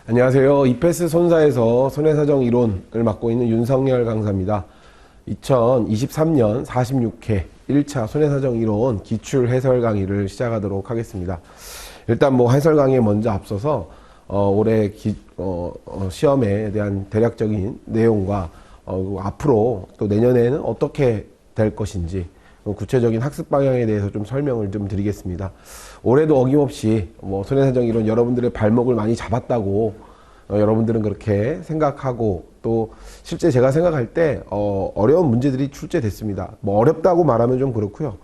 안녕하세요. 이패스 손사에서 손해사정 이론을 맡고 있는 윤석열 강사입니다. 2023년 46회 1차 손해사정 이론 기출 해설 강의를 시작하도록 하겠습니다. 일단 해설 강의에 먼저 앞서서 올해 시험에 대한 대략적인 내용과 앞으로 또 내년에는 어떻게 될 것인지 구체적인 학습 방향에 대해서 좀 설명을 좀 드리겠습니다. 올해도 어김없이 손해사정 이론 여러분들의 발목을 많이 잡았다고 여러분들은 그렇게 생각하고, 또 실제 제가 생각할 때 어려운 문제들이 출제됐습니다. 어렵다고 말하면 좀 그렇고요.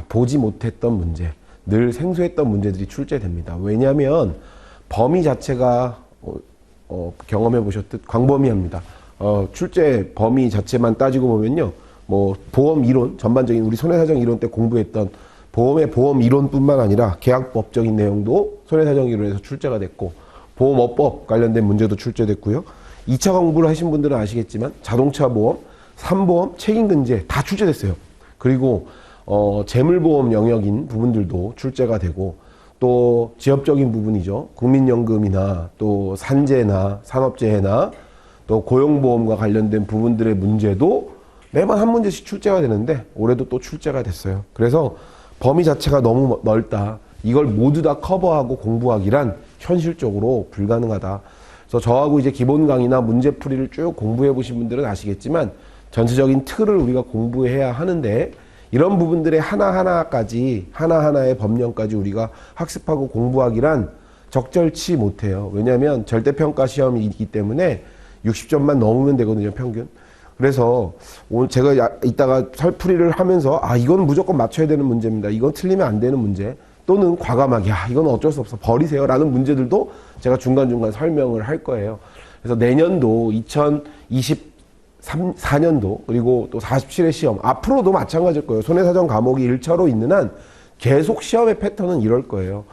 보지 못했던 문제, 늘 생소했던 문제들이 출제됩니다. 왜냐하면 범위 자체가 경험해 보셨듯 광범위합니다. 출제 범위 자체만 따지고 보면요, 보험 이론, 전반적인 우리 손해사정 이론 때 공부했던 보험의 보험 이론뿐만 아니라 계약법적인 내용도 손해사정 이론에서 출제가 됐고, 보험업법 관련된 문제도 출제됐고요. 2차 공부를 하신 분들은 아시겠지만 자동차 보험, 삼보험, 책임근제 다 출제됐어요. 그리고 재물보험 영역인 부분들도 출제가 되고, 또 지역적인 부분이죠. 국민연금이나 또 산재나 산업재해나 또 고용보험과 관련된 부분들의 문제도 매번 한 문제씩 출제가 되는데 올해도 또 출제가 됐어요. 그래서 범위 자체가 너무 넓다. 이걸 모두 다 커버하고 공부하기란 현실적으로 불가능하다. 그래서 저하고 이제 기본 강의나 문제풀이를 쭉 공부해 보신 분들은 아시겠지만 전체적인 틀을 우리가 공부해야 하는데, 이런 부분들의 하나하나의 법령까지 우리가 학습하고 공부하기란 적절치 못해요. 왜냐하면 절대평가 시험이 있기 때문에 60점만 넘으면 되거든요, 평균. 그래서 오늘 제가 이따가 설풀이를 하면서 이건 무조건 맞춰야 되는 문제입니다, 이건 틀리면 안 되는 문제, 또는 과감하게 이건 어쩔 수 없어 버리세요 라는 문제들도 제가 중간중간 설명을 할 거예요. 그래서 내년도 2024년도 그리고 또 47회 시험 앞으로도 마찬가지일 거예요. 손해사정 과목이 1차로 있는 한 계속 시험의 패턴은 이럴 거예요.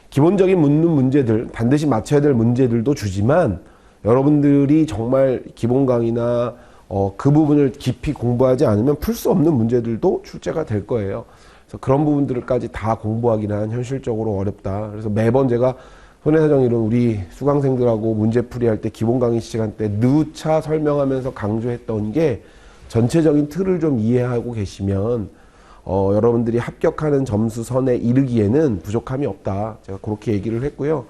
기본적인 묻는 문제들, 반드시 맞춰야 될 문제들도 주지만 여러분들이 정말 기본 강의나 그 부분을 깊이 공부하지 않으면 풀 수 없는 문제들도 출제가 될 거예요. 그래서 그런 부분들까지 다 공부하기는 현실적으로 어렵다. 그래서 매번 제가 손해사정 이론 우리 수강생들하고 문제풀이 할 때 기본 강의 시간 때 누차 설명하면서 강조했던 게, 전체적인 틀을 좀 이해하고 계시면 여러분들이 합격하는 점수 선에 이르기에는 부족함이 없다. 제가 그렇게 얘기를 했고요.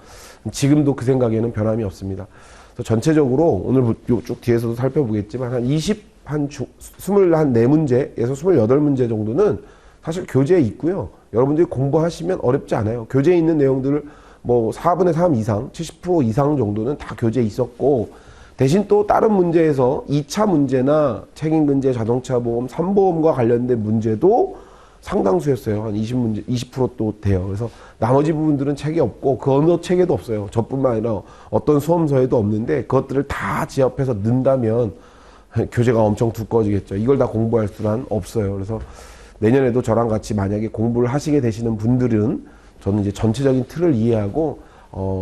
지금도 그 생각에는 변함이 없습니다. 그래서 전체적으로 오늘 쭉 뒤에서도 살펴보겠지만 한 24문제에서 28문제 정도는 사실 교재에 있고요. 여러분들이 공부하시면 어렵지 않아요. 교재에 있는 내용들을 4분의 3 이상, 70% 이상 정도는 다 교재에 있었고, 대신 또 다른 문제에서 2차 문제나 책임근제, 자동차보험, 삼보험과 관련된 문제도 상당수였어요. 한 20문제, 20%도 돼요. 그래서 나머지 부분들은 책이 없고 그 어느 책에도 없어요. 저뿐만 아니라 어떤 수험서에도 없는데, 그것들을 다 지합해서 넣는다면 교재가 엄청 두꺼워지겠죠. 이걸 다 공부할 수는 없어요. 그래서 내년에도 저랑 같이 만약에 공부를 하시게 되시는 분들은 저는 이제 전체적인 틀을 이해하고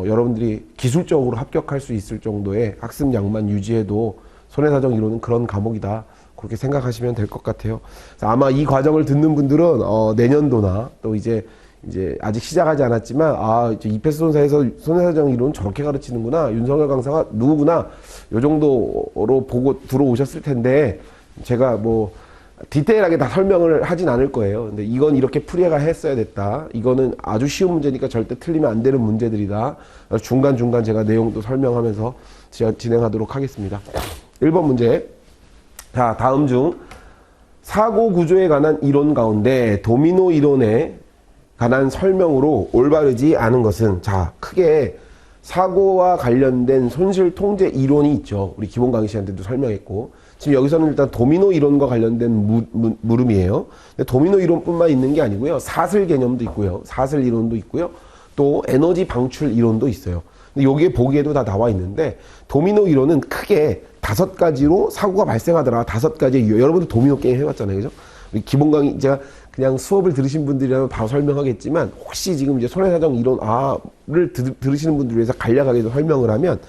여러분들이 기술적으로 합격할 수 있을 정도의 학습량만 유지해도 손해사정 이론은 그런 과목이다, 그렇게 생각하시면 될 것 같아요. 아마 이 과정을 듣는 분들은 내년도나 또 이제 아직 시작하지 않았지만 이제 이패스 손사에서 손해사정 이론 저렇게 가르치는구나, 윤석열 강사가 누구구나, 요 정도로 보고 들어오셨을 텐데, 제가 디테일하게 다 설명을 하진 않을 거예요. 근데 이건 이렇게 풀이가 했어야 됐다, 이거는 아주 쉬운 문제니까 절대 틀리면 안 되는 문제들이다, 중간중간 제가 내용도 설명하면서 진행하도록 하겠습니다. 1번 문제. 자, 다음 중 사고 구조에 관한 이론 가운데 도미노 이론에 관한 설명으로 올바르지 않은 것은? 자, 크게 사고와 관련된 손실 통제 이론이 있죠. 우리 기본 강의 시간 때도 설명했고, 지금 여기서는 일단 도미노 이론과 관련된 물음이에요. 근데 도미노 이론뿐만 있는 게 아니고요, 사슬 개념도 있고요, 사슬 이론도 있고요, 또 에너지 방출 이론도 있어요. 근데 여기에 보기에도 다 나와 있는데, 도미노 이론은 크게 5가지로 사고가 발생하더라. 5가지. 여러분들 도미노 게임 해봤잖아요, 그죠? 우리 기본 강의 제가 그냥 수업을 들으신 분들이라면 바로 설명하겠지만, 혹시 지금 이제 손해사정 이론을 들으시는 분들 위해서 간략하게도 설명을 하면,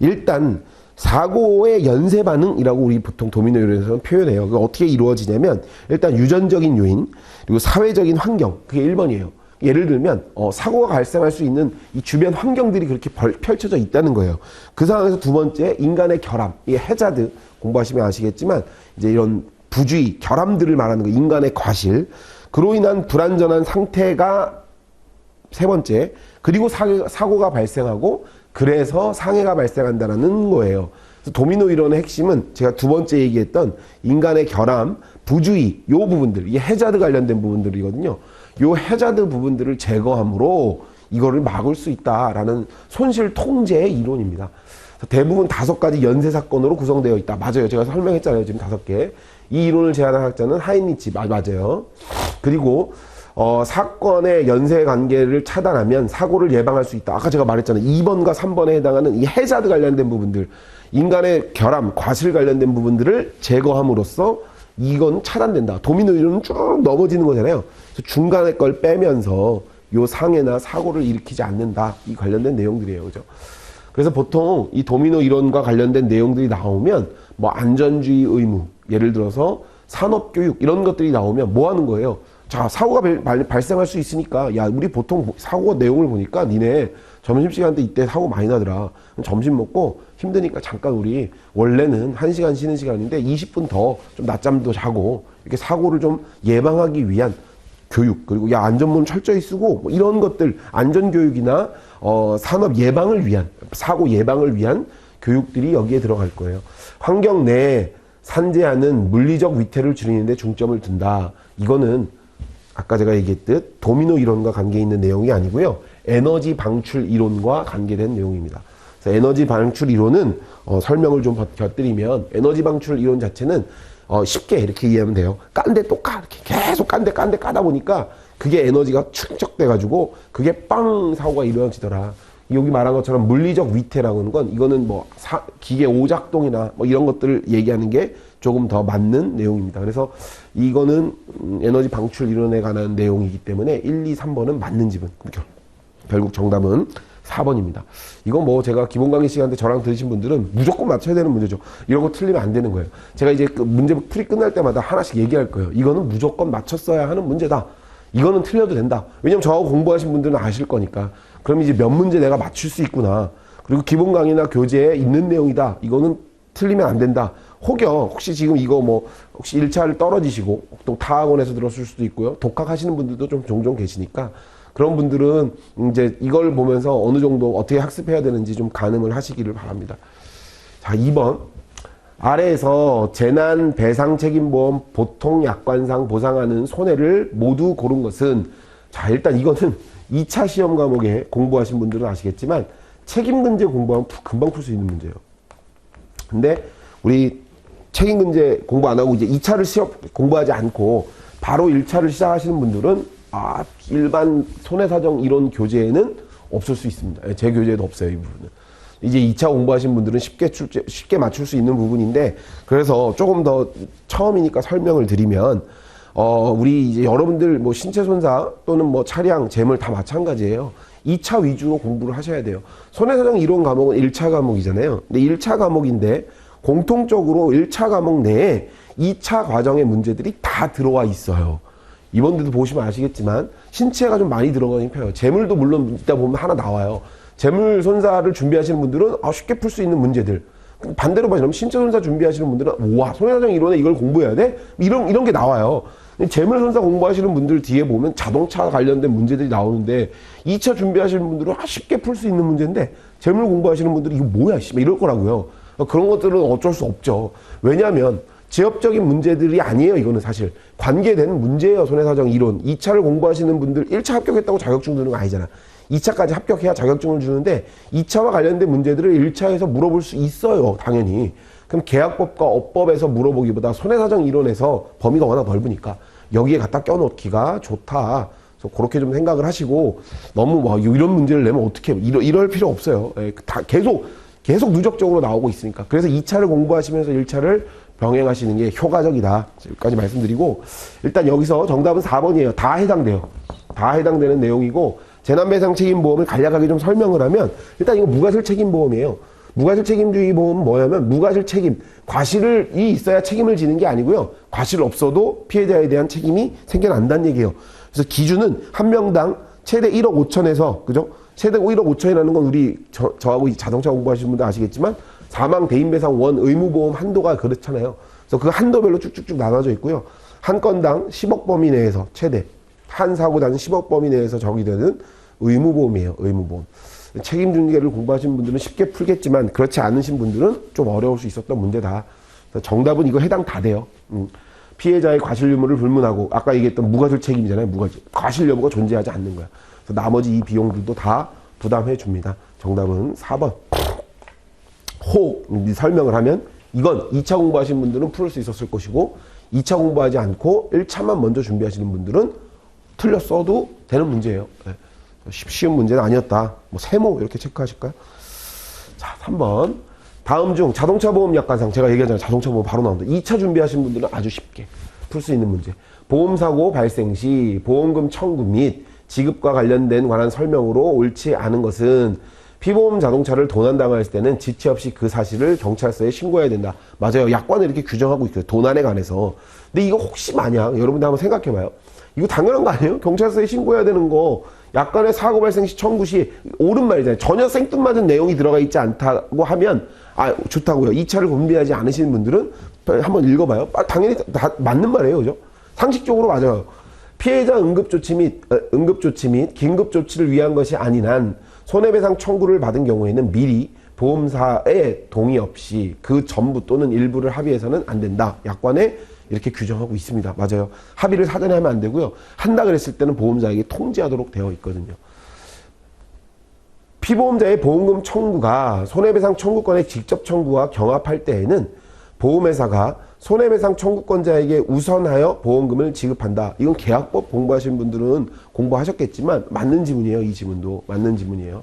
일단 사고의 연쇄 반응이라고 우리 보통 도미노 이론에서는 표현해요. 그게 어떻게 이루어지냐면, 일단 유전적인 요인, 그리고 사회적인 환경, 그게 1번이에요. 예를 들면 사고가 발생할 수 있는 이 주변 환경들이 그렇게 펼쳐져 있다는 거예요. 그 상황에서 두 번째, 인간의 결함, 이 해자드 공부하시면 아시겠지만 이제 이런 부주의, 결함들을 말하는 거, 인간의 과실, 그로 인한 불완전한 상태가 세 번째, 그리고 사고가 발생하고 그래서 상해가 발생한다는 거예요. 그래서 도미노 이론의 핵심은 제가 두 번째 얘기했던 인간의 결함, 부주의, 요 부분들, 이 해자드 관련된 부분들이거든요. 요 해자드 부분들을 제거함으로 이거를 막을 수 있다라는 손실 통제의 이론입니다. 대부분 5가지 연쇄 사건으로 구성되어 있다. 맞아요. 제가 설명했잖아요. 지금 5개. 이 이론을 제안한 학자는 하이니치. 맞아요. 그리고 사건의 연쇄 관계를 차단하면 사고를 예방할 수 있다. 아까 제가 말했잖아요. 2번과 3번에 해당하는 이 해자드 관련된 부분들, 인간의 결함, 과실 관련된 부분들을 제거함으로써 이건 차단된다. 도미노 이론은 쭉 넘어지는 거잖아요. 그래서 중간에 걸 빼면서 요 상해나 사고를 일으키지 않는다. 이 관련된 내용들이에요. 그죠? 그래서 보통 이 도미노 이론과 관련된 내용들이 나오면 뭐 안전주의 의무, 예를 들어서 산업교육 이런 것들이 나오면 뭐 하는 거예요? 자, 사고가 발생할 수 있으니까 야, 우리 보통 사고 내용을 보니까 니네 점심시간 때 이때 사고 많이 나더라. 점심 먹고 힘드니까 잠깐 우리 원래는 1시간 쉬는 시간인데 20분 더 좀 낮잠도 자고 이렇게 사고를 좀 예방하기 위한 교육, 그리고 야, 안전문 철저히 쓰고 뭐 이런 것들, 안전교육이나 산업 예방을 위한, 사고 예방을 위한 교육들이 여기에 들어갈 거예요. 환경 내에 산재하는 물리적 위태를 줄이는 데 중점을 둔다. 이거는 아까 제가 얘기했듯 도미노 이론과 관계 있는 내용이 아니고요. 에너지 방출 이론과 관계된 내용입니다. 그래서 에너지 방출 이론은 설명을 좀 곁들이면 에너지 방출 이론 자체는 쉽게 이렇게 이해하면 돼요. 깐데 또 이렇게 계속 깐데 까다 보니까 그게 에너지가 축적돼가지고 그게 빵 사고가 이루어지더라. 여기 말한 것처럼 물리적 위태라고 하는 건 이거는 뭐 기계 오작동이나 뭐 이런 것들을 얘기하는 게 조금 더 맞는 내용입니다. 그래서 이거는 에너지 방출 이론에 관한 내용이기 때문에 1, 2, 3번은 맞는 집은 결국 정답은 4번입니다. 이건 뭐 제가 기본 강의 시간 때 저랑 들으신 분들은 무조건 맞춰야 되는 문제죠. 이런 거 틀리면 안 되는 거예요. 제가 이제 그 문제 풀이 끝날 때마다 하나씩 얘기할 거예요. 이거는 무조건 맞췄어야 하는 문제다. 이거는 틀려도 된다. 왜냐면 저하고 공부하신 분들은 아실 거니까. 그럼 이제 몇 문제 내가 맞출 수 있구나. 그리고 기본 강의나 교재에 있는 내용이다. 이거는 틀리면 안 된다. 혹시 지금 이거 뭐 혹시 1차를 떨어지시고 또 타학원에서 들었을 수도 있고요. 독학하시는 분들도 좀 종종 계시니까 그런 분들은 이제 이걸 보면서 어느 정도 어떻게 학습해야 되는지 좀 가늠을 하시기를 바랍니다. 자, 2번. 아래에서 재난배상책임보험 보통약관상 보상하는 손해를 모두 고른 것은, 자, 일단 이거는 2차 시험 과목에 공부하신 분들은 아시겠지만 책임근제 공부하면 금방 풀 수 있는 문제예요. 근데 우리 책임근제 공부 안 하고 이제 2차를 시험 공부하지 않고 바로 1차를 시작하시는 분들은 일반 손해사정 이론 교재에는 없을 수 있습니다. 제 교재에도 없어요, 이 부분은. 이제 2차 공부하신 분들은 쉽게 맞출 수 있는 부분인데, 그래서 조금 더 처음이니까 설명을 드리면, 우리 이제 여러분들 뭐 신체 손상 또는 뭐 차량, 재물 다 마찬가지예요. 2차 위주로 공부를 하셔야 돼요. 손해사정 이론 과목은 1차 과목이잖아요. 근데 1차 과목인데, 공통적으로 1차 과목 내에 2차 과정의 문제들이 다 들어와 있어요. 이번에도 보시면 아시겠지만 신체가 좀 많이 들어가는 편이에요. 재물도 물론 이따 보면 하나 나와요. 재물 손사를 준비하시는 분들은 쉽게 풀 수 있는 문제들. 반대로 봐서 신체 손사 준비하시는 분들은 우와, 손해사정 이론에 이걸 공부해야 돼? 이런 게 나와요. 재물 손사 공부하시는 분들 뒤에 보면 자동차 관련된 문제들이 나오는데 2차 준비하시는 분들은 쉽게 풀 수 있는 문제인데 재물 공부하시는 분들이 이거 뭐야 이럴 거라고요. 그런 것들은 어쩔 수 없죠. 왜냐하면 지엽적인 문제들이 아니에요. 이거는 사실 관계되는 문제예요. 손해사정 이론. 2차를 공부하시는 분들 1차 합격했다고 자격증 주는 거 아니잖아. 2차까지 합격해야 자격증을 주는데 2차와 관련된 문제들을 1차에서 물어볼 수 있어요. 당연히. 그럼 계약법과 업법에서 물어보기보다 손해사정 이론에서 범위가 워낙 넓으니까 여기에 갖다 껴놓기가 좋다. 그래서 그렇게 좀 생각을 하시고 너무 이런 문제를 내면 어떻게 이럴 필요 없어요. 다 계속 누적적으로 나오고 있으니까. 그래서 2차를 공부하시면서 1차를 병행하시는 게 효과적이다. 여기까지 말씀드리고, 일단 여기서 정답은 4번이에요. 다 해당돼요. 다 해당되는 내용이고, 재난배상 책임보험을 간략하게 좀 설명을 하면, 일단 이거 무과실 책임보험이에요. 무과실 책임주의 보험은 뭐냐면, 무과실 책임, 과실이 있어야 책임을 지는 게 아니고요. 과실 없어도 피해자에 대한 책임이 생겨난다는 얘기예요. 그래서 기준은 한 명당 최대 1억 5천에서, 그죠? 최대 1억 5천이라는 건 우리 저하고 자동차 공부하시는 분들 아시겠지만 사망 대인배상 원 의무보험 한도가 그렇잖아요. 그래서 그 한도별로 쭉쭉쭉 나눠져 있고요. 한 건당 10억 범위 내에서 최대 한 사고당 10억 범위 내에서 적용되는 의무보험이에요. 의무보험. 책임중개를 공부하시는 분들은 쉽게 풀겠지만 그렇지 않으신 분들은 좀 어려울 수 있었던 문제다. 정답은 이거 해당 다 돼요. 피해자의 과실 유무를 불문하고 아까 얘기했던 무과실 책임이잖아요. 무과실. 과실 여부가 존재하지 않는 거야. 그래서 나머지 이 비용들도 다 부담해 줍니다. 정답은 4번. 혹 설명을 하면 이건 2차 공부하신 분들은 풀을 수 있었을 것이고 2차 공부하지 않고 1차만 먼저 준비하시는 분들은 틀렸어도 되는 문제예요. 네. 쉬운 문제는 아니었다. 뭐 세모 이렇게 체크하실까요? 자, 3번. 다음 중 자동차 보험 약관상 제가 얘기하잖아요. 자동차 보험 바로 나온다. 2차 준비하신 분들은 아주 쉽게 풀 수 있는 문제. 보험사고 발생 시 보험금 청구 및 지급과 관한 설명으로 옳지 않은 것은 피보험 자동차를 도난당했을 때는 지체 없이 그 사실을 경찰서에 신고해야 된다. 맞아요. 약관을 이렇게 규정하고 있어요. 도난에 관해서. 근데 이거 혹시 만약 여러분들 한번 생각해봐요. 이거 당연한 거 아니에요? 경찰서에 신고해야 되는 거. 약간의 사고 발생 시 청구 시 옳은 말이잖아요. 전혀 생뚱맞은 내용이 들어가 있지 않다고 하면 좋다고요. 2차를 준비하지 않으시는 분들은 한번 읽어봐요. 당연히 다 맞는 말이에요. 그죠? 상식적으로 맞아요. 피해자 응급조치 및 긴급조치를 위한 것이 아닌 한 손해배상 청구를 받은 경우에는 미리 보험사의 동의 없이 그 전부 또는 일부를 합의해서는 안 된다. 약관에 이렇게 규정하고 있습니다. 맞아요. 합의를 사전에 하면 안 되고요. 한다 그랬을 때는 보험자에게 통지하도록 되어 있거든요. 피보험자의 보험금 청구가 손해배상 청구권의 직접 청구와 경합할 때에는 보험회사가 손해배상 청구권자에게 우선하여 보험금을 지급한다. 이건 계약법 공부하신 분들은 공부하셨겠지만 맞는 지문이에요. 이 지문도 맞는 지문이에요.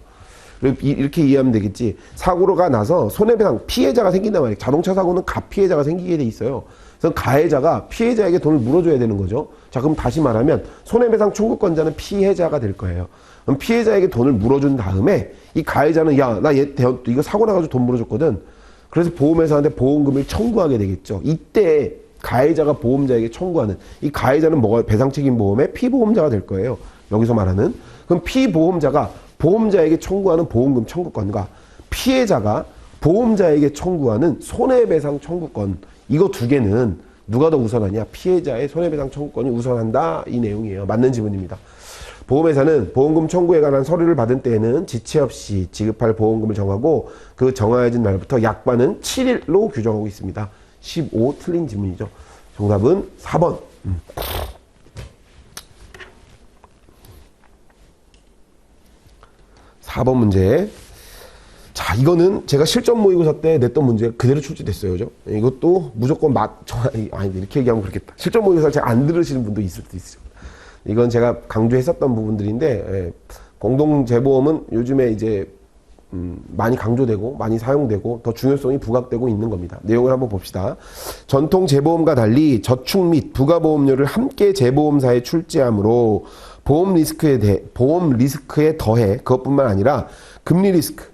이렇게 이해하면 되겠지. 사고가 나서 손해배상 피해자가 생긴단 말이에요. 자동차 사고는 가피해자가 생기게 돼 있어요. 그래서 가해자가 피해자에게 돈을 물어줘야 되는 거죠. 자, 그럼 다시 말하면 손해배상 청구권자는 피해자가 될 거예요. 그럼 피해자에게 돈을 물어준 다음에 이 가해자는 야, 나 이거 사고 나가지고 돈 물어줬거든. 그래서 보험회사한테 보험금을 청구하게 되겠죠. 이때 가해자가 보험자에게 청구하는 이 가해자는 뭐가 배상책임보험의 피보험자가 될 거예요. 여기서 말하는. 그럼 피보험자가 보험자에게 청구하는 보험금 청구권과 피해자가 보험자에게 청구하는 손해배상 청구권, 이거 두 개는 누가 더 우선하냐? 피해자의 손해배상 청구권이 우선한다. 이 내용이에요. 맞는 지문입니다. 보험회사는 보험금 청구에 관한 서류를 받은 때에는 지체 없이 지급할 보험금을 정하고 그 정해진 날부터 약관은 7일로 규정하고 있습니다. 15 틀린 지문이죠. 정답은 4번. 4번 문제. 자, 이거는 제가 실전 모의고사 때 냈던 문제 그대로 출제됐어요. 그죠? 이것도 무조건 이렇게 얘기하면 그렇겠다. 실전 모의고사를 잘 안 들으시는 분도 있을 수도 있어요. 이건 제가 강조했었던 부분들인데, 공동재보험은 요즘에 이제, 많이 강조되고, 많이 사용되고, 더 중요성이 부각되고 있는 겁니다. 내용을 한번 봅시다. 전통 재보험과 달리 저축 및 부가보험료를 함께 재보험사에 출제하므로 보험 리스크에 더해 그것뿐만 아니라 금리 리스크,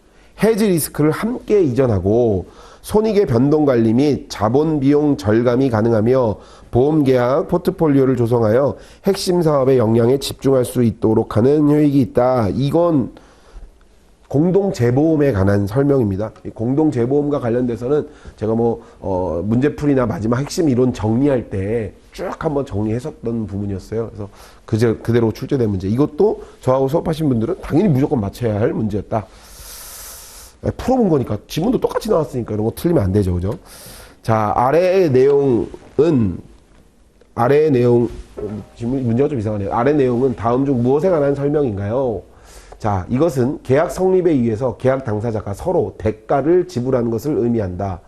해지 리스크를 함께 이전하고 손익의 변동 관리 및 자본 비용 절감이 가능하며 보험계약 포트폴리오를 조성하여 핵심 사업의 역량에 집중할 수 있도록 하는 효익이 있다. 이건 공동재보험에 관한 설명입니다. 공동재보험과 관련돼서는 제가 문제풀이나 마지막 핵심 이론 정리할 때 쭉 한번 정리했었던 부분이었어요. 그래서 그대로 출제된 문제. 이것도 저하고 수업하신 분들은 당연히 무조건 맞춰야 할 문제였다. 풀어본 거니까 지문도 똑같이 나왔으니까 이런 거 틀리면 안 되죠. 그죠? 자, 아래의 내용 문제가 좀 이상하네요. 아래 내용은 다음 중 무엇에 관한 설명인가요? 자, 이것은 계약 성립에 의해서 계약 당사자가 서로 대가를 지불하는 것을 의미한다.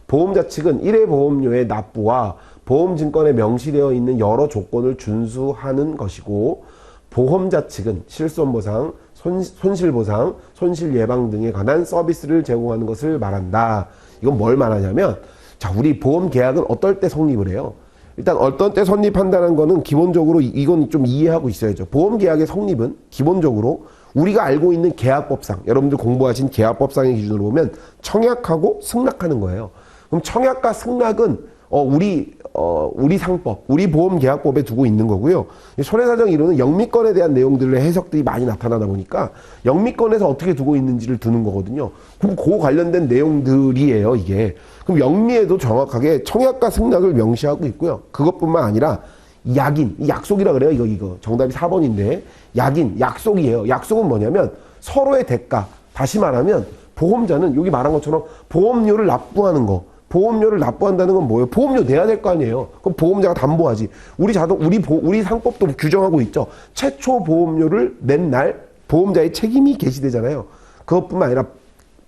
보험자 측은 1회 보험료의 납부와 보험증권에 명시되어 있는 여러 조건을 준수하는 것이고, 보험자 측은 실손보상, 손실보상, 손실예방 등에 관한 서비스를 제공하는 것을 말한다. 이건 뭘 말하냐면, 자, 우리 보험계약은 어떨 때 성립을 해요? 일단 어떤 때 성립한다는 거는 기본적으로 이건 좀 이해하고 있어야죠. 보험계약의 성립은 기본적으로 우리가 알고 있는 계약법상, 여러분들 공부하신 계약법상의 기준으로 보면 청약하고 승낙하는 거예요. 그럼 청약과 승낙은 우리 상법, 우리 보험계약법에 두고 있는 거고요. 손해사정 이론은 영미권에 대한 내용들의 해석들이 많이 나타나다 보니까 영미권에서 어떻게 두고 있는지를 두는 거거든요. 그럼 그 관련된 내용들이에요, 이게. 그럼 영미에도 정확하게 청약과 승낙을 명시하고 있고요. 그것뿐만 아니라 약인, 약속이라 그래요, 이거. 정답이 4번인데. 약인, 약속이에요. 약속은 뭐냐면 서로의 대가, 다시 말하면 보험자는 여기 말한 것처럼 보험료를 납부하는 거. 보험료를 납부한다는 건 뭐예요? 보험료 내야 될 거 아니에요. 그럼 보험자가 담보하지. 우리 상법도 규정하고 있죠. 최초 보험료를 낸 날 보험자의 책임이 개시되잖아요. 그것뿐만 아니라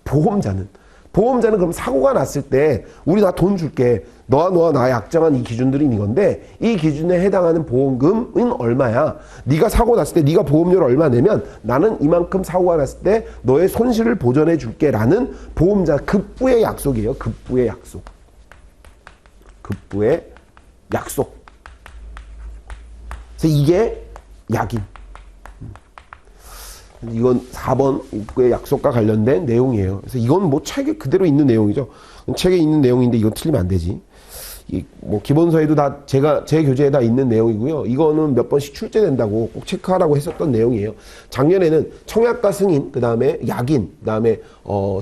보험자는 그럼 사고가 났을 때 우리 나 돈 줄게. 너와 나 약정한 이 기준들이 있는 건데 이 기준에 해당하는 보험금은 얼마야? 네가 사고 났을 때 네가 보험료를 얼마 내면 나는 이만큼 사고가 났을 때 너의 손실을 보전해 줄게라는 보험자 급부의 약속이에요. 급부의 약속. 급부의 약속. 그래서 이게 약인. 이건 4번 급부의 약속과 관련된 내용이에요. 그래서 이건 뭐 책에 그대로 있는 내용이죠. 책에 있는 내용인데 이건 틀리면 안 되지. 뭐 기본서에도 다 제 교재에 다 있는 내용이고요. 이거는 몇 번씩 출제된다고 꼭 체크하라고 했었던 내용이에요. 작년에는 청약과 승인, 그 다음에 약인, 그 다음에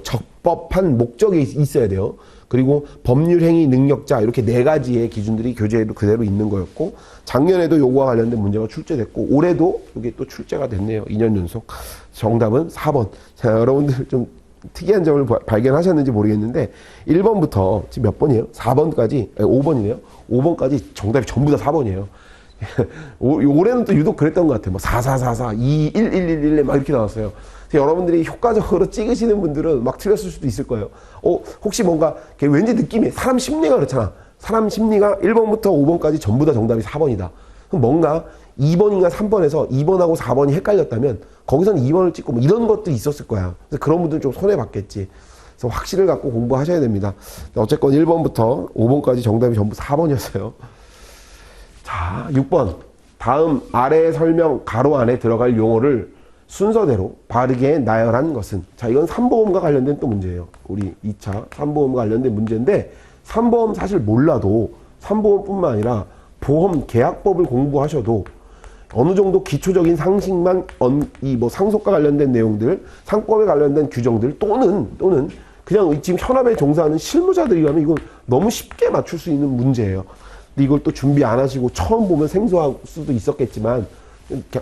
적법한 목적이 있어야 돼요. 그리고 법률행위 능력자 이렇게 4가지의 기준들이 교재에도 그대로 있는 거였고 작년에도 요거와 관련된 문제가 출제됐고 올해도 이게 또 출제가 됐네요. 2년 연속. 정답은 4번. 자, 여러분들 좀 특이한 점을 발견하셨는지 모르겠는데 1번부터 지금 몇 번이에요? 4번까지 5번이네요. 5번까지 정답이 전부 다 4번이에요. 올해는 또 유독 그랬던 것 같아요. 뭐 4444, 21111 막 이렇게 나왔어요. 여러분들이 효과적으로 찍으시는 분들은 막 틀렸을 수도 있을 거예요. 혹시 뭔가 왠지 느낌이 사람 심리가 그렇잖아. 사람 심리가 1번부터 5번까지 전부 다 정답이 4번이다. 그럼 뭔가 2번인가 3번에서 2번하고 4번이 헷갈렸다면 거기서는 2번을 찍고 뭐 이런 것도 있었을 거야. 그래서 그런 분들은 좀 손해봤겠지. 그래서 확신을 갖고 공부하셔야 됩니다. 어쨌건 1번부터 5번까지 정답이 전부 4번이었어요. 자, 6번. 다음 아래의 설명 가로 안에 들어갈 용어를 순서대로 바르게 나열한 것은. 자, 이건 3보험과 관련된 또 문제예요. 우리 2차 3보험과 관련된 문제인데 3보험 사실 몰라도 3보험뿐만 아니라 보험 계약법을 공부하셔도 어느 정도 기초적인 상식만 이 뭐 상속과 관련된 내용들, 상법에 관련된 규정들 또는 그냥 지금 현업에 종사하는 실무자들이라면 이거 너무 쉽게 맞출 수 있는 문제예요. 근데 이걸 또 준비 안 하시고 처음 보면 생소할 수도 있었겠지만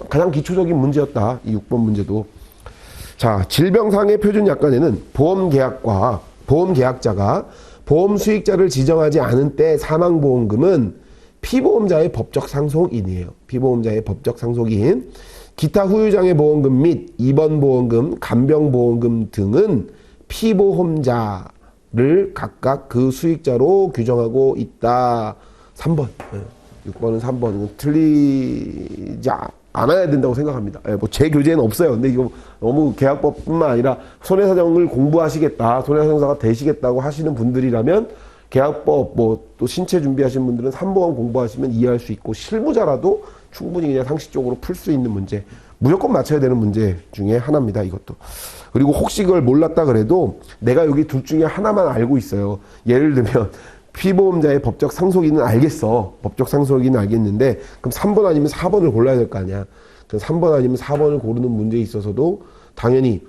가장 기초적인 문제였다. 이 6번 문제도. 자, 질병상해 표준약관에는 보험계약자가 보험 수익자를 지정하지 않은 때 사망보험금은 피보험자의 법적 상속인이에요. 피보험자의 법적 상속인. 기타 후유장애 보험금 및 입원보험금, 간병보험금 등은 피보험자를 각각 그 수익자로 규정하고 있다. 3번. 6번은 3번. 틀리지 않아야 된다고 생각합니다. 뭐 제 교재에는 없어요. 근데 이거 너무 계약법뿐만 아니라 손해사정을 공부하시겠다, 손해사정사가 되시겠다고 하시는 분들이라면 계약법, 뭐 또 신체 준비하시는 분들은 3보험 공부하시면 이해할 수 있고 실무자라도 충분히 그냥 상식적으로 풀 수 있는 문제, 무조건 맞춰야 되는 문제 중에 하나입니다. 이것도. 그리고 혹시 그걸 몰랐다 그래도 내가 여기 둘 중에 하나만 알고 있어요. 예를 들면 피보험자의 법적 상속인은 알겠어. 법적 상속인은 알겠는데 그럼 3번 아니면 4번을 골라야 될 거 아니야. 그럼 3번 아니면 4번을 고르는 문제에 있어서도 당연히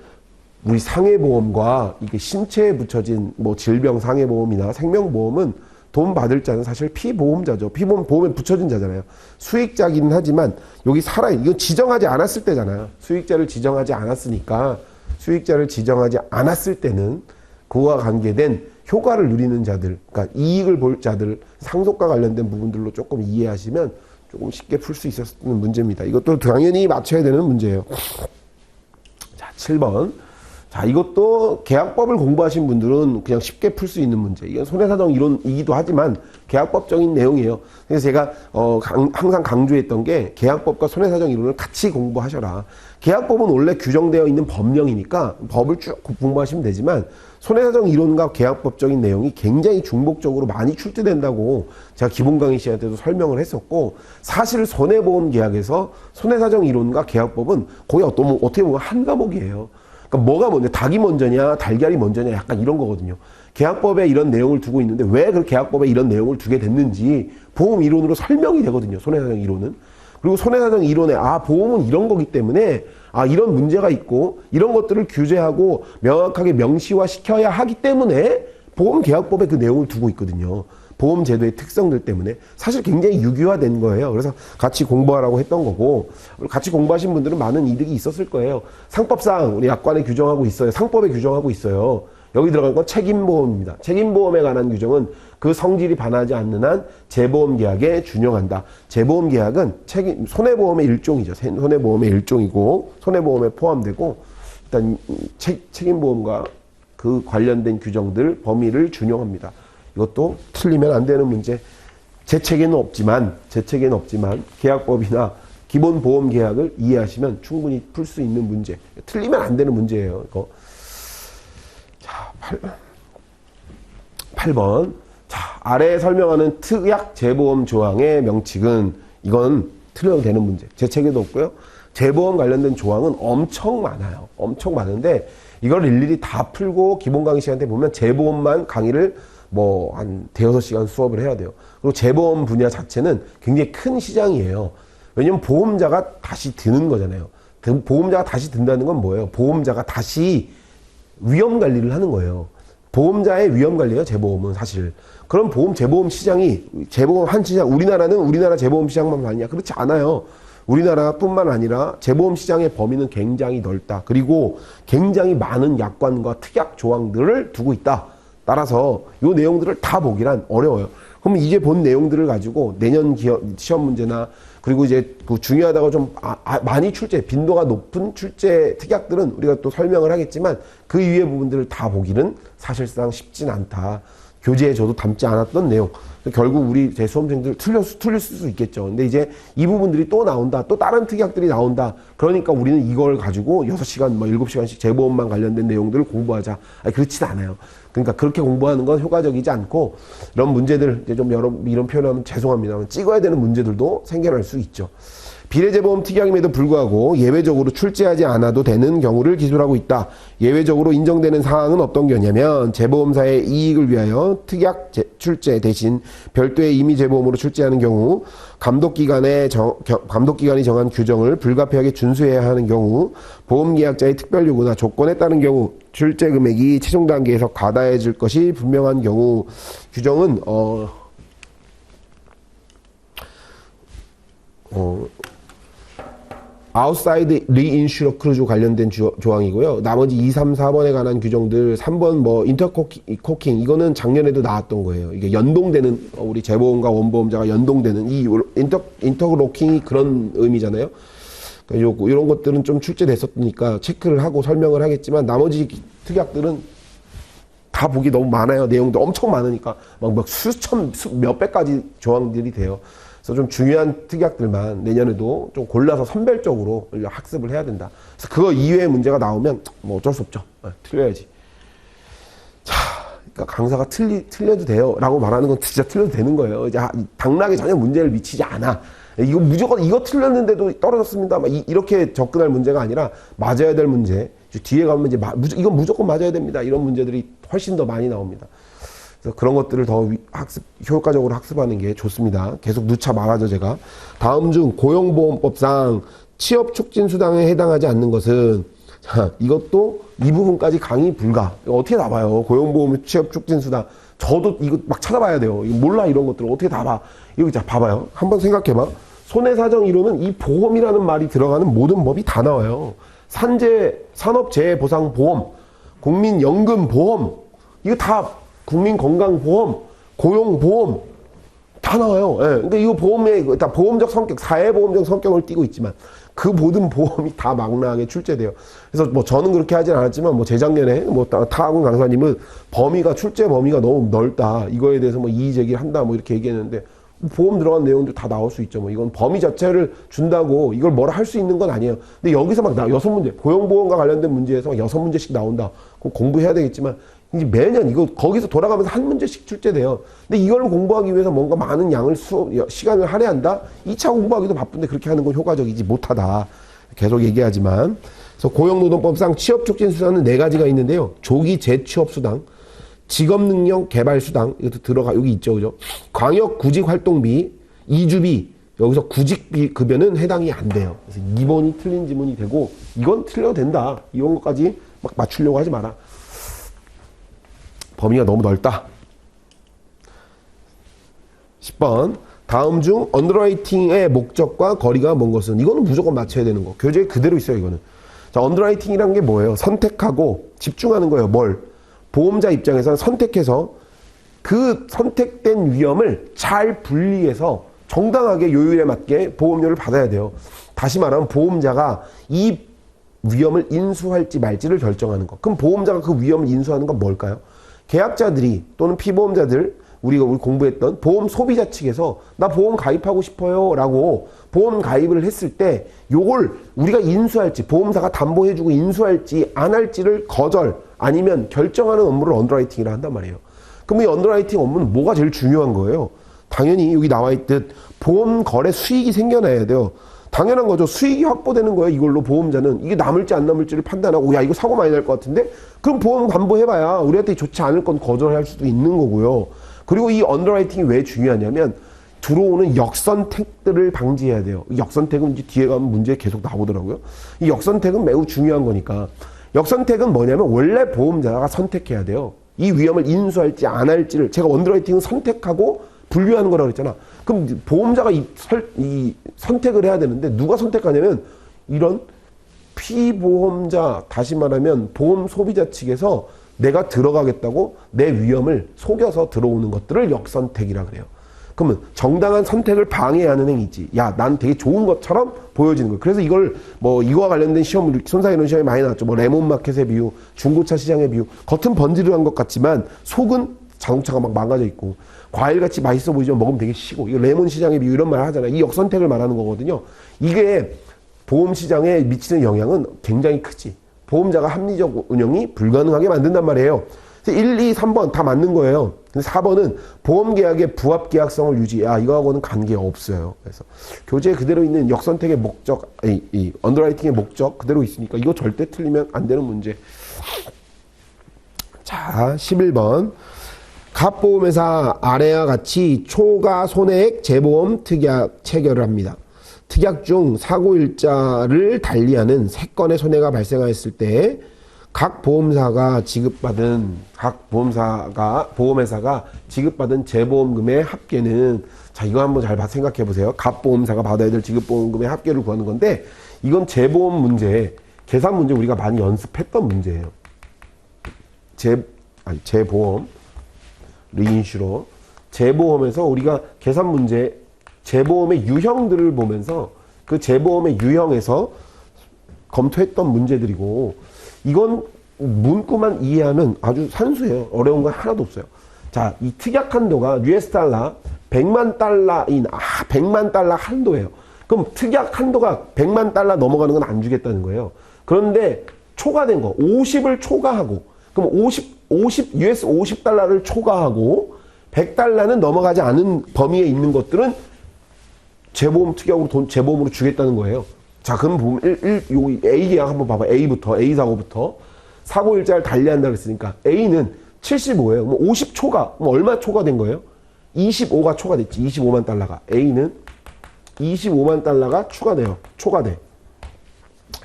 우리 상해보험과 이게 신체에 붙여진 뭐 질병 상해보험이나 생명보험은 돈 받을 자는 사실 피보험자죠. 보험에 붙여진 자잖아요. 수익자기는 하지만 여기 이건 지정하지 않았을 때잖아요. 수익자를 지정하지 않았으니까 수익자를 지정하지 않았을 때는 그와 관계된 효과를 누리는 자들, 그러니까 이익을 볼 자들, 상속과 관련된 부분들로 조금 이해하시면 조금 쉽게 풀 수 있었는 문제입니다. 이것도 당연히 맞춰야 되는 문제예요. 자, 7번. 자, 이것도 계약법을 공부하신 분들은 그냥 쉽게 풀 수 있는 문제. 이건 손해사정 이론이기도 하지만 계약법적인 내용이에요. 그래서 제가 항상 강조했던 게 계약법과 손해사정 이론을 같이 공부하셔라. 계약법은 원래 규정되어 있는 법령이니까 법을 쭉 공부하시면 되지만 손해사정 이론과 계약법적인 내용이 굉장히 중복적으로 많이 출제된다고 제가 기본 강의 시간때도 설명을 했었고, 사실 손해보험 계약에서 손해사정 이론과 계약법은 거의 어떻게 보면 한 과목이에요. 그러니까 뭐가 먼저, 닭이 먼저냐, 달걀이 먼저냐, 약간 이런 거거든요. 계약법에 이런 내용을 두고 있는데 왜 그 계약법에 이런 내용을 두게 됐는지 보험 이론으로 설명이 되거든요. 손해사정 이론은. 그리고 손해사정 이론에 보험은 이런 거기 때문에 이런 문제가 있고 이런 것들을 규제하고 명확하게 명시화 시켜야 하기 때문에 보험 계약법에 그 내용을 두고 있거든요. 보험 제도의 특성들 때문에 사실 굉장히 유기화된 거예요. 그래서 같이 공부하라고 했던 거고, 같이 공부하신 분들은 많은 이득이 있었을 거예요. 상법상 우리 약관에 규정하고 있어요. 상법에 규정하고 있어요. 여기 들어간 건 책임보험입니다. 책임보험에 관한 규정은 그 성질이 반하지 않는 한 재보험 계약에 준용한다. 재보험 계약은 손해보험의 일종이죠. 손해보험의 일종이고 손해보험에 포함되고, 일단 책임보험과 그 관련된 규정들 범위를 준용합니다. 이것도 틀리면 안 되는 문제. 제 책에는 없지만 계약법이나 기본 보험 계약을 이해하시면 충분히 풀 수 있는 문제. 틀리면 안 되는 문제예요. 이거. 자, 8번. 자, 아래에 설명하는 특약 재보험 조항의 명칭은, 이건 틀려도 되는 문제. 제 책에도 없고요. 재보험 관련된 조항은 엄청 많아요. 엄청 많은데 이걸 일일이 다 풀고 기본 강의 시간 때 보면 재보험만 강의를 한 대여섯 시간 수업을 해야 돼요. 그리고 재보험 분야 자체는 굉장히 큰 시장이에요. 왜냐면 보험자가 다시 드는 거잖아요. 보험자가 다시 든다는 건 뭐예요? 보험자가 다시 위험 관리를 하는 거예요. 보험자의 위험 관리예요, 재보험은 사실. 그럼 재보험 시장이, 재보험 한 시장, 우리나라 재보험 시장만 많냐? 그렇지 않아요. 우리나라뿐만 아니라 재보험 시장의 범위는 굉장히 넓다. 그리고 굉장히 많은 약관과 특약 조항들을 두고 있다. 따라서 이 내용들을 다 보기란 어려워요. 그럼 이제 본 내용들을 가지고 내년 시험 문제나, 그리고 이제 그 중요하다고 좀 많이 빈도가 높은 출제 특약들은 우리가 또 설명을 하겠지만 그 이외의 부분들을 다 보기는 사실상 쉽진 않다. 교재에 저도 담지 않았던 내용. 결국 우리 제 수험생들 틀릴 수 있겠죠. 근데 이제 이 부분들이 또 나온다. 또 다른 특약들이 나온다. 그러니까 우리는 이걸 가지고 6시간, 7시간씩 재보험만 관련된 내용들을 공부하자. 그렇진 않아요. 그러니까 그렇게 공부하는 건 효과적이지 않고, 이런 문제들, 이제 좀 이런 표현하면 죄송합니다만 찍어야 되는 문제들도 생겨날 수 있죠. 비례재보험 특약임에도 불구하고 예외적으로 출제하지 않아도 되는 경우를 기술하고 있다. 예외적으로 인정되는 사항은 어떤 경우냐면, 재보험사의 이익을 위하여 특약 출제 대신 별도의 임의재보험으로 출제하는 경우, 감독기관이 정한 규정을 불가피하게 준수해야 하는 경우, 보험계약자의 특별 요구나 조건에 따른 경우, 출제 금액이 최종 단계에서 과다해질 것이 분명한 경우, 규정은 아웃사이드 리인슈러 크루즈 관련된 조항이고요. 나머지 2, 3, 4번에 관한 규정들, 3번 인터코킹, 이거는 작년에도 나왔던 거예요. 이게 연동되는, 우리 재보험과 원보험자가 연동되는 이 인터로킹이 그런 의미잖아요. 그러니까 이런 것들은 좀 출제됐었으니까 체크를 하고 설명을 하겠지만, 나머지 특약들은 다 보기 너무 많아요. 내용도 엄청 많으니까 막 몇 배까지 조항들이 돼요. 그래서 좀 중요한 특약들만 내년에도 좀 골라서 선별적으로 학습을 해야 된다. 그래서 그거 이외의 문제가 나오면 어쩔 수 없죠. 틀려야지. 자, 그러니까 강사가 틀려도 돼요 라고 말하는 건 진짜 틀려도 되는 거예요. 이제 당락에 전혀 문제를 미치지 않아. 이거 무조건 이거 틀렸는데도 떨어졌습니다. 이렇게 접근할 문제가 아니라 맞아야 될 문제. 뒤에 가면 이건 무조건 맞아야 됩니다. 이런 문제들이 훨씬 더 많이 나옵니다. 그래서 그런 것들을 더 효과적으로 학습하는 게 좋습니다. 계속 누차 말하죠, 제가. 다음 중 고용보험법상 취업촉진수당에 해당하지 않는 것은, 자, 이것도 이 부분까지 강의 불가. 이거 어떻게 다 봐요? 고용보험 취업촉진수당. 저도 이거 막 찾아봐야 돼요. 이거 몰라, 이런 것들을 어떻게 다 봐. 이거 자, 봐봐요. 한번 생각해봐. 손해사정 이론은 이 보험이라는 말이 들어가는 모든 법이 다 나와요. 산업재해보상보험, 국민연금보험, 이거 다 국민건강보험, 고용보험 다 나와요. 예. 근데 이거 보험의 다 보험적 성격, 사회보험적 성격을 띠고 있지만 그 모든 보험이 다 망라하게 출제돼요. 그래서 저는 그렇게 하진 않았지만 재작년에 타학원 강사님은 출제 범위가 너무 넓다. 이거에 대해서 이의 제기를 한다. 이렇게 얘기했는데, 보험 들어간 내용도 다 나올 수 있죠. 이건 범위 자체를 준다고 이걸 뭐라 할 수 있는 건 아니에요. 근데 여기서 6문제, 고용보험과 관련된 문제에서 6문제씩 나온다. 그거 공부해야 되겠지만, 이제 매년 거기서 돌아가면서 한 문제씩 출제돼요. 근데 이걸 공부하기 위해서 뭔가 많은 양을 시간을 할애한다? 2차 공부하기도 바쁜데 그렇게 하는 건 효과적이지 못하다. 계속 얘기하지만. 그래서 고용노동법상 취업촉진수단은 4가지가 있는데요. 조기 재취업수당, 직업능력 개발수당, 이것도 들어가, 여기 있죠. 그죠? 광역 구직활동비, 이주비, 여기서 구직비 급여는 해당이 안 돼요. 그래서 2번이 틀린 지문이 되고, 이건 틀려도 된다. 이런 것까지 막 맞추려고 하지 마라. 범위가 너무 넓다. 10번. 다음 중 언더라이팅의 목적과 거리가 먼 것은? 이거는 무조건 맞춰야 되는 거. 교재에 그대로 있어요, 이거는. 자, 언더라이팅이란 게 뭐예요? 선택하고 집중하는 거예요. 뭘? 보험자 입장에서는 선택해서 그 선택된 위험을 잘 분리해서 정당하게 요율에 맞게 보험료를 받아야 돼요. 다시 말하면 보험자가 이 위험을 인수할지 말지를 결정하는 거. 그럼 보험자가 그 위험을 인수하는 건 뭘까요? 계약자들이 또는 피보험자들, 우리가 공부했던 보험 소비자 측에서 나 보험 가입하고 싶어요 라고 보험 가입을 했을 때 요걸 우리가 인수할지, 보험사가 담보해주고 인수할지 안 할지를 거절 아니면 결정하는 업무를 언더라이팅이라 한단 말이에요. 그럼 이 언더라이팅 업무는 뭐가 제일 중요한 거예요? 당연히 여기 나와 있듯 보험 거래 수익이 생겨나야 돼요. 당연한 거죠. 수익이 확보되는 거예요. 이걸로 보험자는 이게 남을지 안 남을지를 판단하고, 야 이거 사고 많이 날 것 같은데 그럼 보험 담보해봐야 우리한테 좋지 않을 건 거절할 수도 있는 거고요. 그리고 이 언더라이팅이 왜 중요하냐면 들어오는 역선택들을 방지해야 돼요. 이 역선택은 이제 뒤에 가면 문제에 계속 나오더라고요. 이 역선택은 매우 중요한 거니까. 역선택은 뭐냐면 원래 보험자가 선택해야 돼요. 이 위험을 인수할지 안 할지를. 제가 언더라이팅은 선택하고 분류하는 거라고 했잖아. 그럼 보험자가 이 선택을 해야 되는데 누가 선택하냐면 이런 피보험자, 다시 말하면 보험 소비자 측에서 내가 들어가겠다고 내 위험을 속여서 들어오는 것들을 역선택이라 그래요. 그러면 정당한 선택을 방해하는 행위지. 야, 난 되게 좋은 것처럼 보여지는 거예요. 그래서 이걸 뭐 이거와 관련된 시험, 손사이론 시험이 많이 나왔죠. 뭐 레몬마켓의 비유, 중고차 시장의 비유. 겉은 번지르한 것 같지만 속은 자동차가 막 망가져 있고 과일같이 맛있어 보이지만 먹으면 되게 시고, 이거 레몬 시장의 비유 이런 말 하잖아요. 이 역선택을 말하는 거거든요. 이게 보험 시장에 미치는 영향은 굉장히 크지. 보험자가 합리적 운영이 불가능하게 만든단 말이에요. 1, 2, 3번 다 맞는 거예요. 근데 4번은 보험계약의 부합계약성을 유지. 이거하고는 관계가 없어요. 그래서 교재에 그대로 있는 역선택의 목적, 이 언더라이팅의 목적 그대로 있으니까 이거 절대 틀리면 안 되는 문제. 자, 11번. 갑보험회사 아래와 같이 초과 손해액 재보험 특약 체결을 합니다. 특약 중 사고일자를 달리하는 3건의 손해가 발생하였을 때 각 보험회사가 지급받은 재보험금의 합계는, 자, 이거 한번 잘 재생각해 보세요. 각 보험사가 받아야 될 지급보험금의 합계를 구하는 건데, 이건 문제, 계산 문제 우리가 많이 연습했던 문제예요. 재보험, 리인슈러, 재보험에서 우리가 계산 문제, 재보험의 유형들을 보면서 그 재보험의 유형에서 검토했던 문제들이고, 이건 문구만 이해하면 아주 산수예요. 어려운 거 하나도 없어요. 자, 이 특약 한도가 US 달러 100만 달러인 100만 달러 한도예요. 그럼 특약 한도가 100만 달러 넘어가는 건 안 주겠다는 거예요. 그런데 초과된 거 50을 초과하고, 그럼 50 US 50달러를 초과하고 100달러는 넘어가지 않은 범위에 있는 것들은 재보험 특약으로 재보험으로 주겠다는 거예요. 자, 그럼 보면 여기 A 계약 한번 봐봐. A 사고부터 사고일자를 달리한다 그랬으니까 A는 75예요. 그럼 50 초과, 그럼 얼마 초과된 거예요? 25가 초과됐지. 25만 달러가. A는 25만 달러가 초과돼.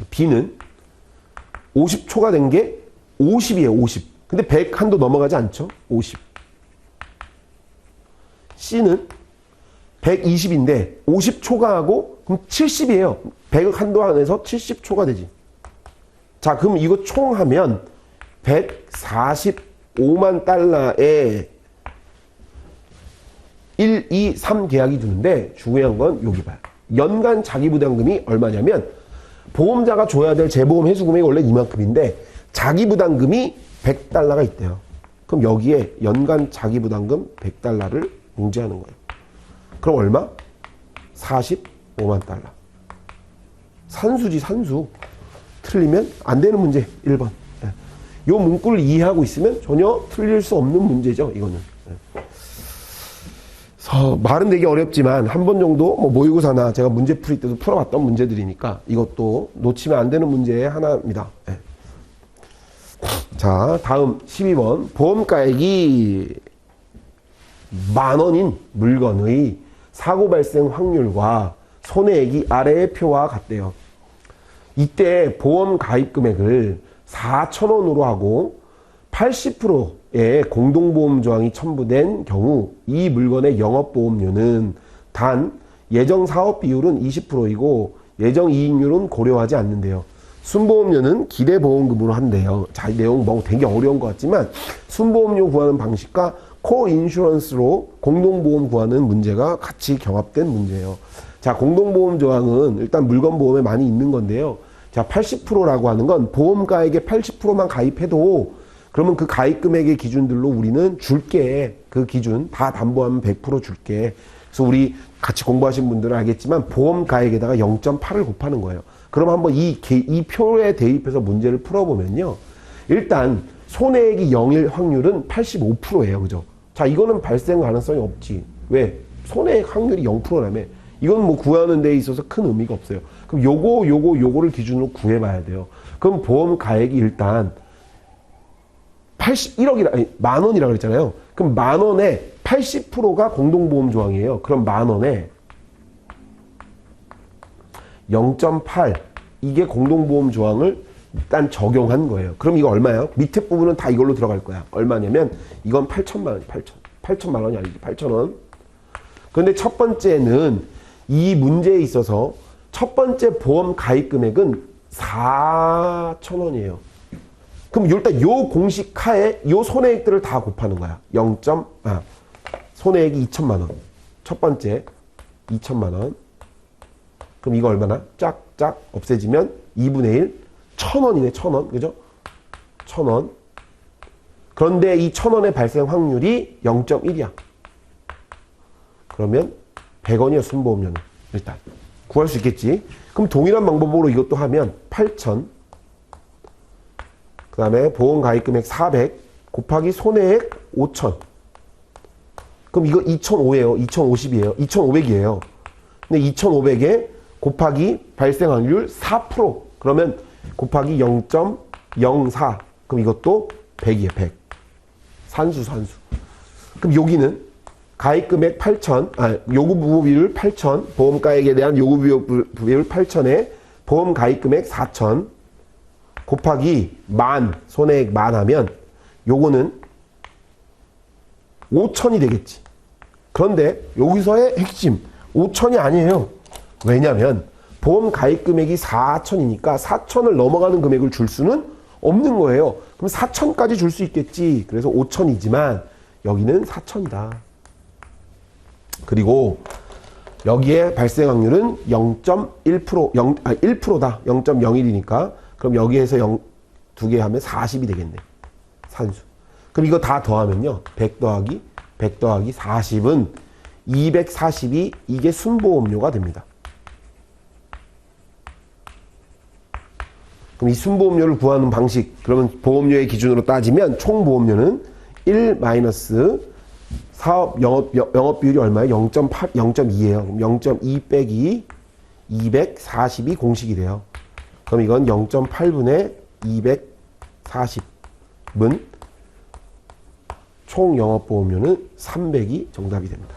B는 50 초과된 게 50이에요. 50. 근데 100 한도 넘어가지 않죠? 50. C는 120인데 50 초과하고 그럼 70이에요. 100 한도 안에서 70 초과되지. 자, 그럼 이거 총하면 145만 달러에 1, 2, 3 계약이 주는데 중요한 건 여기 봐요. 연간 자기부담금이 얼마냐면 보험자가 줘야 될 재보험 회수 금액이 원래 이만큼인데 자기부담금이 100달러가 있대요. 그럼 여기에 연간 자기부담금 100달러를 뭉지하는 거예요. 그럼 얼마? 45만 달러. 산수지, 산수. 틀리면 안 되는 문제 1번. 이 문구를 이해하고 있으면 전혀 틀릴 수 없는 문제죠. 이거는. 말은 되게 어렵지만 한 번 정도 뭐 모의고사나 제가 문제 풀이 때도 풀어봤던 문제들이니까 이것도 놓치면 안 되는 문제의 하나입니다. 네. 자, 다음 12번. 보험가액이 10,000원인 물건의 사고 발생 확률과 손해액이 아래의 표와 같대요. 이때 보험 가입 금액을 4,000원으로 하고 80%의 공동보험 조항이 첨부된 경우 이 물건의 영업보험료는 단 예정 사업 비율은 20%이고 예정 이익률은 고려하지 않는데요. 순보험료는 기대보험금으로 한대요. 자, 이 내용 뭐 되게 어려운 것 같지만 순보험료 구하는 방식과 코인슈런스로 공동보험 구하는 문제가 같이 경합된 문제예요. 자, 공동보험 조항은 일단 물건보험에 많이 있는 건데요. 자, 80%라고 하는 건 보험가액의 80%만 가입해도 그러면 그 가입 금액의 기준들로 우리는 줄게. 그 기준 다 담보하면 100% 줄게. 그래서 우리 같이 공부하신 분들은 알겠지만 보험가액에다가 0.8을 곱하는 거예요. 그럼 한번 이 표에 대입해서 문제를 풀어보면요. 일단 손해액이 0일 확률은 85%예요. 그죠? 자, 이거는 발생 가능성이 없지. 왜? 손해액 확률이 0%라며. 이건 뭐 구하는 데 있어서 큰 의미가 없어요. 그럼 요거를 기준으로 구해봐야 돼요. 그럼 보험 가액이 일단 81억이라, 아니, 10,000원이라고 그랬잖아요. 그럼 10,000원에 80%가 공동보험 조항이에요. 그럼 10,000원에 0.8 이게 공동보험 조항을 일단 적용한 거예요. 그럼 이거 얼마예요? 밑에 부분은 다 이걸로 들어갈 거야. 얼마냐면 이건 8천만 원이 8천만 원이 아니지 8천원. 그런데 첫 번째는 이 문제에 있어서 첫 번째 보험 가입 금액은 4,000원이에요. 그럼 일단 요 공식 하에 요 손해액들을 다 곱하는 거야. 손해액이 2천만 원. 첫 번째 2천만 원. 그럼 이거 얼마나? 쫙쫙 없애지면 2분의 1 1,000원이네. 1,000원. 그죠? 1,000원. 그런데 이 1,000원의 발생 확률이 0.1이야. 그러면 100원이야. 순보험료는. 일단 구할 수 있겠지. 그럼 동일한 방법으로 이것도 하면 8,000. 그 다음에 보험 가입 금액 400 곱하기 손해액 5,000. 그럼 이거 2,500이에요. 2,050이에요. 2,500이에요. 근데 2,500에 곱하기 발생 확률 4%. 그러면 곱하기 0.04. 그럼 이것도 100이에요. 100. 산수. 그럼 여기는 가입 금액 8,000, 요구 부호 비율 8,000, 보험가액에 대한 요구 비율 8,000에 보험 가입 금액 4,000 곱하기 10,000, 손해액 10,000 하면 요거는 5,000이 되겠지. 그런데 여기서의 핵심 5,000이 아니에요. 왜냐면 보험 가입 금액이 4,000이니까 4,000을 넘어가는 금액을 줄 수는 없는 거예요. 그럼 4,000까지 줄 수 있겠지. 그래서 5,000이지만 여기는 4,000이다. 그리고 여기에 발생 확률은 0.1%, 1%다. 0.01이니까. 그럼 여기에서 2개 하면 40이 되겠네. 산수. 그럼 이거 다 더하면요. 100 더하기 40은 240이 이게 순보험료가 됩니다. 그럼 이 순보험료를 구하는 방식, 그러면 보험료의 기준으로 따지면 총 보험료는 1 마이너스 사업 영업 비율이 얼마예요? 0.8, 0.2예요. 그럼 0.2 빼기 240이 공식이 돼요. 그럼 이건 0.8분의 240은 총 영업보험료는 300이 정답이 됩니다.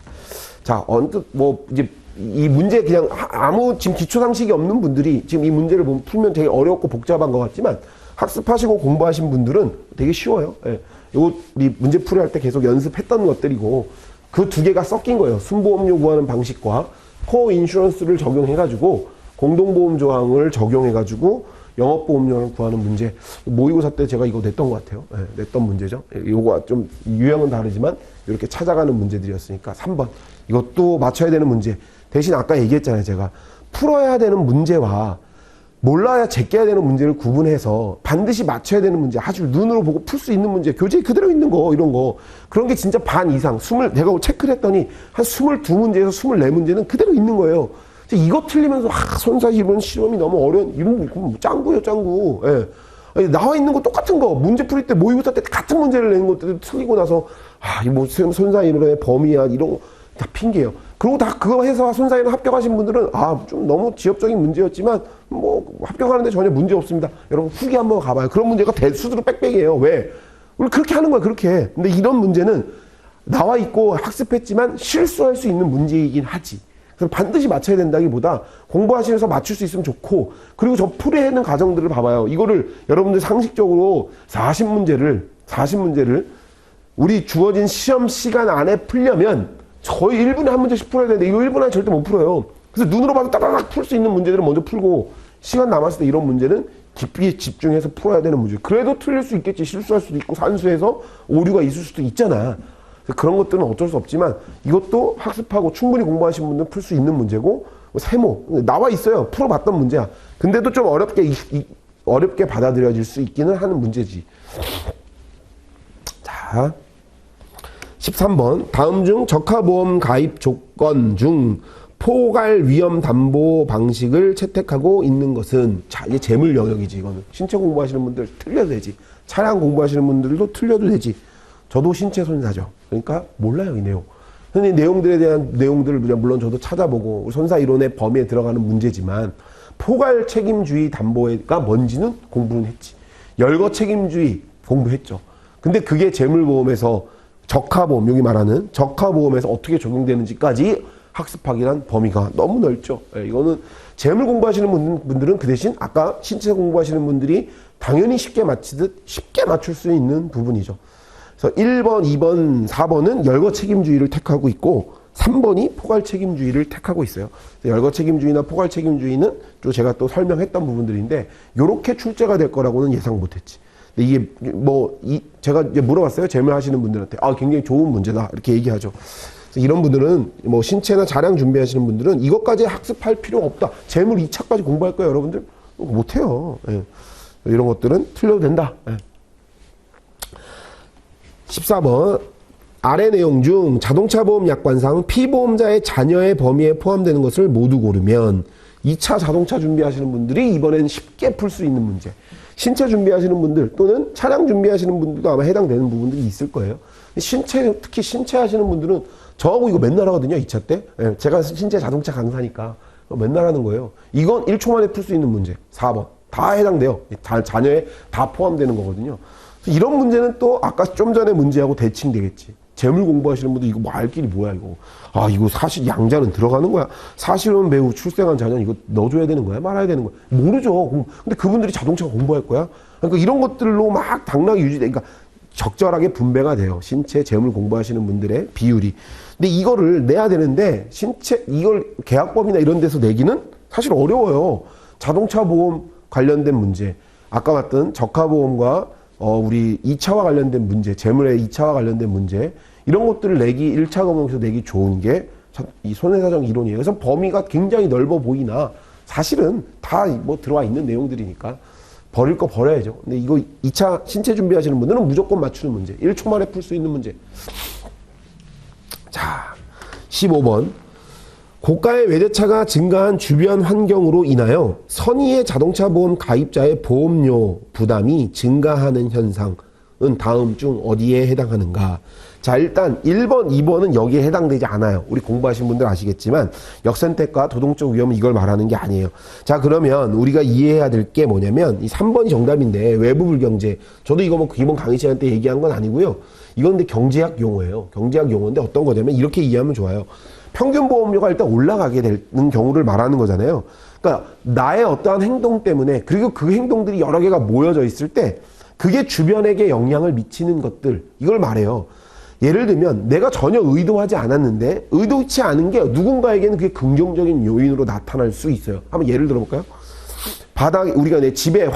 자, 언뜻 이제 이 문제 그냥 아무 지금 기초상식이 없는 분들이 지금 이 문제를 풀면 되게 어렵고 복잡한 것 같지만 학습하시고 공부하신 분들은 되게 쉬워요. 예. 요거 우리 문제 풀이할 때 계속 연습했던 것들이고 그 두 개가 섞인 거예요. 순보험료 구하는 방식과 코인슈런스를 적용해가지고 공동보험 조항을 적용해가지고 영업보험료를 구하는 문제. 모의고사 때 제가 이거 냈던 것 같아요. 네, 냈던 문제죠. 요거 좀 유형은 다르지만 이렇게 찾아가는 문제들이었으니까 3번. 이것도 맞춰야 되는 문제. 대신 아까 얘기했잖아요. 제가 풀어야 되는 문제와 몰라야 제껴야 되는 문제를 구분해서 반드시 맞춰야 되는 문제, 아주 눈으로 보고 풀 수 있는 문제, 교재에 그대로 있는 거, 이런 거. 그런 게 진짜 반 이상, 내가 체크를 했더니 한 22문제에서 24문제는 그대로 있는 거예요. 이거 틀리면서, 손사 이런 실험이 너무 어려운, 이런 거 짱구예요, 짱구. 예. 아니, 나와 있는 거 똑같은 거, 문제 풀이 때 모의고사 때 같은 문제를 내는 것들 틀리고 나서, 이 손사 이론의 범위야, 이런 거. 다 핑계예요. 그리고 다 그거 해서 손사위는 합격하신 분들은 좀 너무 지엽적인 문제였지만 뭐 합격하는데 전혀 문제 없습니다. 여러분 후기 한번 가봐요. 그런 문제가 대수두로 빽빽이에요. 왜? 우리 그렇게 하는 거야. 그렇게. 근데 이런 문제는 나와 있고 학습했지만 실수할 수 있는 문제이긴 하지. 그래서 반드시 맞춰야 된다기보다 공부하시면서 맞출 수 있으면 좋고, 그리고 저 풀이하는 과정들을 봐봐요. 이거를 여러분들 상식적으로 40문제를 우리 주어진 시험 시간 안에 풀려면 거의 1분에 한 문제씩 풀어야 되는데 이거 1분 안에 절대 못 풀어요. 그래서 눈으로 봐도 따다닥 풀 수 있는 문제들은 먼저 풀고, 시간 남았을 때 이런 문제는 깊이 집중해서 풀어야 되는 문제. 그래도 틀릴 수 있겠지. 실수할 수도 있고 산수에서 오류가 있을 수도 있잖아. 그런 것들은 어쩔 수 없지만 이것도 학습하고 충분히 공부하신 분들은 풀 수 있는 문제고, 세모 나와 있어요. 풀어봤던 문제야. 근데도 좀 어렵게 받아들여질 수 있기는 하는 문제지. 자, 13번. 다음 중 적하보험 가입 조건 중 포괄 위험 담보 방식을 채택하고 있는 것은, 자, 이게 재물 영역이지. 이거는 신체 공부하시는 분들 틀려도 되지. 차량 공부하시는 분들도 틀려도 되지. 저도 신체 손사죠. 그러니까 몰라요, 이 내용. 근데 이 내용들에 대한 내용들을 물론 저도 찾아보고 손사 이론의 범위에 들어가는 문제지만, 포괄 책임주의 담보가 뭔지는 공부는 했지. 열거 책임주의 공부했죠. 근데 그게 재물보험에서 적하보험, 여기 말하는 적하보험에서 어떻게 적용되는지까지 학습하기란 범위가 너무 넓죠. 이거는 재물 공부하시는 분들은 그 대신 아까 신체 공부하시는 분들이 당연히 쉽게 맞히듯 쉽게 맞출 수 있는 부분이죠. 그래서 1번, 2번, 4번은 열거 책임주의를 택하고 있고 3번이 포괄 책임주의를 택하고 있어요. 열거 책임주의나 포괄 책임주의는 또 제가 또 설명했던 부분들인데 요렇게 출제가 될 거라고는 예상 못했지. 근데 이게 제가 이제 물어봤어요. 재물 하시는 분들한테. 굉장히 좋은 문제다. 이렇게 얘기하죠. 그래서 이런 분들은 뭐 신체나 차량 준비하시는 분들은 이것까지 학습할 필요가 없다. 재물 2차까지 공부할 거예요, 여러분들? 못해요. 예. 이런 것들은 틀려도 된다. 예. 14번. 아래 내용 중 자동차 보험 약관상 피보험자의 자녀의 범위에 포함되는 것을 모두 고르면 2차 자동차 준비하시는 분들이 이번엔 쉽게 풀 수 있는 문제. 신체 준비하시는 분들 또는 차량 준비하시는 분들도 아마 해당되는 부분들이 있을 거예요. 특히 신체 하시는 분들은 저하고 이거 맨날 하거든요, 2차 때. 예, 제가 신체 자동차 강사니까 맨날 하는 거예요. 이건 1초 만에 풀 수 있는 문제. 4번. 다 해당돼요. 자녀에 다 포함되는 거거든요. 이런 문제는 또 아까 좀 전에 문제하고 대칭되겠지. 재물 공부하시는 분들 이거 뭐 알 길이 뭐야 이거. 이거 사실 양자는 들어가는 거야. 사실은 매우 출생한 자녀는 이거 넣어줘야 되는 거야? 말아야 되는 거야? 모르죠. 근데 그분들이 자동차 공부할 거야? 그러니까 이런 것들로 막 당락이 유지돼. 그러니까 적절하게 분배가 돼요. 신체, 재물 공부하시는 분들의 비율이. 근데 이거를 내야 되는데 이걸 계약법이나 이런 데서 내기는 사실 어려워요. 자동차 보험 관련된 문제. 아까 봤던 적하보험과 우리 2차와 관련된 문제, 재물의 2차와 관련된 문제, 이런 것들을 내기, 1차 과목에서 내기 좋은 게 이 손해사정 이론이에요. 그래서 범위가 굉장히 넓어 보이나 사실은 다 뭐 들어와 있는 내용들이니까 버릴 거 버려야죠. 근데 이거 2차 신체 준비하시는 분들은 무조건 맞추는 문제. 1초 만에 풀 수 있는 문제. 자, 15번. 고가의 외제차가 증가한 주변 환경으로 인하여 선의의 자동차 보험 가입자의 보험료 부담이 증가하는 현상은 다음 중 어디에 해당하는가? 자, 일단 1번, 2번은 여기에 해당되지 않아요. 우리 공부하신 분들 아시겠지만 역선택과 도동적 위험은 이걸 말하는 게 아니에요. 자, 그러면 우리가 이해해야 될 게 뭐냐면 이 3번이 정답인데 외부 불경제. 저도 이거 뭐 기본 강의 시간 때 얘기한 건 아니고요. 이건 근데 경제학 용어예요. 경제학 용어인데 어떤 거냐면 이렇게 이해하면 좋아요. 평균 보험료가 일단 올라가게 되는 경우를 말하는 거잖아요. 그러니까 나의 어떠한 행동 때문에, 그리고 그 행동들이 여러 개가 모여져 있을 때 그게 주변에게 영향을 미치는 것들, 이걸 말해요. 예를 들면 내가 전혀 의도하지 않았는데 의도치 않은 게 누군가에게는 그게 긍정적인 요인으로 나타날 수 있어요. 한번 예를 들어볼까요? 우리가 내 집에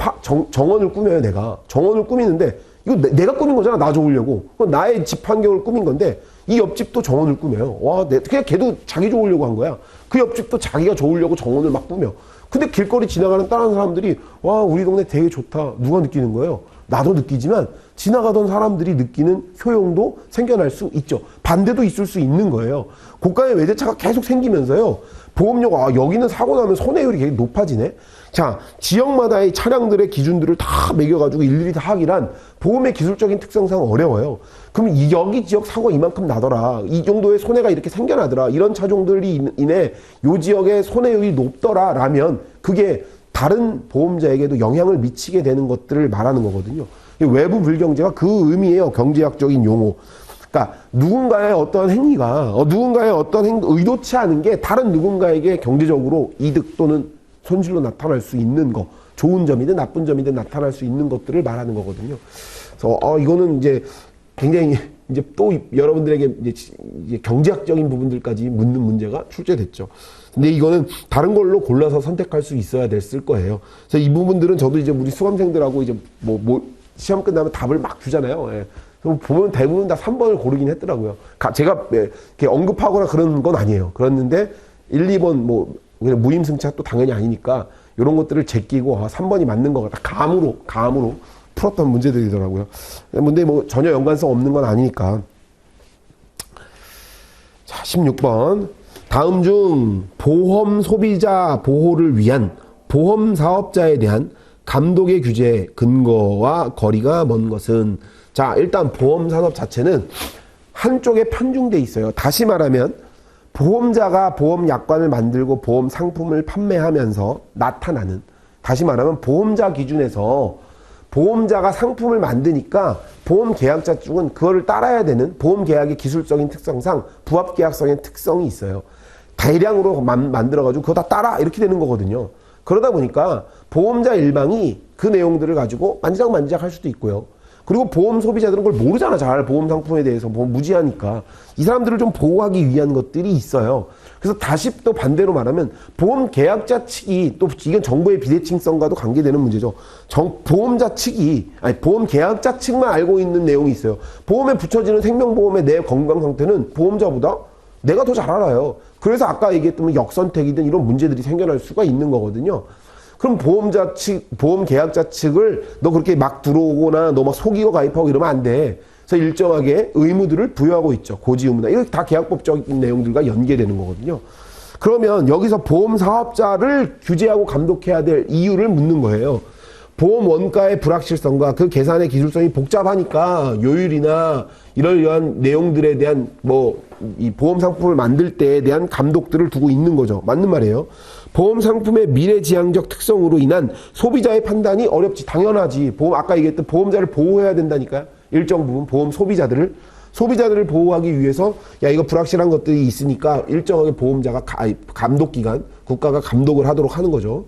정원을 꾸며요. 내가 정원을 꾸미는데 이거 내가 꾸민 거잖아. 나 좋으려고. 나의 집 환경을 꾸민 건데 이 옆집도 정원을 꾸며요. 그냥 걔도 자기 좋으려고 한 거야. 그 옆집도 자기가 좋으려고 정원을 막 꾸며. 근데 길거리 지나가는 다른 사람들이 우리 동네 되게 좋다. 누가 느끼는 거예요? 나도 느끼지만 지나가던 사람들이 느끼는 효용도 생겨날 수 있죠. 반대도 있을 수 있는 거예요. 고가의 외제차가 계속 생기면서요. 보험료가 여기는 사고 나면 손해율이 되게 높아지네. 자, 지역마다의 차량들의 기준들을 다 매겨가지고 일일이 다 하기란 보험의 기술적인 특성상 어려워요. 그럼 여기 지역 사고가 이만큼 나더라. 이 정도의 손해가 이렇게 생겨나더라. 이런 차종들이 인해 요 지역의 손해율이 높더라. 라면 그게 다른 보험자에게도 영향을 미치게 되는 것들을 말하는 거거든요. 외부 불경제가 그 의미예요. 경제학적인 용어. 그러니까 누군가의 어떤 행위가 누군가의 어떤 의도치 않은 게 다른 누군가에게 경제적으로 이득 또는 손실로 나타날 수 있는 거, 좋은 점이든 나쁜 점이든 나타날 수 있는 것들을 말하는 거거든요. 그래서 이거는 이제 굉장히 이제 또 여러분들에게 이제 경제학적인 부분들까지 묻는 문제가 출제됐죠. 근데 이거는 다른 걸로 골라서 선택할 수 있어야 됐을 거예요. 그래서 이 부분들은 저도 이제 우리 수험생들하고 이제 뭐 시험 끝나면 답을 막 주잖아요. 예. 보면 대부분 다 3번을 고르긴 했더라고요. 제가 이렇게 언급하거나 그런 건 아니에요. 그랬는데 1, 2번 뭐 그냥 무임승차 또 당연히 아니니까 이런 것들을 제끼고 3번이 맞는 것 같다. 감으로 풀었던 문제들이더라고요. 근데 뭐 전혀 연관성 없는 건 아니니까. 자, 16번. 다음 중 보험 소비자 보호를 위한 보험 사업자에 대한 감독의 규제 근거와 거리가 먼 것은, 자, 일단 보험 산업 자체는 한쪽에 편중돼 있어요. 다시 말하면 보험자가 보험 약관을 만들고 보험 상품을 판매하면서 나타나는, 다시 말하면 보험자 기준에서 보험자가 상품을 만드니까 보험 계약자 쪽은 그거를 따라야 되는 보험 계약의 기술적인 특성상 부합 계약성의 특성이 있어요. 대량으로 만들어가지고 그거 다 따라 이렇게 되는 거거든요. 그러다 보니까 보험자 일방이 그 내용들을 가지고 만지작 할 수도 있고요. 그리고 보험 소비자들은 그걸 모르잖아. 잘 보험 상품에 대해서 무지하니까 이 사람들을 좀 보호하기 위한 것들이 있어요. 그래서 다시 또 반대로 말하면 보험 계약자 측이, 또 이건 정보의 비대칭성과도 관계되는 문제죠. 보험자 측이, 아니 보험 계약자 측만 알고 있는 내용이 있어요. 보험에 붙여지는 생명보험의 내 건강 상태는 보험자보다 내가 더 잘 알아요. 그래서 아까 얘기했던 역선택이든 이런 문제들이 생겨날 수가 있는 거거든요. 그럼 보험자 측, 보험 계약자 측을 너 그렇게 막 들어오거나 너 막 속이고 가입하고 이러면 안 돼. 그래서 일정하게 의무들을 부여하고 있죠. 고지 의무나. 이렇게 다 계약법적인 내용들과 연계되는 거거든요. 그러면 여기서 보험 사업자를 규제하고 감독해야 될 이유를 묻는 거예요. 보험 원가의 불확실성과 그 계산의 기술성이 복잡하니까 요율이나 이러한 내용들에 대한 이 보험 상품을 만들 때에 대한 감독들을 두고 있는 거죠. 맞는 말이에요. 보험 상품의 미래지향적 특성으로 인한 소비자의 판단이 어렵지. 당연하지. 아까 얘기했던 보험자를 보호해야 된다니까요. 일정 부분 보험 소비자들을 보호하기 위해서 이거 불확실한 것들이 있으니까 일정하게 보험자가 감독기관, 국가가 감독을 하도록 하는 거죠.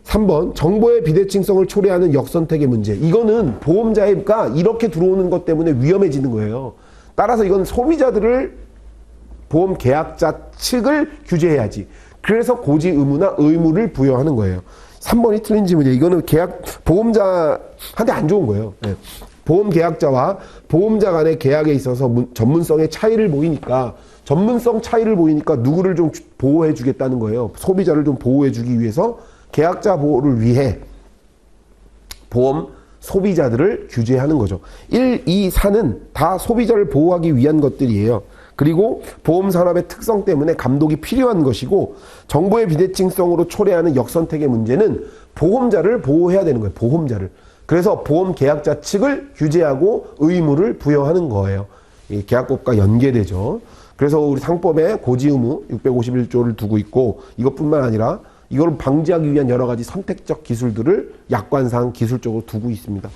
3번, 정보의 비대칭성을 초래하는 역선택의 문제. 이거는 보험자가 이렇게 들어오는 것 때문에 위험해지는 거예요. 따라서 이건 소비자들을, 보험 계약자 측을 규제해야지. 그래서 고지 의무나 의무를 부여하는 거예요. 3번이 틀린 질문이에요. 이거는 보험자한테 안 좋은 거예요. 네. 보험 계약자와 보험자 간의 계약에 있어서 전문성의 차이를 보이니까, 전문성 차이를 보이니까 누구를 좀 보호해 주겠다는 거예요. 소비자를 좀 보호해 주기 위해서 계약자 보호를 위해 보험 소비자들을 규제하는 거죠. 1, 2, 4는 다 소비자를 보호하기 위한 것들이에요. 그리고 보험 산업의 특성 때문에 감독이 필요한 것이고, 정보의 비대칭성으로 초래하는 역선택의 문제는 보험자를 보호해야 되는 거예요. 보험자를. 그래서 보험 계약자 측을 규제하고 의무를 부여하는 거예요. 이 계약법과 연계되죠. 그래서 우리 상법에 고지 의무 651조를 두고 있고, 이것뿐만 아니라 이걸 방지하기 위한 여러 가지 선택적 기술들을 약관상 기술적으로 두고 있습니다.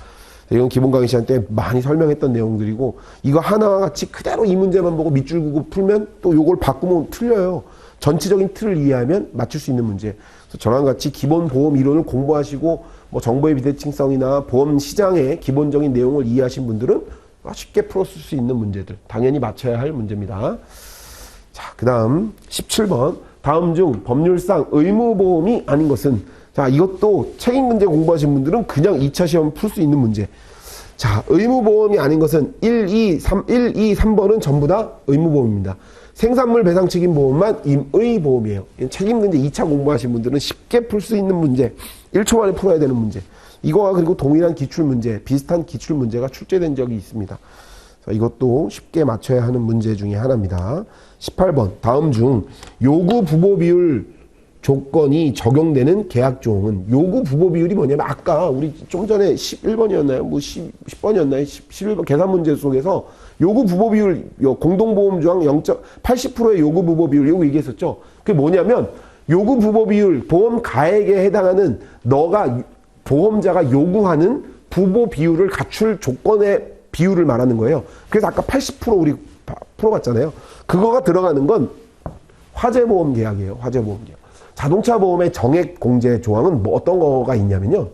이건 기본 강의 시간 때 많이 설명했던 내용들이고, 이거 하나와 같이 그대로 이 문제만 보고 밑줄 그고 풀면 또 요걸 바꾸면 틀려요. 전체적인 틀을 이해하면 맞출 수 있는 문제. 그래서 저랑 같이 기본 보험 이론을 공부하시고 정보의 비대칭성이나 보험 시장의 기본적인 내용을 이해하신 분들은 쉽게 풀었을 수 있는 문제들, 당연히 맞춰야 할 문제입니다. 자, 그 다음 17번. 다음 중 법률상 의무보험이 아닌 것은, 자, 이것도 책임문제 공부하신 분들은 그냥 2차 시험 풀 수 있는 문제. 자, 의무보험이 아닌 것은 1, 2, 3번은 전부 다 의무보험입니다. 생산물 배상 책임보험만 임의보험이에요. 책임문제 2차 공부하신 분들은 쉽게 풀 수 있는 문제, 1초 만에 풀어야 되는 문제. 이거와 그리고 동일한 기출문제, 비슷한 기출문제가 출제된 적이 있습니다. 이것도 쉽게 맞춰야 하는 문제 중에 하나입니다. 18번 다음 중 요구 부보 비율 조건이 적용되는 계약 조항은, 요구 부보 비율이 뭐냐면 아까 우리 좀 전에 11번이었나요? 뭐 10번이었나요? 11번 계산 문제 속에서 요구 부보 비율, 공동보험 조항 0.80%의 요구 부보 비율 이거 얘기했었죠. 그게 뭐냐면 요구 부보 비율, 보험 가액에 해당하는 너가 보험자가 요구하는 부보 비율을 갖출 조건의 비율을 말하는 거예요. 그래서 아까 80% 우리 풀어봤잖아요. 그거가 들어가는 건 화재보험 계약이에요. 화재보험 계약. 자동차 보험의 정액 공제 조항은 뭐 어떤 거가 있냐면요.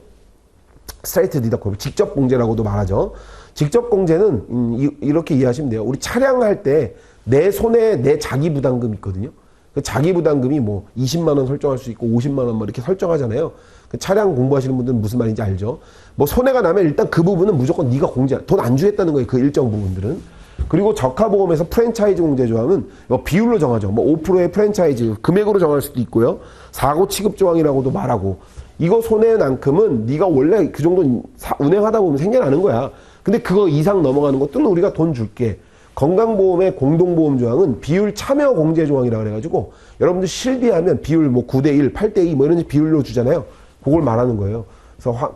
스트레이트 디덕터블, 직접 공제라고도 말하죠. 직접 공제는 이렇게 이해하시면 돼요. 우리 차량할 때 내 손에 내 자기 부담금 있거든요. 그 자기 부담금이 뭐 20만 원 설정할 수 있고 50만 원 뭐 이렇게 설정하잖아요. 그 차량 공부하시는 분들은 무슨 말인지 알죠. 뭐 손해가 나면 일단 그 부분은 무조건 네가 공제, 돈 안 주겠다는 거예요. 그 일정 부분들은. 그리고 저가보험에서 프랜차이즈 공제 조항은 비율로 정하죠. 뭐 5%의 프랜차이즈 금액으로 정할 수도 있고요. 사고 취급 조항이라고도 말하고, 이거 손해만큼은 네가 원래 그 정도 운행하다 보면 생겨나는 거야. 근데 그거 이상 넘어가는 것들은 우리가 돈 줄게. 건강보험의 공동보험 조항은 비율 참여 공제 조항이라 그래가지고 여러분들 실비하면 비율 뭐 9대1, 8대2 뭐 이런 비율로 주잖아요. 그걸 말하는 거예요. 그래서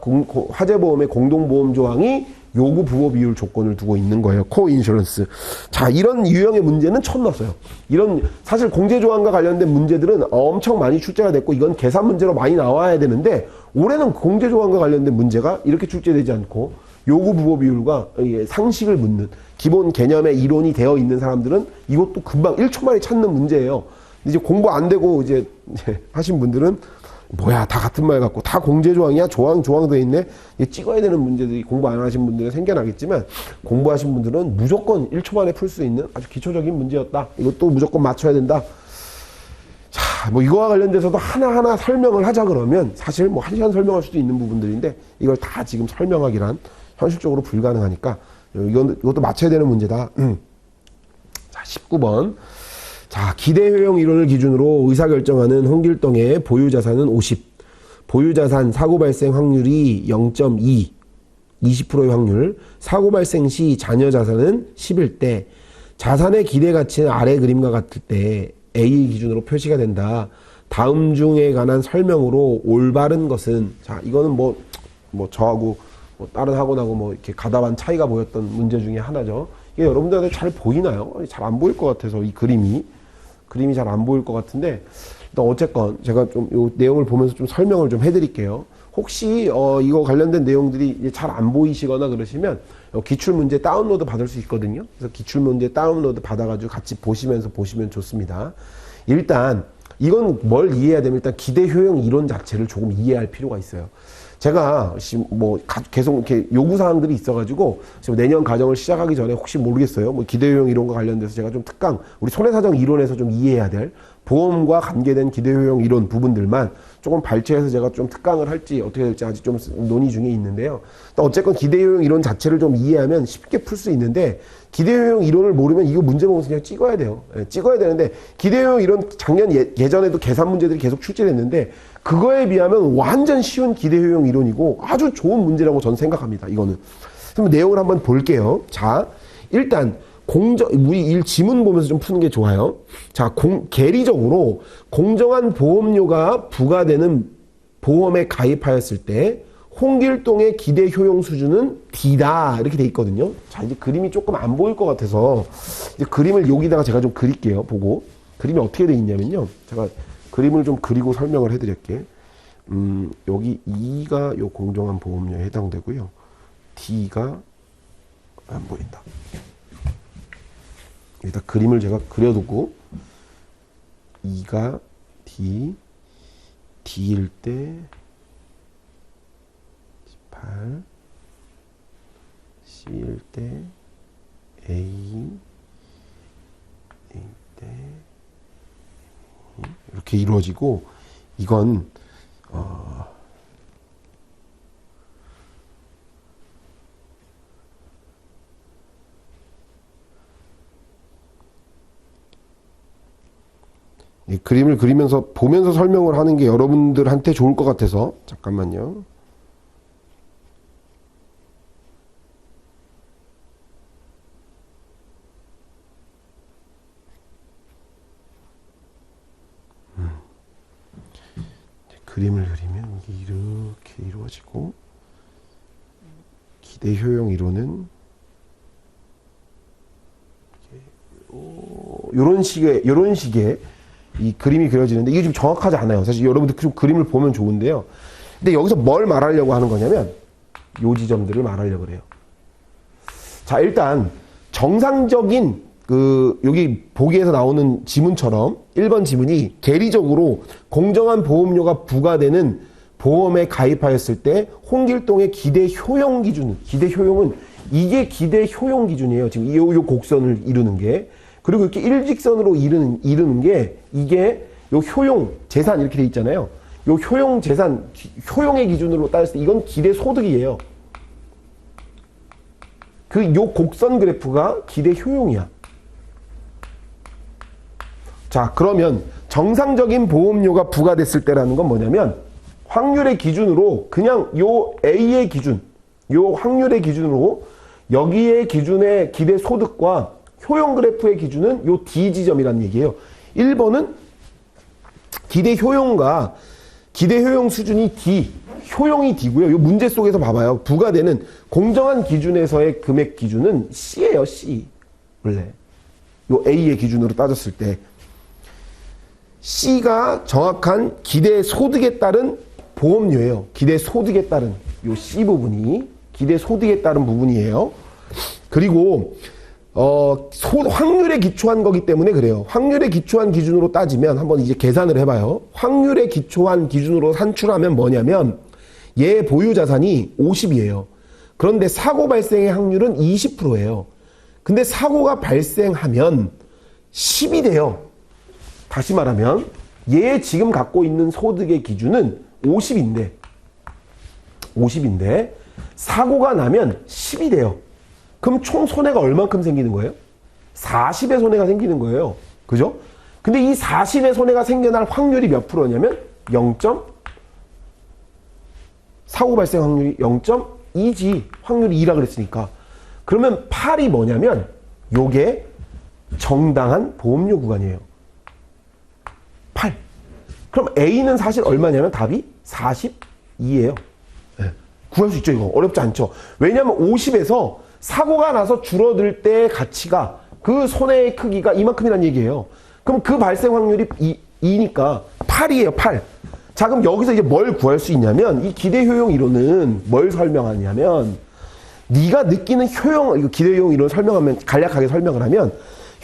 화재보험의 공동보험 조항이 요구 부보 비율 조건을 두고 있는 거예요. 코인슈런스. 자, 이런 유형의 문제는 처음 났어요. 이런 사실 공제 조항과 관련된 문제들은 엄청 많이 출제가 됐고 이건 계산 문제로 많이 나와야 되는데 올해는 공제 조항과 관련된 문제가 이렇게 출제되지 않고 요구 부보 비율과 상식을 묻는 기본 개념의 이론이 되어 있는 사람들은 이것도 금방 1초 만에 찾는 문제예요. 이제 공부 안 되고 이제 하신 분들은 뭐야, 다 같은 말 같고 다 공제 조항이야, 조항 돼 있네. 찍어야 되는 문제들이 공부 안 하신 분들은 생겨나겠지만 공부하신 분들은 무조건 1초 만에 풀 수 있는 아주 기초적인 문제였다. 이것도 무조건 맞춰야 된다. 자, 뭐 이거와 관련돼서도 하나하나 설명을 하자 그러면 사실 뭐 1시간 설명할 수도 있는 부분들인데 이걸 다 지금 설명하기란 현실적으로 불가능하니까 이것도 맞춰야 되는 문제다. 자, 19번. 자, 기대효용 이론을 기준으로 의사결정하는 홍길동의 보유자산은 50. 보유자산 사고 발생 확률이 0.2. 20%의 확률. 사고 발생 시 자녀 자산은 11대. 자산의 기대 가치는 아래 그림과 같을 때 A 기준으로 표시가 된다. 다음 중에 관한 설명으로 올바른 것은, 자, 이거는 뭐 저하고 뭐 다른 학원하고 뭐 이렇게 가다반 차이가 보였던 문제 중에 하나죠. 이게 여러분들한테 잘 보이나요? 잘 안 보일 것 같아서 이 그림이 잘 안 보일 것 같은데, 일단 어쨌건 제가 좀 이 내용을 보면서 좀 설명을 좀 해드릴게요. 혹시 이거 관련된 내용들이 잘 안 보이시거나 그러시면 기출문제 다운로드 받을 수 있거든요. 그래서 기출문제 다운로드 받아가지고 같이 보시면 좋습니다. 일단 이건 뭘 이해해야 되면 일단 기대효용 이론 자체를 조금 이해할 필요가 있어요. 제가 뭐 계속 이렇게 요구사항들이 있어가지고 지금 내년 과정을 시작하기 전에 혹시 모르겠어요. 뭐 기대효용 이론과 관련돼서 제가 좀 우리 손해사정 이론에서 좀 이해해야 될 보험과 관계된 기대효용 이론 부분들만 조금 발췌해서 제가 좀 특강을 할지 어떻게 될지 아직 좀 논의 중에 있는데요. 어쨌건 기대효용 이론 자체를 좀 이해하면 쉽게 풀 수 있는데, 기대효용 이론을 모르면 이거 문제 보면서 그냥 찍어야 돼요. 찍어야 되는데 기대효용 이론 작년 예전에도 계산 문제들이 계속 출제됐는데 그거에 비하면 완전 쉬운 기대효용 이론이고 아주 좋은 문제라고 저는 생각합니다. 이거는. 그럼 내용을 한번 볼게요. 자, 일단 우리 지문 보면서 좀 푸는 게 좋아요. 자, 계리적으로 공정한 보험료가 부과되는 보험에 가입하였을 때 홍길동의 기대 효용 수준은 D다 이렇게 돼 있거든요. 자, 이제 그림이 조금 안 보일 것 같아서 이제 그림을 여기다가 제가 좀 그릴게요. 보고 그림이 어떻게 돼 있냐면요. 제가 그림을 좀 그리고 설명을 해드릴게. 여기 E가 요 공정한 보험료에 해당되고요. D가 안 보인다. 여기다 그림을 제가 그려두고 E가 D일 때 18, C일 때 A 때 이렇게 이루어지고, 이건 이 그림을 그리면서 보면서 설명을 하는 게 여러분들한테 좋을 것 같아서 잠깐만요. 그림을 그리면 이게 이렇게 이루어지고 기대 효용 이론은 이런 식의 이 그림이 그려지는데 이게 좀 정확하지 않아요. 사실 여러분들 좀 그림을 보면 좋은데요. 근데 여기서 뭘 말하려고 하는 거냐면 요 지점들을 말하려고 그래요. 자, 일단 정상적인 여기 보기에서 나오는 지문처럼 1번 지문이 계리적으로 공정한 보험료가 부과되는 보험에 가입하였을 때 홍길동의 기대 효용 기준, 기대 효용은 이게 기대 효용 기준이에요. 지금 요 곡선을 이루는 게. 그리고 이렇게 일직선으로 이루는 게 이게 요 효용 재산 이렇게 돼 있잖아요. 요 효용 재산, 효용의 기준으로 따졌을 때 이건 기대 소득이에요. 요 곡선 그래프가 기대 효용이야. 자, 그러면 정상적인 보험료가 부과됐을 때라는 건 뭐냐면 확률의 기준으로 그냥 요 A의 기준, 요 확률의 기준으로 여기의 기준의 기대 소득과 효용 그래프의 기준은 요 D 지점이라는 얘기예요. 1번은 기대 효용과 기대 효용 수준이 D, 효용이 D고요. 요 문제 속에서 봐봐요. 부과되는 공정한 기준에서의 금액 기준은 C예요, C. 원래. 요 A의 기준으로 따졌을 때. C가 정확한 기대 소득에 따른 보험료예요. 기대 소득에 따른 요 C 부분이 기대 소득에 따른 부분이에요. 그리고 확률에 기초한 거기 때문에 그래요. 확률에 기초한 기준으로 따지면 한번 이제 계산을 해봐요. 확률에 기초한 기준으로 산출하면 뭐냐면 얘 보유 자산이 50이에요. 그런데 사고 발생의 확률은 20%예요. 근데 사고가 발생하면 10이 돼요. 다시 말하면 얘 지금 갖고 있는 소득의 기준은 50인데 사고가 나면 10이 돼요. 그럼 총 손해가 얼만큼 생기는 거예요? 40의 손해가 생기는 거예요. 그죠? 근데 이 40의 손해가 생겨날 확률이 몇 프로냐면 0. 사고 발생 확률이 0.2지. 확률이 2라 그랬으니까. 그러면 8이 뭐냐면 요게 정당한 보험료 구간이에요. 8. 그럼 A는 사실 얼마냐면 답이 42예요. 네. 구할 수 있죠, 이거. 어렵지 않죠. 왜냐면 50에서 사고가 나서 줄어들 때의 가치가 그 손해의 크기가 이만큼이란 얘기예요. 그럼 그 발생 확률이 2니까 8이에요, 8. 자, 그럼 여기서 이제 뭘 구할 수 있냐면 이 기대 효용 이론은 뭘 설명하냐면 네가 느끼는 효용, 이거 기대 효용 이론 설명하면 간략하게 설명을 하면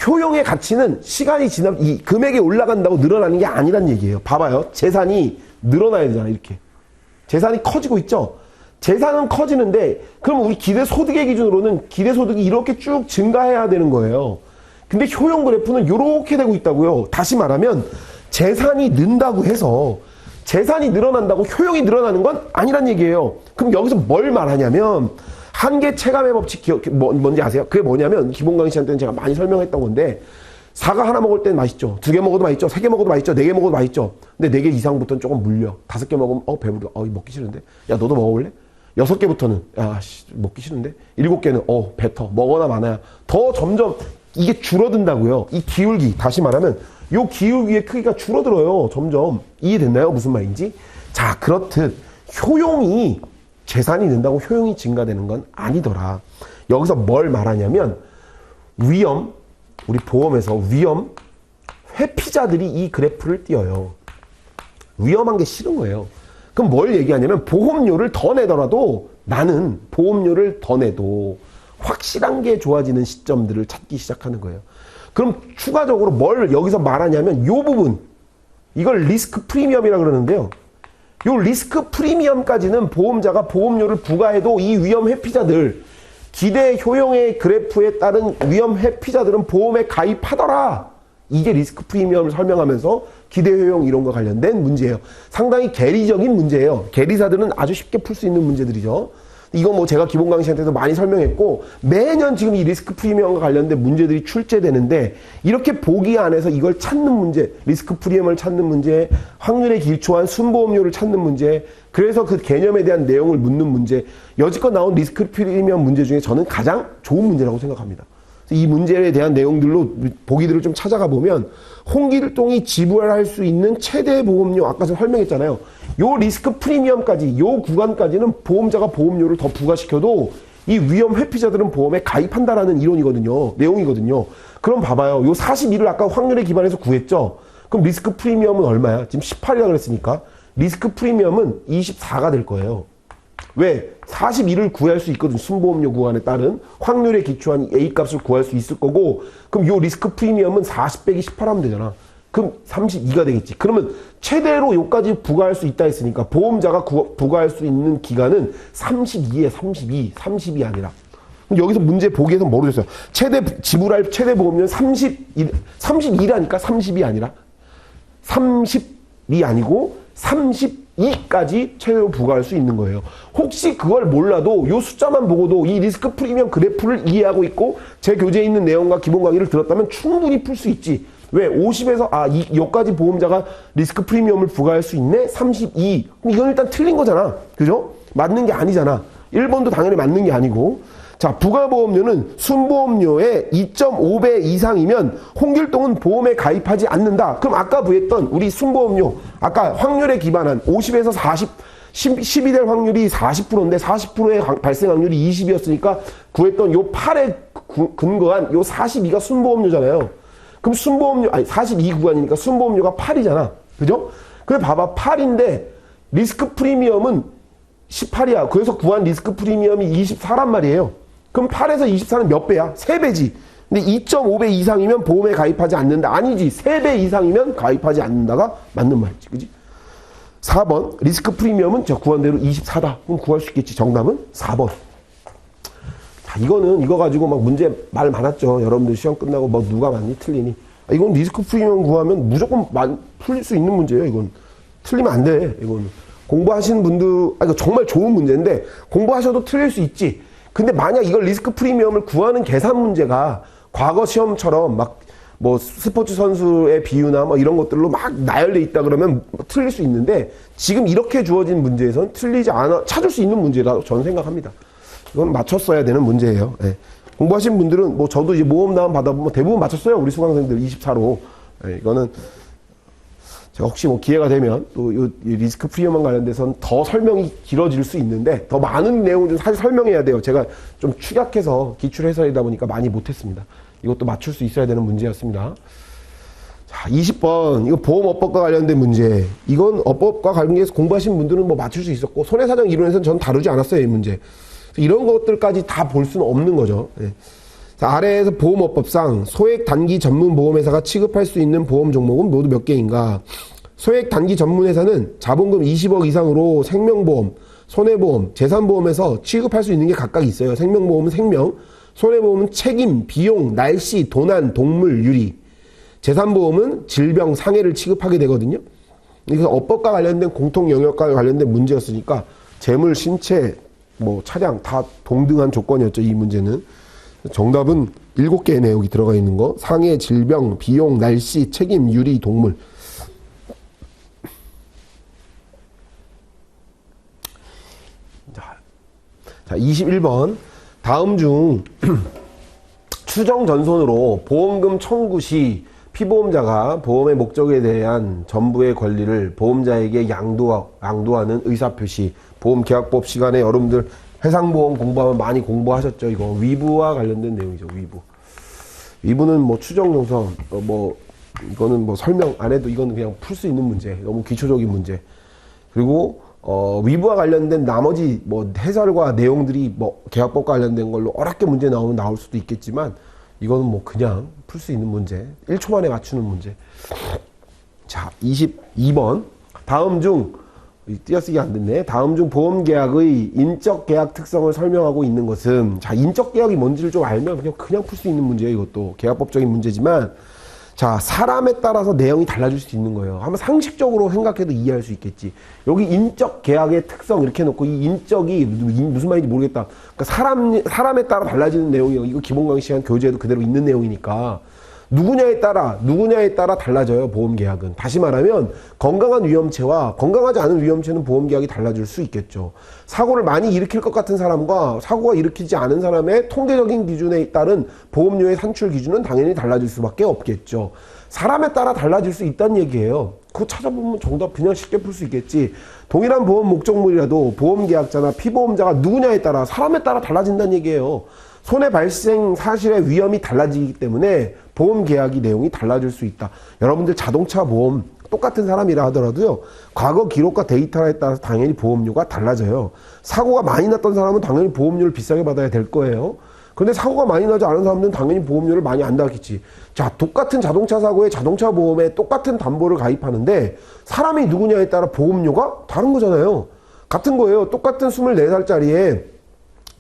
효용의 가치는 시간이 지나면 이 금액이 올라간다고 늘어나는 게 아니란 얘기예요. 봐봐요. 재산이 늘어나야 되잖아, 이렇게. 재산이 커지고 있죠? 재산은 커지는데, 그럼 우리 기대 소득의 기준으로는 기대 소득이 이렇게 쭉 증가해야 되는 거예요. 근데 효용 그래프는 이렇게 되고 있다고요. 다시 말하면, 재산이 는다고 해서, 재산이 늘어난다고 효용이 늘어나는 건 아니란 얘기예요. 그럼 여기서 뭘 말하냐면, 한계 체감의 법칙 뭔지 아세요? 그게 뭐냐면 기본 강의 시간 때는 제가 많이 설명했던 건데 사과 하나 먹을 때는 맛있죠. 2개 먹어도 맛있죠. 3개 먹어도 맛있죠. 4개 먹어도 맛있죠. 근데 4개 이상부터는 조금 물려. 5개 먹으면 배부르다. 먹기 싫은데. 야, 너도 먹어볼래? 6개부터는 야, 먹기 싫은데. 7개는 뱉어. 먹어나 마나야. 더 점점 이게 줄어든다고요. 이 기울기, 다시 말하면 요 기울기의 크기가 줄어들어요. 점점. 이해됐나요? 무슨 말인지? 자, 그렇듯 효용이 재산이 는다고 효용이 증가되는 건 아니더라. 여기서 뭘 말하냐면 위험, 우리 보험에서 위험 회피자들이 이 그래프를 띄어요. 위험한 게 싫은 거예요. 그럼 뭘 얘기하냐면 보험료를 더 내더라도 나는 보험료를 더 내도 확실한 게 좋아지는 시점들을 찾기 시작하는 거예요. 그럼 추가적으로 뭘 여기서 말하냐면 요 부분, 이걸 리스크 프리미엄이라고 그러는데요. 요 리스크 프리미엄까지는 보험자가 보험료를 부과해도 이 위험 회피자들, 기대 효용의 그래프에 따른 위험 회피자들은 보험에 가입하더라. 이게 리스크 프리미엄을 설명하면서 기대 효용 이론과 관련된 문제예요. 상당히 계리적인 문제예요. 계리사들은 아주 쉽게 풀 수 있는 문제들이죠. 이거 뭐 제가 기본 강의 시간에도 많이 설명했고 매년 지금 이 리스크 프리미엄과 관련된 문제들이 출제되는데 이렇게 보기 안에서 이걸 찾는 문제, 리스크 프리미엄을 찾는 문제, 확률에 기초한 순보험료를 찾는 문제, 그래서 그 개념에 대한 내용을 묻는 문제, 여지껏 나온 리스크 프리미엄 문제 중에 저는 가장 좋은 문제라고 생각합니다. 이 문제에 대한 내용들로 보기들을 좀 찾아가 보면 홍길동이 지불할 수 있는 최대 보험료 아까 제가 설명했잖아요. 요 리스크 프리미엄까지 요 구간까지는 보험자가 보험료를 더 부과시켜도 이 위험 회피자들은 보험에 가입한다라는 이론이거든요. 내용이거든요. 그럼 봐봐요. 요 42를 아까 확률에 기반해서 구했죠. 그럼 리스크 프리미엄은 얼마야? 지금 18이라 그랬으니까 리스크 프리미엄은 24가 될 거예요. 왜? 42를 구할 수 있거든. 순보험료 구간에 따른 확률에 기초한 A값을 구할 수 있을 거고, 그럼 요 리스크 프리미엄은 40 빼기 18 하면 되잖아. 그럼 32가 되겠지. 그러면 최대로 요까지 부과할 수 있다 했으니까 보험자가 부과할 수 있는 기간은 32에 32, 30이 아니라. 여기서 문제 보기에서 뭐로 됐어요? 지불할 최대 보험료는 32라니까 30이 아니라 30이 아니고 32까지 최대로 부과할 수 있는 거예요. 혹시 그걸 몰라도 이 숫자만 보고도 이 리스크 프리미엄 그래프를 이해하고 있고 제 교재에 있는 내용과 기본 강의를 들었다면 충분히 풀 수 있지. 왜? 50에서 여기까지 보험자가 리스크 프리미엄을 부과할 수 있네? 32. 그럼 이건 일단 틀린 거잖아. 그죠? 맞는 게 아니잖아. 1번도 당연히 맞는 게 아니고. 자, 부가보험료는 순보험료의 2.5배 이상이면 홍길동은 보험에 가입하지 않는다. 그럼 아까 구했던 우리 순보험료, 아까 확률에 기반한 50에서 40, 10이 될 확률이 40%인데 40%의 발생 확률이 20이었으니까 구했던 요 8에 근거한 요 42가 순보험료잖아요. 그럼 순보험료, 42 구간이니까 순보험료가 8이잖아. 그죠? 그래 봐봐. 8인데 리스크 프리미엄은 18이야. 그래서 구한 리스크 프리미엄이 24란 말이에요. 그럼 8에서 24는 몇 배야? 3배지. 근데 2.5배 이상이면 보험에 가입하지 않는다. 아니지. 3배 이상이면 가입하지 않는다가 맞는 말이지. 그지? 4번. 리스크 프리미엄은 저 구한 대로 24다. 그럼 구할 수 있겠지. 정답은 4번. 자, 이거 가지고 막 문제 말 많았죠. 여러분들 시험 끝나고 뭐 누가 맞니? 틀리니? 이건 리스크 프리미엄 구하면 무조건 풀릴 수 있는 문제예요. 이건. 틀리면 안 돼. 이건. 공부하시는 분들, 이거 정말 좋은 문제인데 공부하셔도 틀릴 수 있지. 근데 만약 이걸 리스크 프리미엄을 구하는 계산 문제가 과거 시험처럼 막 뭐 스포츠 선수의 비유나 뭐 이런 것들로 막 나열돼 있다 그러면 틀릴 수 있는데 지금 이렇게 주어진 문제에서는 틀리지 않아, 찾을 수 있는 문제라고 저는 생각합니다. 이건 맞췄어야 되는 문제예요. 네. 공부하신 분들은 뭐 저도 이제 모험 다운 받아보면 대부분 맞췄어요. 우리 수강생들 24로. 네, 이거는 제가 혹시 뭐 기회가 되면 또 이 리스크 프리미엄 관련돼서는 더 설명이 길어질 수 있는데 더 많은 내용을 좀 사실 설명해야 돼요. 제가 좀 축약해서 기출 해설이다 보니까 많이 못했습니다. 이것도 맞출 수 있어야 되는 문제였습니다. 자, 20번 이거 보험업법과 관련된 문제. 이건 업법과 관련해서 공부하신 분들은 뭐 맞출 수 있었고 손해사정 이론에서는 저는 다루지 않았어요. 이 문제. 이런 것들까지 다 볼 수는 없는 거죠. 네. 자, 아래에서 보험업법상 소액 단기 전문 보험회사가 취급할 수 있는 보험 종목은 모두 몇 개인가? 소액 단기 전문회사는 자본금 20억 이상으로 생명보험, 손해보험, 재산보험에서 취급할 수 있는 게 각각 있어요. 생명보험은 생명, 손해보험은 책임, 비용, 날씨, 도난, 동물, 유리. 재산보험은 질병, 상해를 취급하게 되거든요. 그래서 업법과 관련된 공통 영역과 관련된 문제였으니까 재물, 신체, 뭐 차량 다 동등한 조건이었죠. 이 문제는. 정답은 7개의 내용이 들어가 있는 거. 상해, 질병, 비용, 날씨, 책임, 유리, 동물. 자, 21번. 다음 중 추정 전손으로 보험금 청구 시 피보험자가 보험의 목적에 대한 전부의 권리를 보험자에게 양도하는 의사표시. 보험계약법 시간에 여러분들 해상보험 공부하면 많이 공부하셨죠. 이거 위부와 관련된 내용이죠. 위부는 뭐 추정정선 뭐 이거는 뭐 설명 안 해도 이거는 그냥 풀 수 있는 문제. 너무 기초적인 문제. 그리고 위부와 관련된 나머지 뭐 해설과 내용들이 뭐 계약법과 관련된 걸로 어렵게 문제 나오면 나올 수도 있겠지만 이거는 뭐 그냥 풀 수 있는 문제. 1초 만에 맞추는 문제. 자, 22번. 다음 중 띄어쓰기 안 됐네. 다음 중 보험계약의 인적계약 특성을 설명하고 있는 것은, 자, 인적계약이 뭔지를 좀 알면 그냥 풀 수 있는 문제예요. 이것도 계약법적인 문제지만, 자, 사람에 따라서 내용이 달라질 수 있는 거예요. 한번 상식적으로 생각해도 이해할 수 있겠지. 여기 인적계약의 특성 이렇게 해놓고 이 인적이 무슨 말인지 모르겠다. 그러니까 사람에 따라 달라지는 내용이에요. 이거 기본 강의 시간 교재에도 그대로 있는 내용이니까 누구냐에 따라 달라져요, 보험계약은. 다시 말하면 건강한 위험체와 건강하지 않은 위험체는 보험계약이 달라질 수 있겠죠. 사고를 많이 일으킬 것 같은 사람과 사고가 일으키지 않은 사람의 통계적인 기준에 따른 보험료의 산출 기준은 당연히 달라질 수밖에 없겠죠. 사람에 따라 달라질 수 있다는 얘기예요. 그거 찾아보면 정답 그냥 쉽게 풀 수 있겠지. 동일한 보험 목적물이라도 보험계약자나 피보험자가 누구냐에 따라 사람에 따라 달라진다는 얘기예요. 손해 발생 사실의 위험이 달라지기 때문에 보험계약이 내용이 달라질 수 있다. 여러분들 자동차 보험 똑같은 사람이라 하더라도요, 과거 기록과 데이터에 따라서 당연히 보험료가 달라져요. 사고가 많이 났던 사람은 당연히 보험료를 비싸게 받아야 될 거예요. 그런데 사고가 많이 나지 않은 사람들은 당연히 보험료를 많이 안 받겠지. 자, 똑같은 자동차 사고에 자동차 보험에 똑같은 담보를 가입하는데 사람이 누구냐에 따라 보험료가 다른 거잖아요. 같은 거예요. 똑같은 24살짜리에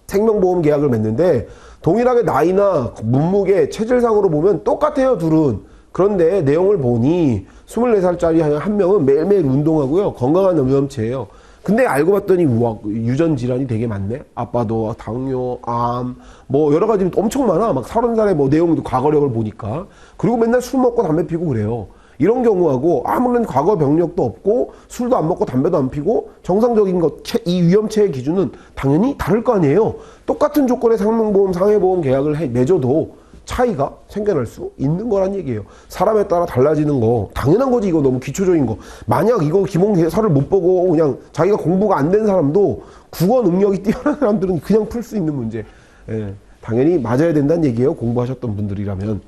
생명보험 계약을 맺는데 동일하게 나이나 몸무게, 체질상으로 보면 똑같아요, 둘은. 그런데 내용을 보니 24살짜리 한 명은 매일매일 운동하고요, 건강한 위험체예요. 근데 알고 봤더니 우와, 유전 질환이 되게 많네. 아빠도 당뇨, 암, 뭐 여러 가지 엄청 많아. 막 30살의 뭐 내용도 과거력을 보니까. 그리고 맨날 술 먹고 담배 피고 그래요. 이런 경우하고 아무런 과거 병력도 없고 술도 안 먹고 담배도 안 피고 정상적인 것, 이 위험체의 기준은 당연히 다를 거 아니에요. 똑같은 조건의 상명보험, 상해보험 계약을 맺어도 차이가 생겨날 수 있는 거란 얘기예요. 사람에 따라 달라지는 거 당연한 거지. 이거 너무 기초적인 거. 만약 이거 기본계사를 못 보고 그냥 자기가 공부가 안 된 사람도 국어 능력이 뛰어난 사람들은 그냥 풀 수 있는 문제. 예, 당연히 맞아야 된다는 얘기예요. 공부하셨던 분들이라면.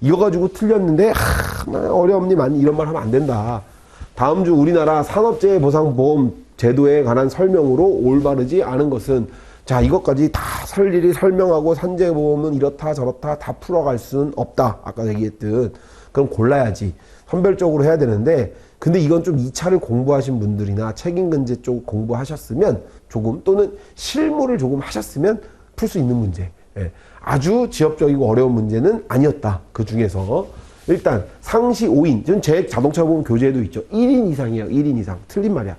이거 가지고 틀렸는데 어려움니 많이 이런 말 하면 안 된다. 다음 주 우리나라 산업재해보상보험 제도에 관한 설명으로 올바르지 않은 것은, 자, 이것까지 다 일일이 설명하고 산재보험은 이렇다 저렇다 다 풀어갈 수는 없다. 아까 얘기했듯. 그럼 골라야지. 선별적으로 해야 되는데, 근데 이건 좀 2차를 공부하신 분들이나 책임근제 쪽 공부하셨으면 조금, 또는 실무를 조금 하셨으면 풀 수 있는 문제. 예. 아주 지엽적이고 어려운 문제는 아니었다. 그 중에서 일단 상시 5인, 지금 제 자동차 보험 교재에도 있죠. 1인 이상이에요. 1인 이상. 틀린 말이야.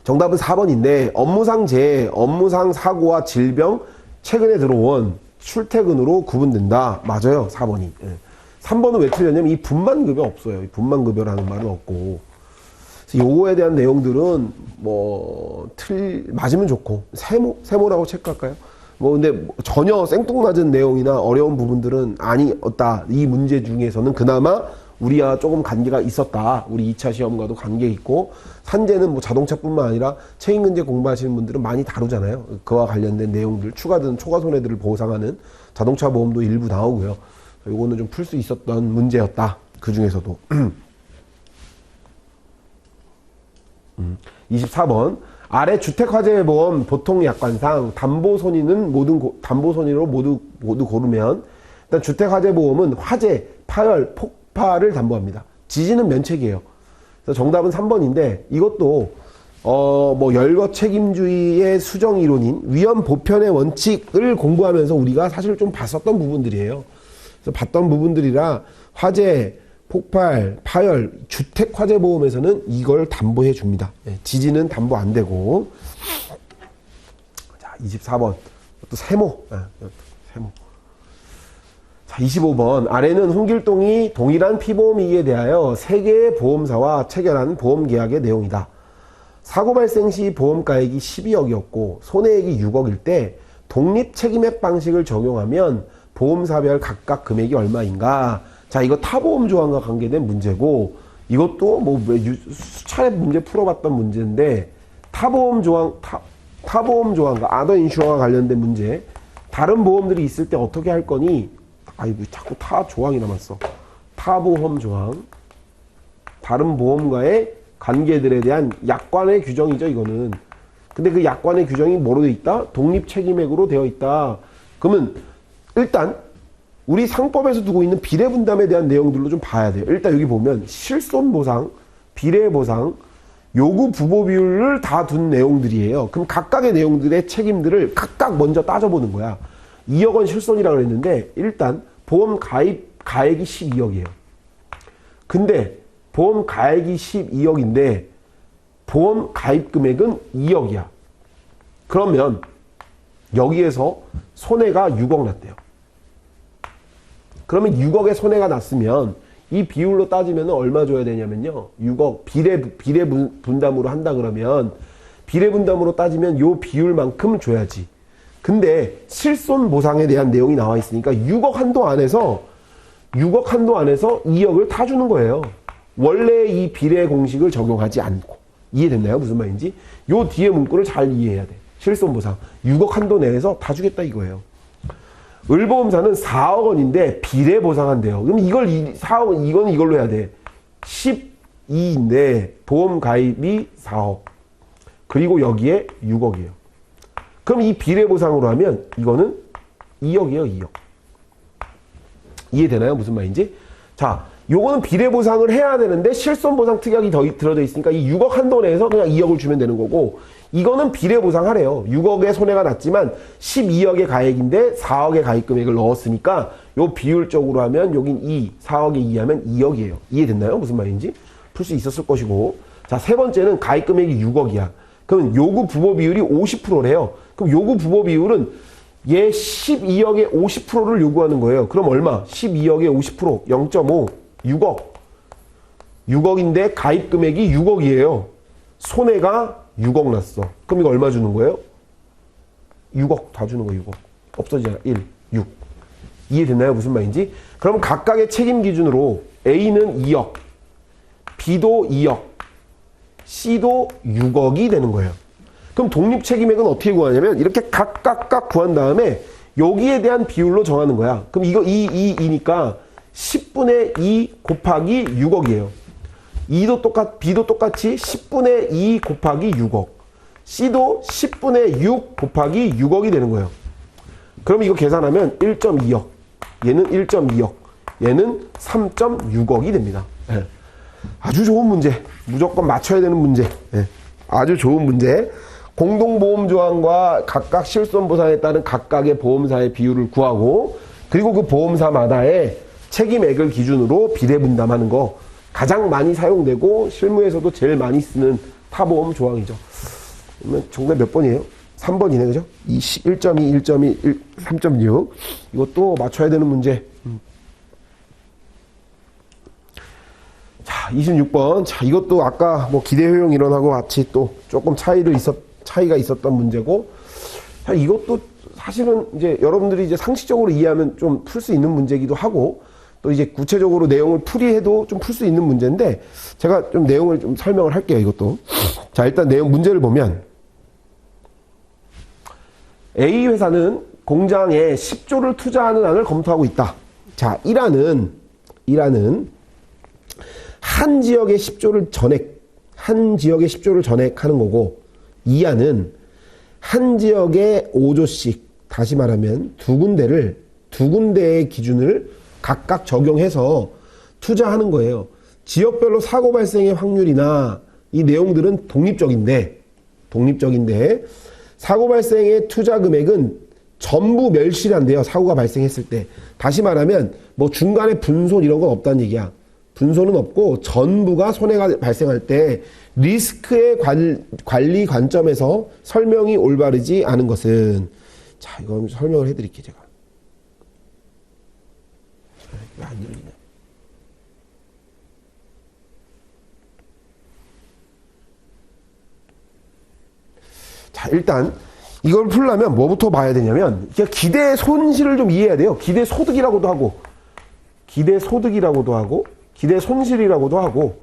정답은 4번인데 업무상 재해, 업무상 사고와 질병, 최근에 들어온 출퇴근으로 구분된다. 맞아요. 4번이. 예. 3번은 왜 틀렸냐면 이 분만급여 없어요. 이 분만급여라는 말은 없고. 그래서 요거에 대한 내용들은 뭐 맞으면 좋고, 세모라고 체크할까요? 뭐 근데 전혀 생뚱맞은 내용이나 어려운 부분들은 아니었다. 이 문제 중에서는 그나마 우리와 조금 관계가 있었다. 우리 2차 시험과도 관계 있고, 산재는 뭐 자동차뿐만 아니라 책임근제 공부하시는 분들은 많이 다루잖아요. 그와 관련된 내용들, 추가된 초과 손해들을 보상하는 자동차 보험도 일부 나오고요. 요거는 좀 풀 수 있었던 문제였다. 그 중에서도. 24번. 아래 주택화재보험 보통 약관상 담보손해는 담보손해로 모두 고르면, 일단 주택화재보험은 화재, 파열, 폭발을 담보합니다. 지진은 면책이에요. 그래서 정답은 3번인데, 이것도 뭐 열거 책임주의의 수정 이론인 위험 보편의 원칙을 공부하면서 우리가 사실 좀 봤었던 부분들이에요. 그래서 봤던 부분들이라 화재, 폭발, 파열, 주택화재보험에서는 이걸 담보해 줍니다. 네, 지진은 담보 안 되고. 자, 24번. 또 세모. 네, 세모. 자, 25번. 아래는 홍길동이 동일한 피보험이익에 대하여 3개의 보험사와 체결한 보험계약의 내용이다. 사고 발생 시 보험가액이 12억이었고 손해액이 6억일 때 독립책임액 방식을 적용하면 보험사별 각각 금액이 얼마인가? 자, 이거 타보험 조항과 관계된 문제고, 이것도 뭐 수차례 문제 풀어봤던 문제인데, 타보험 조항과 아더 인슈어와 관련된 문제, 다른 보험들이 있을 때 어떻게 할 거니? 아이고, 자꾸 타 조항이 남았어. 타보험 조항, 다른 보험과의 관계들에 대한 약관의 규정이죠, 이거는. 근데 그 약관의 규정이 뭐로 되어 있다? 독립책임액으로 되어 있다. 그러면 일단 우리 상법에서 두고 있는 비례분담에 대한 내용들로 좀 봐야 돼요. 일단 여기 보면 실손보상, 비례보상, 요구 부보 비율을 다 둔 내용들이에요. 그럼 각각의 내용들의 책임들을 각각 먼저 따져보는 거야. 2억 원 실손이라고 그랬는데 일단 보험 가액이 12억이에요. 근데 보험 가액이 12억인데 보험 가입 금액은 2억이야. 그러면 여기에서 손해가 6억 났대요. 그러면 6억의 손해가 났으면 이 비율로 따지면 얼마 줘야 되냐면요. 6억 비례 분담으로 한다 그러면 비례 분담으로 따지면 요 비율만큼 줘야지. 근데 실손 보상에 대한 내용이 나와 있으니까 6억 한도 안에서 2억을 다 주는 거예요. 원래 이 비례 공식을 적용하지 않고. 이해됐나요? 무슨 말인지? 요 뒤에 문구를 잘 이해해야 돼. 실손 보상. 6억 한도 내에서 다 주겠다 이거예요. 을보험사는 4억 원인데 비례 보상한대요. 그럼 4억 원, 이건 이걸로 해야 돼. 12인데 보험 가입이 4억. 그리고 여기에 6억이에요. 그럼 이 비례 보상으로 하면 이거는 2억이에요, 2억. 이해되나요? 무슨 말인지? 자, 요거는 비례 보상을 해야 되는데 실손 보상 특약이 들어져 있으니까 이 6억 한도 내에서 그냥 2억을 주면 되는 거고, 이거는 비례 보상하래요. 6억의 손해가 났지만 12억의 가액인데 4억의 가입 금액을 넣었으니까 요 비율적으로 하면 여긴 4억에 2 하면 2억이에요. 이해됐나요? 무슨 말인지? 풀 수 있었을 것이고. 자, 세 번째는 가입 금액이 6억이야. 그럼 요구 부보 비율이 50%래요. 그럼 요구 부보 비율은 얘 12억의 50%를 요구하는 거예요. 그럼 얼마? 12억의 50%, 0.5, 6억. 6억인데 가입 금액이 6억이에요. 손해가 6억 났어. 그럼 이거 얼마 주는 거예요? 6억 다 주는 거예요. 6억. 없어지잖아. 1, 6. 이해됐나요? 무슨 말인지? 그럼 각각의 책임 기준으로 A는 2억, B도 2억, C도 6억이 되는 거예요. 그럼 독립책임액은 어떻게 구하냐면 이렇게 각각 구한 다음에 여기에 대한 비율로 정하는 거야. 그럼 이거 2니까 10분의 2 곱하기 6억이에요. B도 똑같이 10분의 2 곱하기 6억. C도 10분의 6 곱하기 6억이 되는 거예요. 그럼 이거 계산하면 1.2억. 얘는 1.2억. 얘는 3.6억이 됩니다. 네. 아주 좋은 문제. 무조건 맞춰야 되는 문제. 네. 아주 좋은 문제. 공동보험조항과 각각 실손보상에 따른 각각의 보험사의 비율을 구하고, 그리고 그 보험사마다의 책임액을 기준으로 비례분담하는 거. 가장 많이 사용되고 실무에서도 제일 많이 쓰는 타보험 조항이죠. 그러면 정답 몇 번이에요? 3번이네, 그죠? 1.2, 1.2, 3.6. 이것도 맞춰야 되는 문제. 자, 26번. 자, 이것도 아까 뭐 기대효용 이론하고 같이 또 조금 차이가 있었던 문제고, 자, 이것도 사실은 이제 여러분들이 이제 상식적으로 이해하면 좀 풀 수 있는 문제이기도 하고, 또 이제 구체적으로 내용을 풀이해도 좀 풀 수 있는 문제인데, 제가 좀 내용을 좀 설명을 할게요, 이것도. 자, 일단 내용 문제를 보면, A 회사는 공장에 10조를 투자하는 안을 검토하고 있다. 자, 1안은 한 지역에 10조를 전액하는 거고, 2안은 한 지역에 5조씩, 다시 말하면 두 군데의 기준을 각각 적용해서 투자하는 거예요. 지역별로 사고 발생의 확률이나 이 내용들은 독립적인데 사고 발생의 투자 금액은 전부 멸실한대요. 사고가 발생했을 때. 다시 말하면 뭐 중간에 분손 이런 건 없다는 얘기야. 분손은 없고 전부가 손해가 발생할 때 리스크의 관리 관점에서 설명이 올바르지 않은 것은, 자, 이거 한번 설명을 해드릴게요, 제가. 왜 안 열리냐? 자, 일단 이걸 풀려면 뭐부터 봐야 되냐면, 기대 손실을 좀 이해해야 돼요. 기대 소득이라고도 하고, 기대 손실이라고도 하고.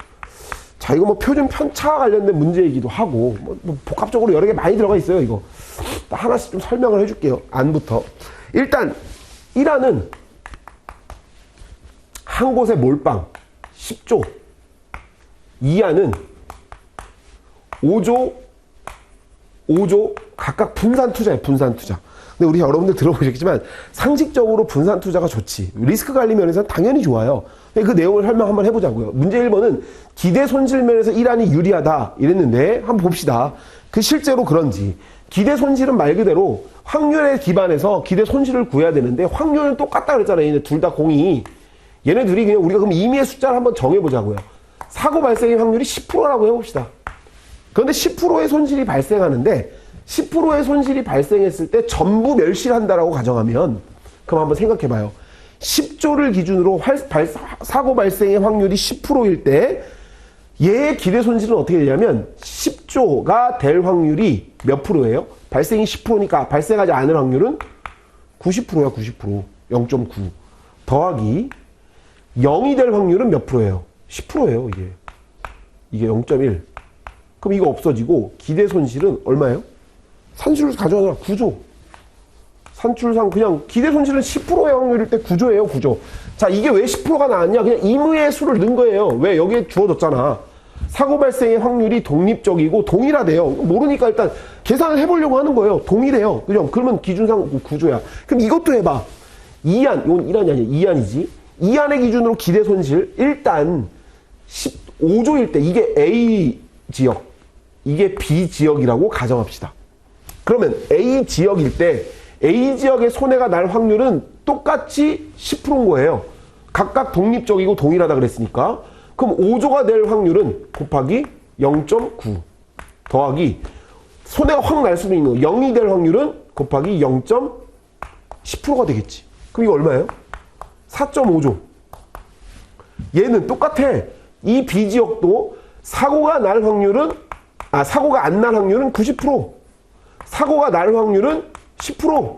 자, 이거 뭐 표준 편차와 관련된 문제이기도 하고, 뭐 복합적으로 여러 개 많이 들어가 있어요, 이거. 하나씩 좀 설명을 해줄게요. 안부터. 일단 1안은 한 곳에 몰빵 10조. 2안은 5조 각각 분산 투자예요. 분산 투자. 근데 우리 여러분들 들어보셨겠지만 상식적으로 분산 투자가 좋지. 리스크 관리 면에서는 당연히 좋아요. 그 내용을 설명 한번 해보자고요. 문제 1번은 기대 손실 면에서 1안이 유리하다 이랬는데 한번 봅시다. 그 실제로 그런지. 기대 손실은 말 그대로 확률에 기반해서 기대 손실을 구해야 되는데 확률은 똑같다 그랬잖아요. 얘네 둘 다 공이. 얘네 둘이 그냥 우리가 그럼 임의의 숫자를 한번 정해보자고요. 사고 발생의 확률이 10%라고 해봅시다. 그런데 10%의 손실이 발생하는데 10%의 손실이 발생했을 때 전부 멸실한다라고 가정하면, 그럼 한번 생각해봐요. 10조를 기준으로 사고 발생의 확률이 10%일 때 얘의 기대 손실은 어떻게 되냐면 10조가 될 확률이 몇 프로예요? 발생이 10%니까 발생하지 않을 확률은 90%야, 90%. 0.9 더하기 0이 될 확률은 몇 프로예요? 10%예요, 이게. 이게 0.1. 그럼 이거 없어지고 기대 손실은 얼마예요? 산출을 가져가잖아. 9조. 산출상 그냥 기대 손실은 10%의 확률일 때 9조예요, 9조. 자, 이게 왜 10%가 나왔냐? 그냥 임의의 수를 넣은 거예요. 왜? 여기에 주어졌잖아. 사고 발생의 확률이 독립적이고 동일하대요. 모르니까 일단 계산을 해보려고 하는 거예요. 동일해요. 그죠? 그러면 기준상 9조야. 그럼 이것도 해봐. 2안, 이건 1안이 아니야. 2안이지. 2안의 기준으로 기대 손실. 일단 15조일 때 이게 A 지역, 이게 B 지역이라고 가정합시다. 그러면 A 지역일 때 A 지역의 손해가 날 확률은 똑같이 10%인 거예요. 각각 독립적이고 동일하다 그랬으니까. 그럼 5조가 될 확률은 곱하기 0.9 더하기 손해가 확 날 수도 있는 0이 될 확률은 곱하기 0.10%가 되겠지. 그럼 이거 얼마예요? 4.5조. 얘는 똑같아. 이 B지역도 사고가 날 확률은 사고가 안 날 확률은 90%. 사고가 날 확률은 10%.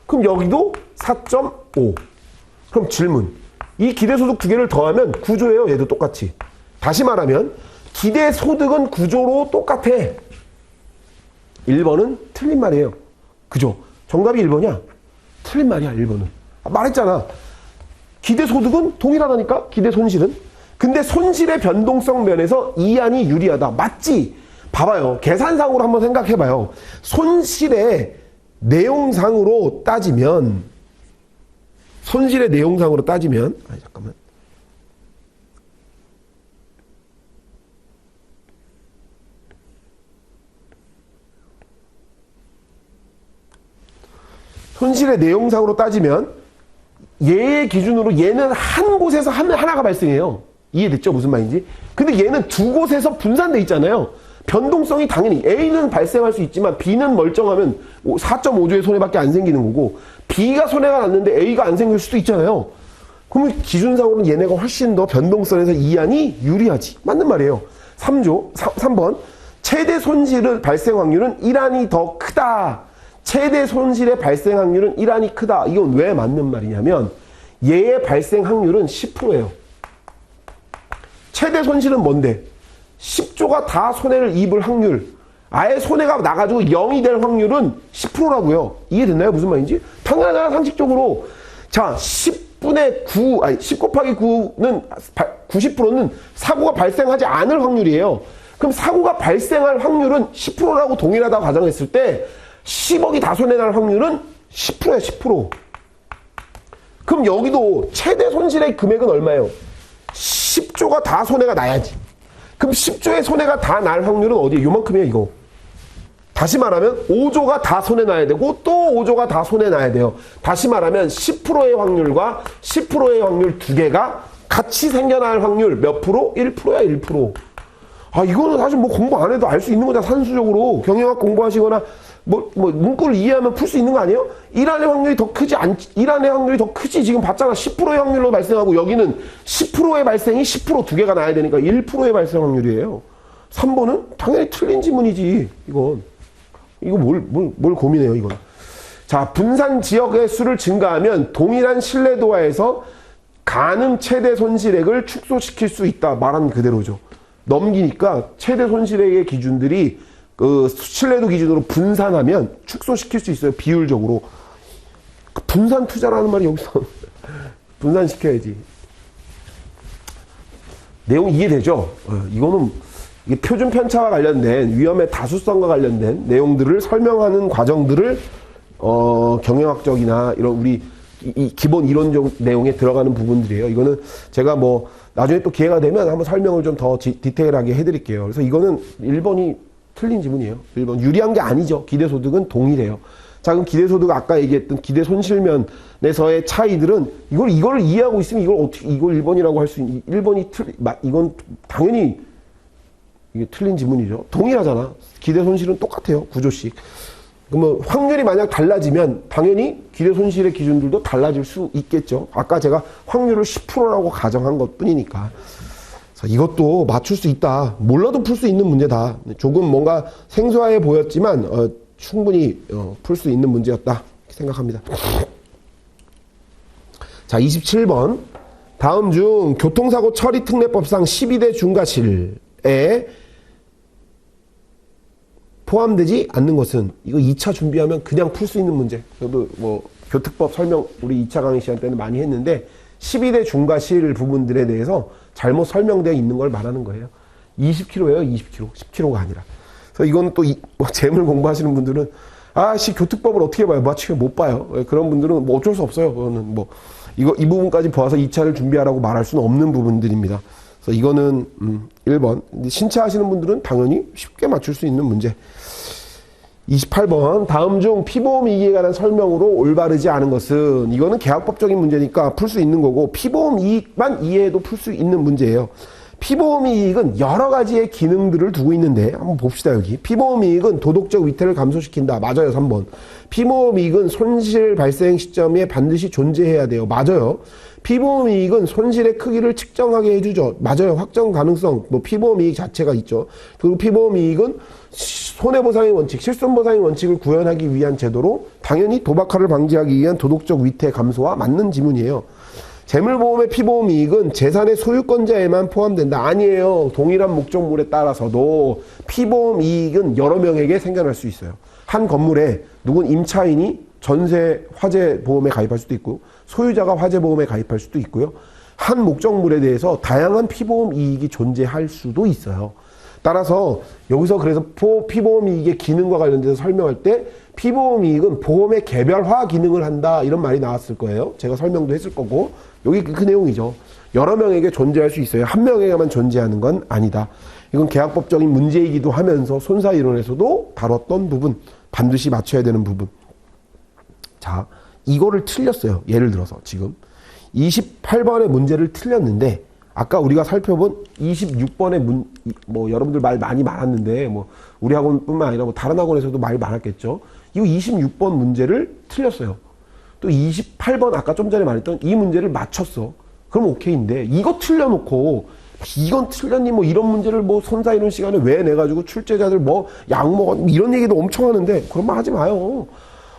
그럼 여기도 4.5. 그럼 질문. 이 기대소득 두 개를 더하면 9조예요. 얘도 똑같이. 다시 말하면 기대소득은 9조로 똑같아. 1번은 틀린 말이에요. 그죠? 정답이 1번이야. 틀린 말이야, 1번은. 말했잖아. 기대소득은 동일하다니까? 기대손실은? 근데 손실의 변동성 면에서 이안이 유리하다. 맞지? 봐봐요. 계산상으로 한번 생각해봐요. 손실의 내용상으로 따지면 잠깐만. 손실의 내용상으로 따지면 얘의 기준으로 얘는 한 곳에서 하나가 발생해요. 이해됐죠? 무슨 말인지? 근데 얘는 두 곳에서 분산돼 있잖아요. 변동성이 당연히 A는 발생할 수 있지만 B는 멀쩡하면 4.5조의 손해밖에 안 생기는 거고 B가 손해가 났는데 A가 안 생길 수도 있잖아요. 그러면 기준상으로는 얘네가 훨씬 더 변동성에서 이안이 유리하지. 맞는 말이에요. 3번 최대 손실의 발생 확률은 1안이 더 크다. 최대 손실의 발생 확률은 1안이 크다. 이건 왜 맞는 말이냐면 얘의 발생 확률은 10%예요. 최대 손실은 뭔데? 10조가 다 손해를 입을 확률. 아예 손해가 나가지고 0이 될 확률은 10%라고요. 이해됐나요? 무슨 말인지? 당연하잖아, 상식적으로. 자, 10분의 9, 10 곱하기 9는, 90%는 사고가 발생하지 않을 확률이에요. 그럼 사고가 발생할 확률은 10%라고 동일하다고 가정했을 때 10억이 다 손해날 확률은 10%야, 10%. 그럼 여기도 최대 손실의 금액은 얼마예요? 10조가 다 손해가 나야지. 그럼 10조의 손해가 다 날 확률은 어디에? 요만큼이에요, 이거. 다시 말하면 5조가 다 손해 나야 되고 또 5조가 다 손해 나야 돼요. 다시 말하면 10%의 확률과 10%의 확률 두 개가 같이 생겨날 확률 몇 프로? 1%야, 1%. 이거는 사실 뭐 공부 안 해도 알 수 있는 거잖아, 산수적으로. 경영학 공부하시거나 문구를 이해하면 풀 수 있는 거 아니에요? 1안의 확률이 더 크지 1안의 확률이 더 크지. 지금 봤잖아. 10%의 확률로 발생하고 여기는 10%의 발생이 10% 두 개가 나야 되니까 1%의 발생 확률이에요. 3번은 당연히 틀린 지문이지. 이거 뭘 고민해요, 이건. 자, 분산 지역의 수를 증가하면 동일한 신뢰도하에서 가능 최대 손실액을 축소시킬 수 있다. 말한 그대로죠. 넘기니까 최대 손실액의 기준들이 그 신뢰도 기준으로 분산하면 축소시킬 수 있어요. 비율적으로. 분산 투자라는 말이 여기서 분산시켜야지. 내용 이해되죠? 이거는 이게 표준 편차와 관련된 위험의 다수성과 관련된 내용들을 설명하는 과정들을 경영학적이나 이런 우리 이 기본 이론적 내용에 들어가는 부분들이에요. 이거는 제가 뭐 나중에 또 기회가 되면 한번 설명을 좀 더 디테일하게 해드릴게요. 그래서 이거는 1번이 틀린 지문이에요. 1번. 유리한 게 아니죠. 기대소득은 동일해요. 자, 그럼 기대소득 아까 얘기했던 기대손실면에서의 차이들은 이걸 이해하고 있으면 이걸 1번이라고 할 수 있는 1번이 이건 당연히 이게 틀린 지문이죠. 동일하잖아. 기대손실은 똑같아요. 9조씩. 그러면 확률이 만약 달라지면 당연히 기대 손실의 기준들도 달라질 수 있겠죠. 아까 제가 확률을 10%라고 가정한 것 뿐이니까. 그래서 이것도 맞출 수 있다. 몰라도 풀 수 있는 문제다. 조금 뭔가 생소해 보였지만 충분히 풀 수 있는 문제였다 생각합니다. 자, 27번. 다음 중 교통사고 처리 특례법상 12대 중과실에 포함되지 않는 것은, 이거 2차 준비하면 그냥 풀 수 있는 문제. 저도 뭐 교특법 설명 우리 2차 강의 시간 때는 많이 했는데 12대 중과실 부분들에 대해서 잘못 설명되어 있는 걸 말하는 거예요. 20km예요, 20km. 10km가 아니라. 그래서 이건 또 뭐 재물 공부하시는 분들은 교특법을 어떻게 봐요? 맞추게 못 봐요. 그런 분들은 뭐 어쩔 수 없어요. 그거는 뭐 이 부분까지 보아서 2차를 준비하라고 말할 수는 없는 부분들입니다. 그래서 이거는 1번. 신차하시는 분들은 당연히 쉽게 맞출 수 있는 문제. 28번. 다음 중 피보험 이익에 관한 설명으로 올바르지 않은 것은, 이거는 계약법적인 문제니까 풀 수 있는 거고 피보험 이익만 이해해도 풀 수 있는 문제예요. 피보험 이익은 여러 가지의 기능들을 두고 있는데 한번 봅시다. 여기 피보험 이익은 도덕적 위태를 감소시킨다. 맞아요. 3번. 피보험 이익은 손실 발생 시점에 반드시 존재해야 돼요. 맞아요. 피보험 이익은 손실의 크기를 측정하게 해주죠. 맞아요. 확정 가능성, 뭐 피보험 이익 자체가 있죠. 그리고 피보험 이익은 손해보상의 원칙, 실손보상의 원칙을 구현하기 위한 제도로 당연히 도박화를 방지하기 위한 도덕적 위태 감소와 맞는 지문이에요. 재물보험의 피보험 이익은 재산의 소유권자에만 포함된다. 아니에요. 동일한 목적물에 따라서도 피보험 이익은 여러 명에게 생겨날 수 있어요. 한 건물에 누군 임차인이 전세 화재 보험에 가입할 수도 있고 소유자가 화재 보험에 가입할 수도 있고요. 한 목적물에 대해서 다양한 피보험 이익이 존재할 수도 있어요. 따라서 여기서 그래서 피보험 이익의 기능과 관련돼서 설명할 때 피보험 이익은 보험의 개별화 기능을 한다, 이런 말이 나왔을 거예요. 제가 설명도 했을 거고, 여기 그 내용이죠. 여러 명에게 존재할 수 있어요. 한 명에게만 존재하는 건 아니다. 이건 계약법적인 문제이기도 하면서 손사이론에서도 다뤘던 부분, 반드시 맞춰야 되는 부분. 자, 이거를 틀렸어요. 예를 들어서 지금 28번의 문제를 틀렸는데 아까 우리가 살펴본 26번의 뭐 여러분들 말 많이 많았는데 뭐 우리 학원뿐만 아니라 뭐 다른 학원에서도 말 많았겠죠. 이 26번 문제를 틀렸어요. 또 28번 아까 좀 전에 말했던 이 문제를 맞췄어. 그럼 오케이인데 이거 틀려놓고 이건 틀렸니 뭐 이런 문제를 뭐 손사이론 시간에 왜 내가지고 출제자들 뭐 약 먹었 이런 얘기도 엄청 하는데 그런 말 하지 마요.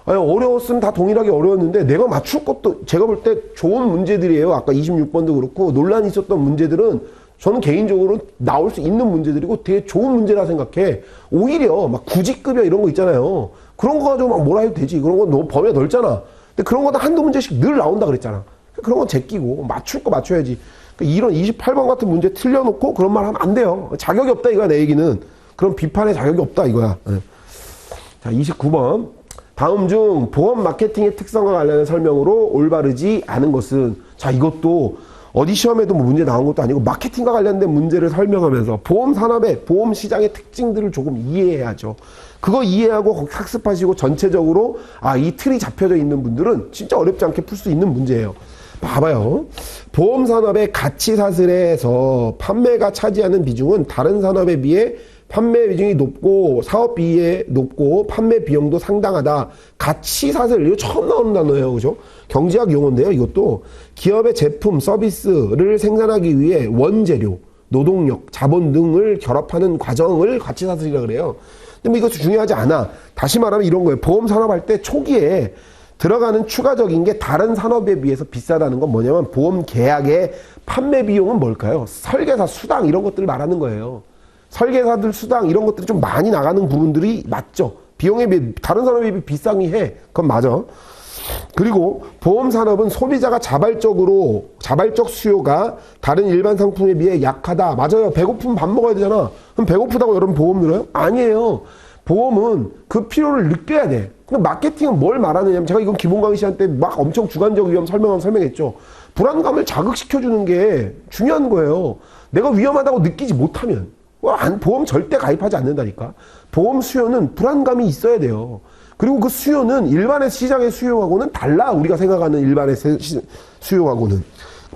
아니, 어려웠으면 다 동일하게 어려웠는데 내가 맞출 것도 제가 볼 때 좋은 문제들이에요. 아까 26번도 그렇고 논란이 있었던 문제들은 저는 개인적으로 나올 수 있는 문제들이고 되게 좋은 문제라 생각해. 오히려 막 구직급여 이런 거 있잖아요. 그런 거 가지고 막 뭐라 해도 되지. 그런 거 너무 범위가 넓잖아. 근데 그런 거다 한두 문제씩 늘 나온다 그랬잖아. 그런 건 제끼고 맞출 거 맞춰야지. 이런 28번 같은 문제 틀려놓고 그런 말 하면 안 돼요. 자격이 없다 이거야, 내 얘기는. 그런 비판의 자격이 없다 이거야. 자, 29번. 다음 중 보험 마케팅의 특성과 관련된 설명으로 올바르지 않은 것은, 자, 이것도 어디 시험에도 뭐 문제 나온 것도 아니고 마케팅과 관련된 문제를 설명하면서 보험 산업의 보험 시장의 특징들을 조금 이해해야죠. 그거 이해하고 학습하시고 전체적으로 이 틀이 잡혀져 있는 분들은 진짜 어렵지 않게 풀 수 있는 문제예요. 봐봐요. 보험 산업의 가치 사슬에서 판매가 차지하는 비중은 다른 산업에 비해 판매 비중이 높고 사업비에 높고 판매 비용도 상당하다. 가치 사슬, 이거 처음 나오는 단어예요. 그죠? 경제학 용어인데요. 이것도 기업의 제품, 서비스를 생산하기 위해 원재료, 노동력, 자본 등을 결합하는 과정을 가치 사슬이라고 그래요. 근데 뭐 이것도 중요하지 않아. 다시 말하면 이런 거예요. 보험 산업 할 때 초기에 들어가는 추가적인 게 다른 산업에 비해서 비싸다는 건 뭐냐면 보험 계약의 판매 비용은 뭘까요? 설계사, 수당 이런 것들을 말하는 거예요. 설계사들 수당 이런 것들이 좀 많이 나가는 부분들이 맞죠. 비용에 비해 다른 산업에 비해 비싸긴 해. 그건 맞아. 그리고 보험 산업은 소비자가 자발적 수요가 다른 일반 상품에 비해 약하다. 맞아요. 배고프면 밥 먹어야 되잖아. 그럼 배고프다고 여러분 보험 들어요? 아니에요. 보험은 그 필요를 느껴야 돼. 근데 마케팅은 뭘 말하느냐면, 제가 이건 기본 강의 시간 때 막 엄청 주관적 위험 설명했죠. 불안감을 자극시켜주는 게 중요한 거예요. 내가 위험하다고 느끼지 못하면 보험 절대 가입하지 않는다니까. 보험 수요는 불안감이 있어야 돼요. 그리고 그 수요는 일반의 시장의 수요하고는 달라. 우리가 생각하는 일반의 수요하고는.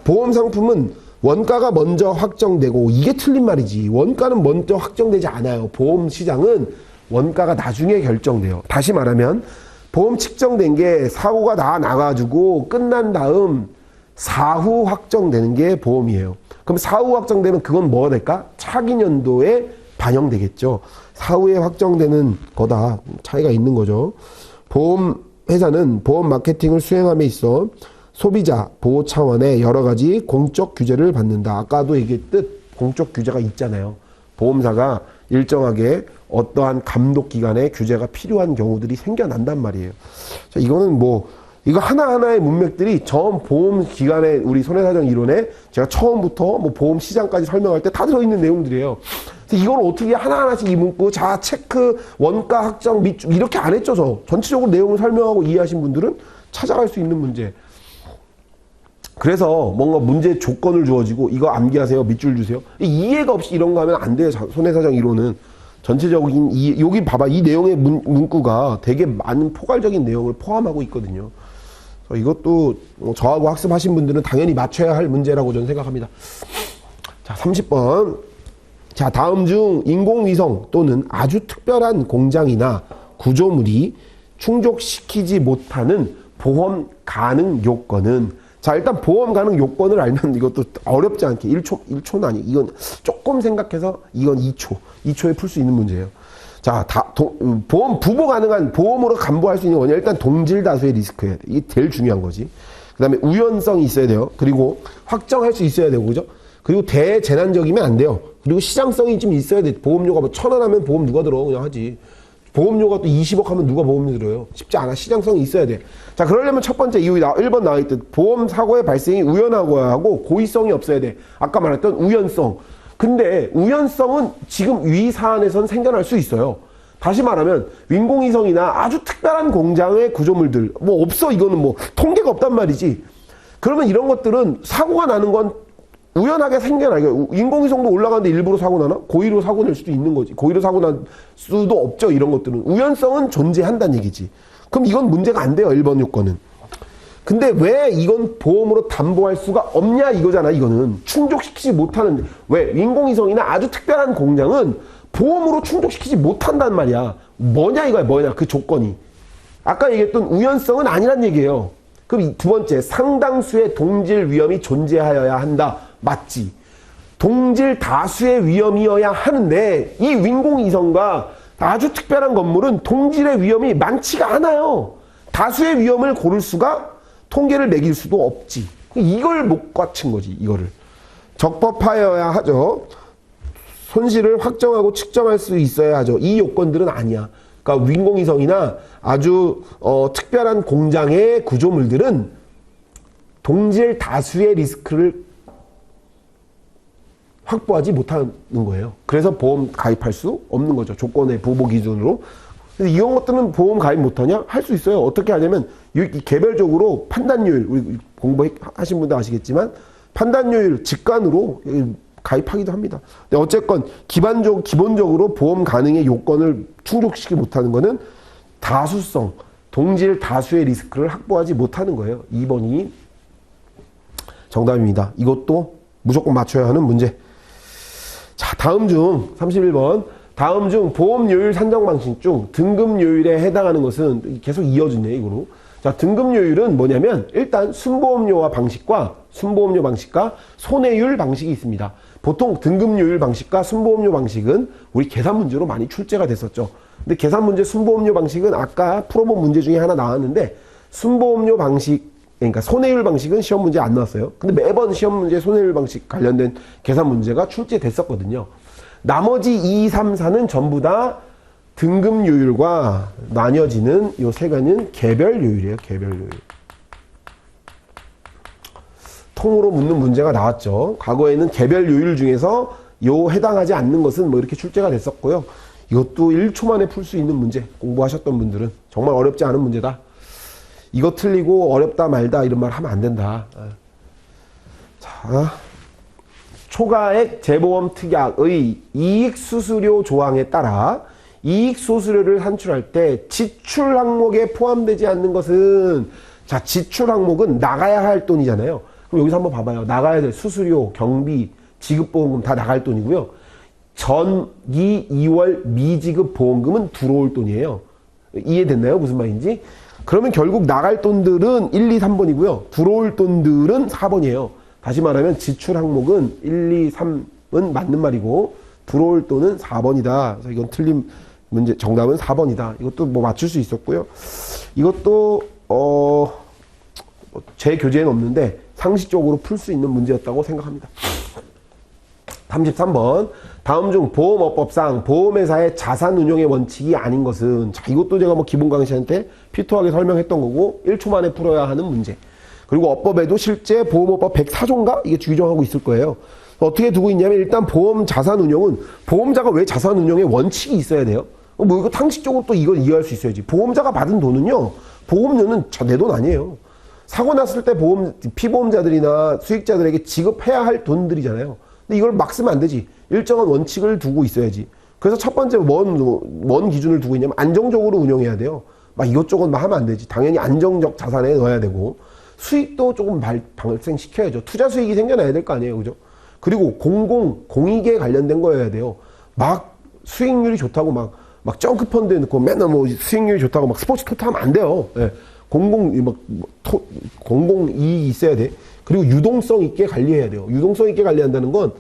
보험 상품은 원가가 먼저 확정되고, 이게 틀린 말이지. 원가는 먼저 확정되지 않아요. 보험 시장은 원가가 나중에 결정돼요. 다시 말하면 보험 측정된 게 사고가 다 나가지고 끝난 다음 사후 확정되는 게 보험이에요. 그럼 사후 확정되면 그건 뭐가 될까? 차기 년도에 반영되겠죠. 사후에 확정되는 거다. 차이가 있는 거죠. 보험 회사는 보험 마케팅을 수행함에 있어 소비자 보호 차원의 여러 가지 공적 규제를 받는다. 아까도 얘기했듯 공적 규제가 있잖아요. 보험사가 일정하게 어떠한 감독 기관의 규제가 필요한 경우들이 생겨난단 말이에요. 자, 이거는 뭐 이거 하나하나의 문맥들이 전 보험 기관의 우리 손해사정 이론에 제가 처음부터 뭐 보험 시장까지 설명할 때 다 들어있는 내용들이에요. 이걸 어떻게 하나하나씩 이 문구 자 체크 원가 확정 밑줄 이렇게 안 했죠. 저 전체적으로 내용을 설명하고 이해하신 분들은 찾아갈 수 있는 문제. 그래서 뭔가 문제 조건을 주어지고 이거 암기하세요 밑줄 주세요 이해가 없이 이런 거 하면 안 돼요. 손해사정 이론은 전체적인 여기 봐봐 이 내용의 문구가 되게 많은 포괄적인 내용을 포함하고 있거든요. 이것도 저하고 학습하신 분들은 당연히 맞춰야 할 문제라고 저는 생각합니다. 자 30번 자 다음 중 인공위성 또는 아주 특별한 공장이나 구조물이 충족시키지 못하는 보험 가능 요건은 자 일단 보험 가능 요건을 알면 이것도 어렵지 않게 1초는 아니 이건 조금 생각해서 이건 2초에 풀 수 있는 문제예요. 자 보험 부보 가능한 보험으로 감보할 수 있는 원인 일단 동질 다수의 리스크예요. 이게 제일 중요한 거지. 그 다음에 우연성이 있어야 돼요. 그리고 확정할 수 있어야 되고 그죠? 그리고 대재난적이면 안 돼요. 그리고 시장성이 좀 있어야 돼. 보험료가 뭐 1,000원 하면 보험 누가 들어 그냥 하지. 보험료가 또 20억 하면 누가 보험료 들어요? 쉽지 않아. 시장성이 있어야 돼. 자, 그러려면 첫 번째 이유 1번 나와있듯 보험 사고의 발생이 우연하고야 하고 고의성이 없어야 돼. 아까 말했던 우연성. 근데 우연성은 지금 위 사안에선 생겨날 수 있어요. 다시 말하면 인공위성이나 아주 특별한 공장의 구조물들 뭐 없어. 이거는 뭐 통계가 없단 말이지. 그러면 이런 것들은 사고가 나는 건 우연하게 생겨나. 인공위성도 올라가는데 일부러 사고 나나? 고의로 사고 낼 수도 있는 거지. 고의로 사고 날 수도 없죠. 이런 것들은. 우연성은 존재한다는 얘기지. 그럼 이건 문제가 안 돼요. 1번 요건은. 근데 왜 이건 보험으로 담보할 수가 없냐 이거잖아. 이거는. 충족시키지 못하는. 왜? 인공위성이나 아주 특별한 공장은 보험으로 충족시키지 못한단 말이야. 뭐냐 이거야. 뭐냐 그 조건이. 아까 얘기했던 우연성은 아니란 얘기예요. 그럼 두 번째 상당수의 동질 위험이 존재하여야 한다. 맞지. 동질 다수의 위험이어야 하는데 이 인공위성과 아주 특별한 건물은 동질의 위험이 많지가 않아요. 다수의 위험을 고를 수가 통계를 매길 수도 없지. 이걸 못 갖춘 거지. 이거를. 적법하여야 하죠. 손실을 확정하고 측정할 수 있어야 하죠. 이 요건들은 아니야. 그러니까 인공위성이나 아주 특별한 공장의 구조물들은 동질 다수의 리스크를 확보하지 못하는 거예요. 그래서 보험 가입할 수 없는 거죠. 조건의 부보 기준으로. 그래서 이런 것들은 보험 가입 못하냐? 할 수 있어요. 어떻게 하냐면 개별적으로 판단료율, 우리 공부하신 분도 아시겠지만 판단료율 직관으로 가입하기도 합니다. 근데 어쨌건 기본적으로 보험 가능의 요건을 충족시키지 못하는 거는 다수성, 동질 다수의 리스크를 확보하지 못하는 거예요. 2번이 정답입니다. 이것도 무조건 맞춰야 하는 문제. 자, 다음 중 31번 다음 중 보험료율 산정 방식 중 등급료율에 해당하는 것은 계속 이어지네 이거로. 자, 등급료율은 뭐냐면 일단 순보험료 방식과 손해율 방식이 있습니다. 보통 등급료율 방식과 순보험료 방식은 우리 계산 문제로 많이 출제가 됐었죠. 근데 계산 문제 순보험료 방식은 아까 풀어본 문제 중에 하나 나왔는데 순보험료 방식 그러니까 손해율 방식은 시험 문제 안 나왔어요. 근데 매번 시험 문제 손해율 방식 관련된 계산 문제가 출제됐었거든요. 나머지 2, 3, 4는 전부 다 등급요율과 나뉘어지는 이 세 가지는 개별요율이에요. 개별요율. 통으로 묻는 문제가 나왔죠. 과거에는 개별요율 중에서 해당하지 않는 것은 뭐 이렇게 출제가 됐었고요. 이것도 1초 만에 풀 수 있는 문제 공부하셨던 분들은 정말 어렵지 않은 문제다. 이거 틀리고 어렵다 말다 이런 말 하면 안 된다. 자, 초과액 재보험 특약의 이익 수수료 조항에 따라 이익 수수료를 산출할 때 지출 항목에 포함되지 않는 것은 자, 지출 항목은 나가야 할 돈이잖아요. 그럼 여기서 한번 봐봐요. 나가야 될 수수료, 경비, 지급보험금 다 나갈 돈이고요. 전기 2월 미지급 보험금은 들어올 돈이에요. 이해됐나요? 무슨 말인지? 그러면 결국 나갈 돈들은 1, 2, 3번이고요. 들어올 돈들은 4번이에요. 다시 말하면 지출 항목은 1, 2, 3은 맞는 말이고 들어올 돈은 4번이다. 그래서 이건 틀린 문제, 정답은 4번이다. 이것도 뭐 맞출 수 있었고요. 이것도 제 교재에는 없는데 상식적으로 풀 수 있는 문제였다고 생각합니다. 33번. 다음 중 보험업법상 보험회사의 자산운용의 원칙이 아닌 것은, 자, 이것도 제가 뭐 기본 강의시간때 피토하게 설명했던 거고 1초 만에 풀어야 하는 문제. 그리고 업법에도 실제 보험업법 104조인가? 이게 규정하고 있을 거예요. 어떻게 두고 있냐면 일단 보험 자산운용은 보험자가 왜 자산운용의 원칙이 있어야 돼요? 뭐 이거 상식적으로 또 이걸 이해할 수 있어야지. 보험자가 받은 돈은요, 보험료는 내 돈 아니에요. 사고 났을 때 피보험자들이나 수익자들에게 지급해야 할 돈들이잖아요. 근데 이걸 막 쓰면 안 되지. 일정한 원칙을 두고 있어야지. 그래서 첫 번째 뭔 기준을 두고 있냐면 안정적으로 운영해야 돼요. 막 이것저것 막 하면 안 되지. 당연히 안정적 자산에 넣어야 되고 수익도 조금 발생시켜야죠. 투자 수익이 생겨나야 될 거 아니에요. 그죠? 그리고 공익에 관련된 거여야 돼요. 막 수익률이 좋다고 막 점크펀드에 넣고 맨날 뭐 수익률이 좋다고 막 스포츠 토토 하면 안 돼요. 예. 공공이익이 있어야 돼. 그리고 유동성 있게 관리해야 돼요. 유동성 있게 관리한다는 건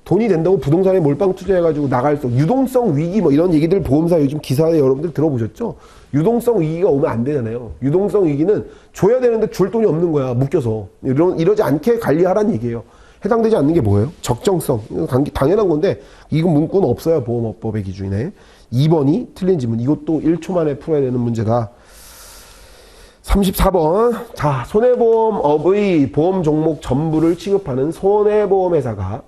돈이 된다고 부동산에 몰빵 투자해가지고 나갈 수, 유동성 위기 뭐 이런 얘기들 보험사 요즘 기사에 여러분들 들어보셨죠? 유동성 위기가 오면 안 되잖아요. 유동성 위기는 줘야 되는데 줄 돈이 없는 거야. 묶여서. 이러지 않게 관리하라는 얘기예요. 해당되지 않는 게 뭐예요? 적정성. 당연한 건데 이건 문구는 없어요. 보험업법의 기준에. 2번이 틀린 지문. 이것도 1초 만에 풀어야 되는 문제다. 34번. 자, 손해보험업의 보험 종목 전부를 취급하는 손해보험회사가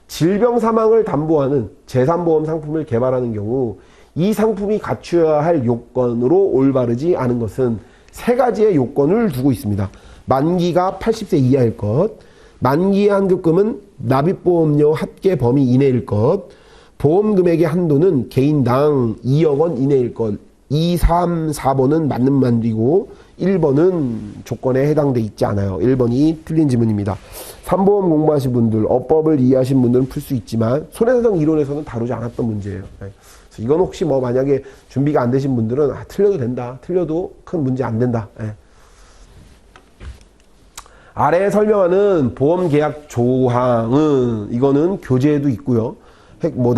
질병 사망을 담보하는 재산보험 상품을 개발하는 경우 이 상품이 갖추어야 할 요건으로 올바르지 않은 것은 세 가지의 요건을 두고 있습니다. 만기가 80세 이하일 것, 만기의 환급금은 납입보험료 합계 범위 이내일 것, 보험금액의 한도는 개인당 2억 원 이내일 것. 2, 3, 4번은 맞는 말이고 1번은 조건에 해당돼 있지 않아요. 1번이 틀린 지문입니다. 3보험 공부하신 분들, 업법을 이해하신 분들은 풀 수 있지만 손해사정 이론에서는 다루지 않았던 문제예요. 그래서 이건 혹시 뭐 만약에 준비가 안 되신 분들은 틀려도 된다. 틀려도 큰 문제 안 된다. 아래에 설명하는 보험계약 조항은 이거는 교재에도 있고요. 뭐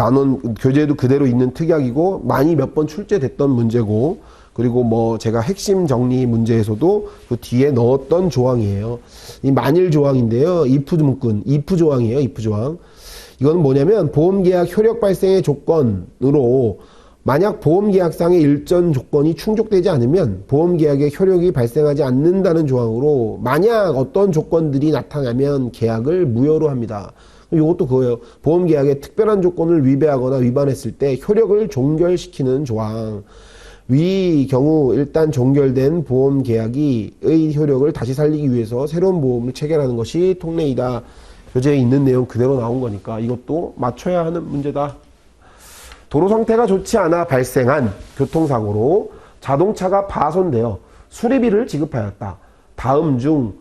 교재에도 그대로 있는 특약이고 많이 몇 번 출제됐던 문제고, 그리고 뭐 제가 핵심 정리 문제에서도 그 뒤에 넣었던 조항이에요. 이 만일 조항인데요. if 문구, if 조항이에요. if 조항. 이거는 뭐냐면 보험계약 효력 발생의 조건으로 만약 보험계약상의 일전 조건이 충족되지 않으면 보험계약의 효력이 발생하지 않는다는 조항으로 만약 어떤 조건들이 나타나면 계약을 무효로 합니다. 이것도 그거예요. 보험계약의 특별한 조건을 위배하거나 위반했을 때 효력을 종결시키는 조항. 위 경우 일단 종결된 보험계약의 효력을 다시 살리기 위해서 새로운 보험을 체결하는 것이 통례이다. 교재에 있는 내용 그대로 나온 거니까 이것도 맞춰야 하는 문제다. 도로 상태가 좋지 않아 발생한 교통사고로 자동차가 파손되어 수리비를 지급하였다. 다음 중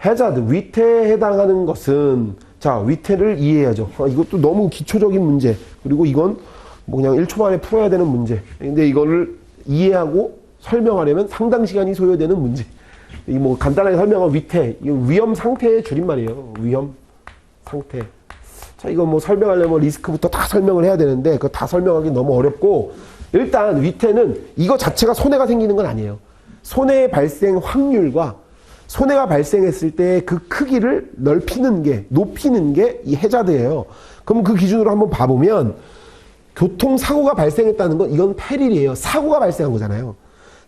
해자드, 위태에 해당하는 것은, 자, 위태를 이해해야죠. 이것도 너무 기초적인 문제. 그리고 이건 뭐 그냥 1초 만에 풀어야 되는 문제. 근데 이거를 이해하고 설명하려면 상당 시간이 소요되는 문제. 이 뭐 간단하게 설명한 위태, 이거 위험 상태의 줄임말이에요. 위험 상태. 자, 이거 뭐 설명하려면 리스크부터 다 설명을 해야 되는데 그거 다 설명하기 너무 어렵고, 일단 위태는 이거 자체가 손해가 생기는 건 아니에요. 손해 발생 확률과 손해가 발생했을 때 그 크기를 높이는 게 이 해자드예요. 그럼 그 기준으로 한번 봐보면 교통사고가 발생했다는 건 이건 페릴이에요. 사고가 발생한 거잖아요.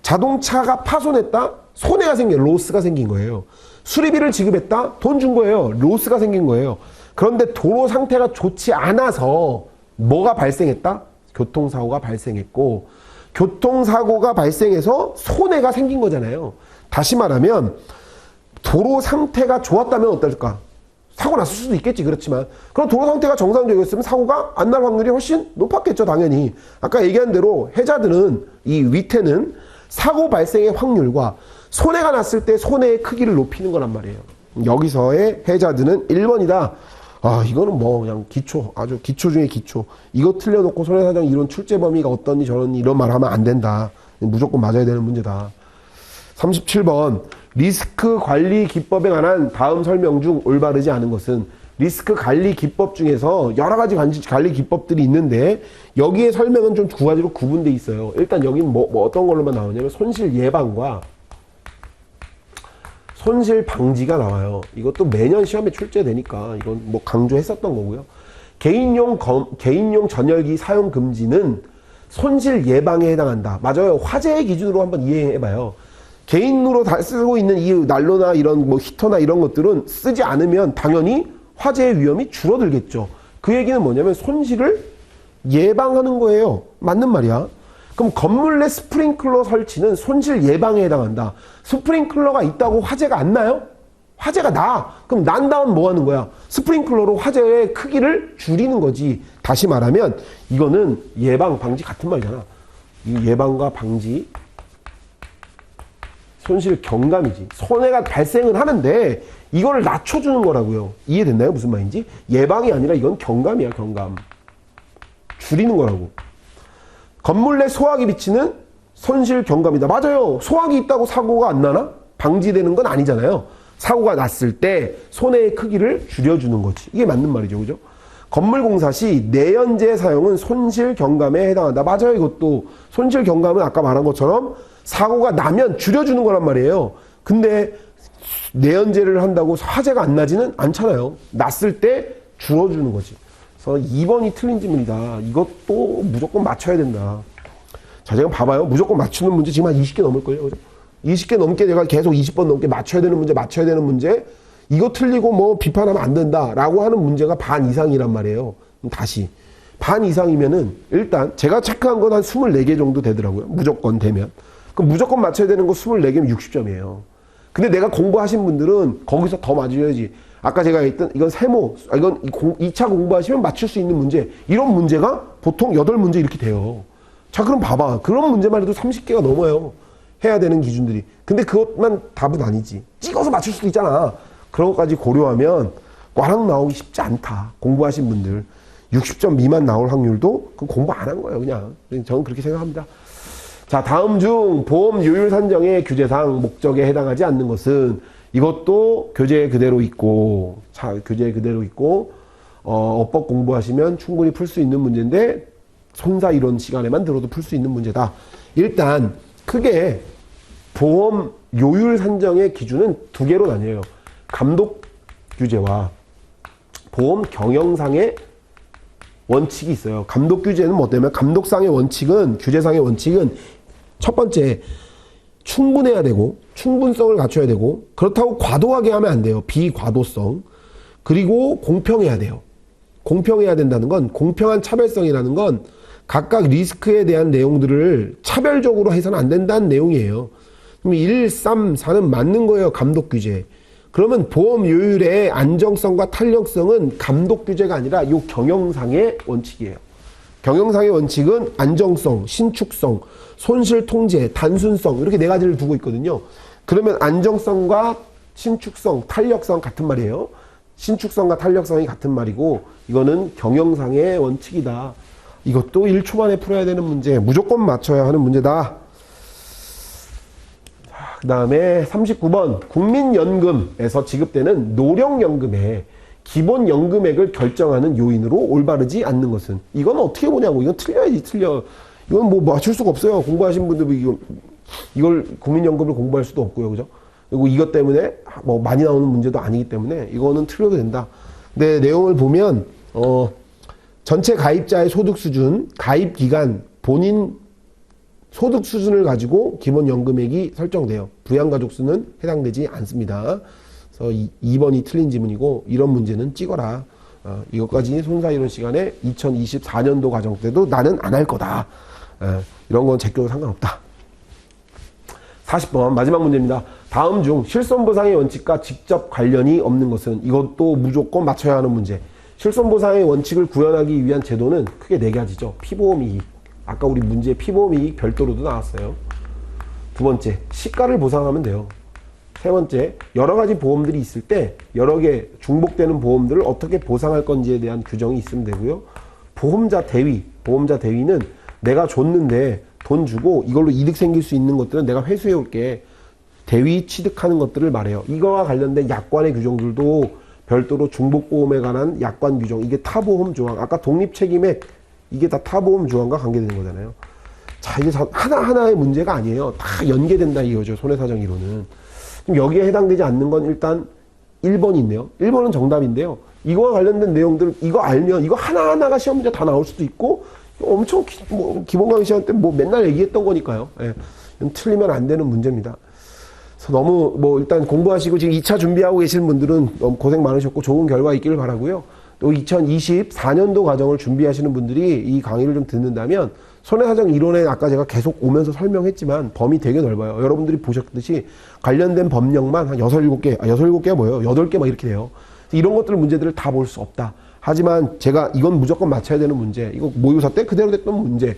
자동차가 파손했다? 손해가 로스가 생긴 거예요. 수리비를 지급했다? 돈 준 거예요. 로스가 생긴 거예요. 그런데 도로 상태가 좋지 않아서 뭐가 발생했다? 교통사고가 발생했고, 교통사고가 발생해서 손해가 생긴 거잖아요. 다시 말하면 도로 상태가 좋았다면 어떨까? 사고 났을 수도 있겠지. 그렇지만 그럼 도로 상태가 정상적이었으면 사고가 안 날 확률이 훨씬 높았겠죠. 당연히 아까 얘기한 대로 해자드는, 이 위태는 사고 발생의 확률과 손해가 났을 때 손해의 크기를 높이는 거란 말이에요. 여기서의 해자드는 1번이다. 이거는 뭐 그냥 기초, 아주 기초 중에 기초. 이거 틀려놓고 손해사정 이론 출제 범위가 어떠니 저러니 이런 말 하면 안 된다. 무조건 맞아야 되는 문제다. 37번. 리스크 관리 기법에 관한 다음 설명 중 올바르지 않은 것은, 리스크 관리 기법 중에서 여러 가지 관리 기법들이 있는데 여기에 설명은 좀 두 가지로 구분돼 있어요. 일단 여기는 뭐 어떤 걸로만 나오냐면 손실 예방과 손실 방지가 나와요. 이것도 매년 시험에 출제되니까 이건 뭐 강조했었던 거고요. 개인용 전열기 사용 금지는 손실 예방에 해당한다. 맞아요. 화재의 기준으로 한번 이해해봐요. 개인으로 다 쓰고 있는 이 난로나 이런 뭐 히터나 이런 것들은 쓰지 않으면 당연히 화재의 위험이 줄어들겠죠. 그 얘기는 뭐냐면 손실을 예방하는 거예요. 맞는 말이야. 그럼 건물 내 스프링클러 설치는 손실 예방에 해당한다. 스프링클러가 있다고 화재가 안 나요? 화재가 나. 그럼 난 다음 뭐 하는 거야? 스프링클러로 화재의 크기를 줄이는 거지. 다시 말하면 이거는 예방, 방지 같은 말이잖아. 이 예방과 방지, 손실 경감이지. 손해가 발생은 하는데 이거를 낮춰주는 거라고요. 이해됐나요? 무슨 말인지? 예방이 아니라 이건 경감이야, 경감. 줄이는 거라고. 건물 내 소화기 비치는 손실 경감이다. 맞아요. 소화기 있다고 사고가 안 나나? 방지되는 건 아니잖아요. 사고가 났을 때 손해의 크기를 줄여주는 거지. 이게 맞는 말이죠. 그죠? 건물 공사 시 내연재 사용은 손실 경감에 해당한다. 맞아요. 이것도 손실 경감은 아까 말한 것처럼 사고가 나면 줄여주는 거란 말이에요. 근데 내연재를 한다고 화재가 안 나지는 않잖아요. 났을 때 줄여주는 거지. 그래서 2번이 틀린 질문이다. 이것도 무조건 맞춰야 된다. 자, 제가 봐봐요. 무조건 맞추는 문제 지금 한 20개 넘을걸요. 그죠? 20개 넘게 내가 계속 20번 넘게 맞춰야 되는 문제. 이거 틀리고 뭐 비판하면 안 된다라고 하는 문제가 반 이상이란 말이에요. 다시. 반 이상이면은 일단 제가 체크한 건 한 24개 정도 되더라고요. 무조건 되면. 그럼 무조건 맞춰야 되는 거 24개면 60점이에요. 근데 내가 공부하신 분들은 거기서 더 맞으셔야지. 아까 제가 했던 이건 세모, 이건 2차 공부하시면 맞출 수 있는 문제. 이런 문제가 보통 8문제 이렇게 돼요. 자, 그럼 봐봐. 그런 문제만 해도 30개가 넘어요. 해야 되는 기준들이. 근데 그것만 답은 아니지. 찍어서 맞출 수도 있잖아. 그런 것까지 고려하면 꽈락 나오기 쉽지 않다. 공부하신 분들. 60점 미만 나올 확률도 공부 안 한 거예요, 그냥. 저는 그렇게 생각합니다. 자, 다음 중 보험 요율 산정의 규제상 목적에 해당하지 않는 것은, 이것도 교재에 그대로 있고, 어법 공부하시면 충분히 풀 수 있는 문제인데, 손사 이론 시간에만 들어도 풀 수 있는 문제다. 일단, 크게 보험 요율 산정의 기준은 두 개로 나뉘어요. 감독 규제와 보험 경영상의 원칙이 있어요. 감독 규제는 뭐 때문에 감독상의 원칙은, 규제상의 원칙은 첫 번째, 충분해야 되고, 충분성을 갖춰야 되고, 그렇다고 과도하게 하면 안 돼요. 비과도성. 그리고 공평해야 돼요. 공평해야 된다는 건, 공평한 차별성이라는 건 각각 리스크에 대한 내용들을 차별적으로 해서는 안 된다는 내용이에요. 그럼 1, 3, 4는 맞는 거예요. 감독 규제. 그러면 보험 요율의 안정성과 탄력성은 감독 규제가 아니라 이 경영상의 원칙이에요. 경영상의 원칙은 안정성, 신축성, 손실 통제, 단순성 이렇게 네 가지를 두고 있거든요. 그러면 안정성과 신축성, 탄력성 같은 말이에요. 신축성과 탄력성이 같은 말이고, 이거는 경영상의 원칙이다. 이것도 1초 만에 풀어야 되는 문제, 무조건 맞춰야 하는 문제다. 그 다음에 39번 국민연금에서 지급되는 노령연금의 기본연금액을 결정하는 요인으로 올바르지 않는 것은, 이건 어떻게 보냐고. 이건 틀려야지. 틀려. 이건 뭐 맞출 수가 없어요. 공부하신 분들 이걸 국민연금을 공부할 수도 없고요. 그죠? 그리고 이것 때문에 뭐 많이 나오는 문제도 아니기 때문에 이거는 틀려도 된다. 근데 내용을 보면 전체 가입자의 소득 수준, 가입 기간, 본인 소득 수준을 가지고 기본연금액이 설정돼요. 부양가족 수는 해당되지 않습니다. 그래서 2번이 틀린 지문이고, 이런 문제는 찍어라. 이것까지 손사이론 시간에 2024년도 과정 때도 나는 안 할 거다. 이런 건 제껴도 상관없다. 40번 마지막 문제입니다. 다음 중 실손보상의 원칙과 직접 관련이 없는 것은, 이것도 무조건 맞춰야 하는 문제. 실손보상의 원칙을 구현하기 위한 제도는 크게 4가지죠. 피보험이익. 아까 우리 문제 피보험이익 별도로도 나왔어요. 두 번째, 시가를 보상하면 돼요. 세 번째, 여러 가지 보험들이 있을 때 여러 개 중복되는 보험들을 어떻게 보상할 건지에 대한 규정이 있으면 되고요. 보험자 대위는 내가 줬는데 돈 주고 이걸로 이득 생길 수 있는 것들은 내가 회수해 올게. 대위 취득하는 것들을 말해요. 이거와 관련된 약관의 규정들도 별도로 중복보험에 관한 약관 규정, 이게 타보험 조항, 아까 독립책임액, 이게 다 타보험 조항과 관계되는 거잖아요. 자, 이제 하나하나의 문제가 아니에요. 다 연계된다 이거죠. 손해사정 이론은. 지금 여기에 해당되지 않는 건 일단 1번이 있네요. 1번은 정답인데요. 이거와 관련된 내용들, 이거 알면 이거 하나하나가 시험 문제 다 나올 수도 있고, 엄청 기본 강의 시간 때 뭐 맨날 얘기했던 거니까요. 예. 틀리면 안 되는 문제입니다. 그래서 너무 일단 공부하시고 지금 2차 준비하고 계시는 분들은 너무 고생 많으셨고 좋은 결과 있기를 바라고요. 또 2024년도 과정을 준비하시는 분들이 이 강의를 좀 듣는다면 손해사정 이론에 아까 제가 계속 오면서 설명했지만 범위 되게 넓어요. 여러분들이 보셨듯이 관련된 법령만 한 6, 7개, 6, 7개가 뭐예요? 8개 막 이렇게 돼요. 이런 것들 문제들을 다 볼 수 없다. 하지만 제가 이건 무조건 맞춰야 되는 문제, 이거 모의고사 때 그대로 됐던 문제,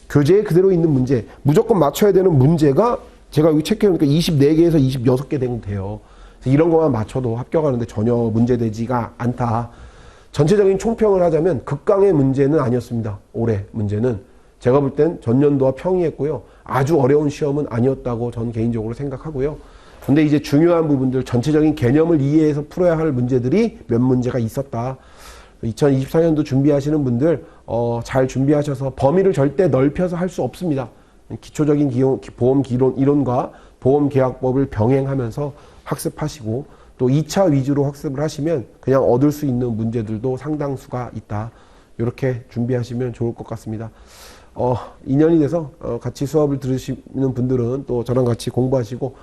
교재에 그대로 있는 문제, 무조건 맞춰야 되는 문제가 제가 여기 체크해보니까 24개에서 26개 되면 돼요. 이런 것만 맞춰도 합격하는데 전혀 문제되지가 않다. 전체적인 총평을 하자면 극강의 문제는 아니었습니다. 올해 문제는. 제가 볼 땐 전년도와 평이했고요. 아주 어려운 시험은 아니었다고 전 개인적으로 생각하고요. 근데 이제 중요한 부분들, 전체적인 개념을 이해해서 풀어야 할 문제들이 몇 문제가 있었다. 2024년도 준비하시는 분들 잘 준비하셔서 범위를 절대 넓혀서 할 수 없습니다. 기초적인 보험 이론과 보험계약법을 병행하면서 학습하시고 또 2차 위주로 학습을 하시면 그냥 얻을 수 있는 문제들도 상당수가 있다. 이렇게 준비하시면 좋을 것 같습니다. 2년이 돼서 같이 수업을 들으시는 분들은 또 저랑 같이 공부하시고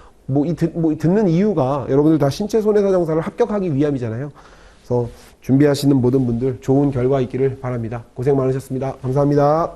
듣는 이유가 여러분들 다 신체손해사정사를 합격하기 위함이잖아요. 그래서 준비하시는 모든 분들 좋은 결과 있기를 바랍니다. 고생 많으셨습니다. 감사합니다.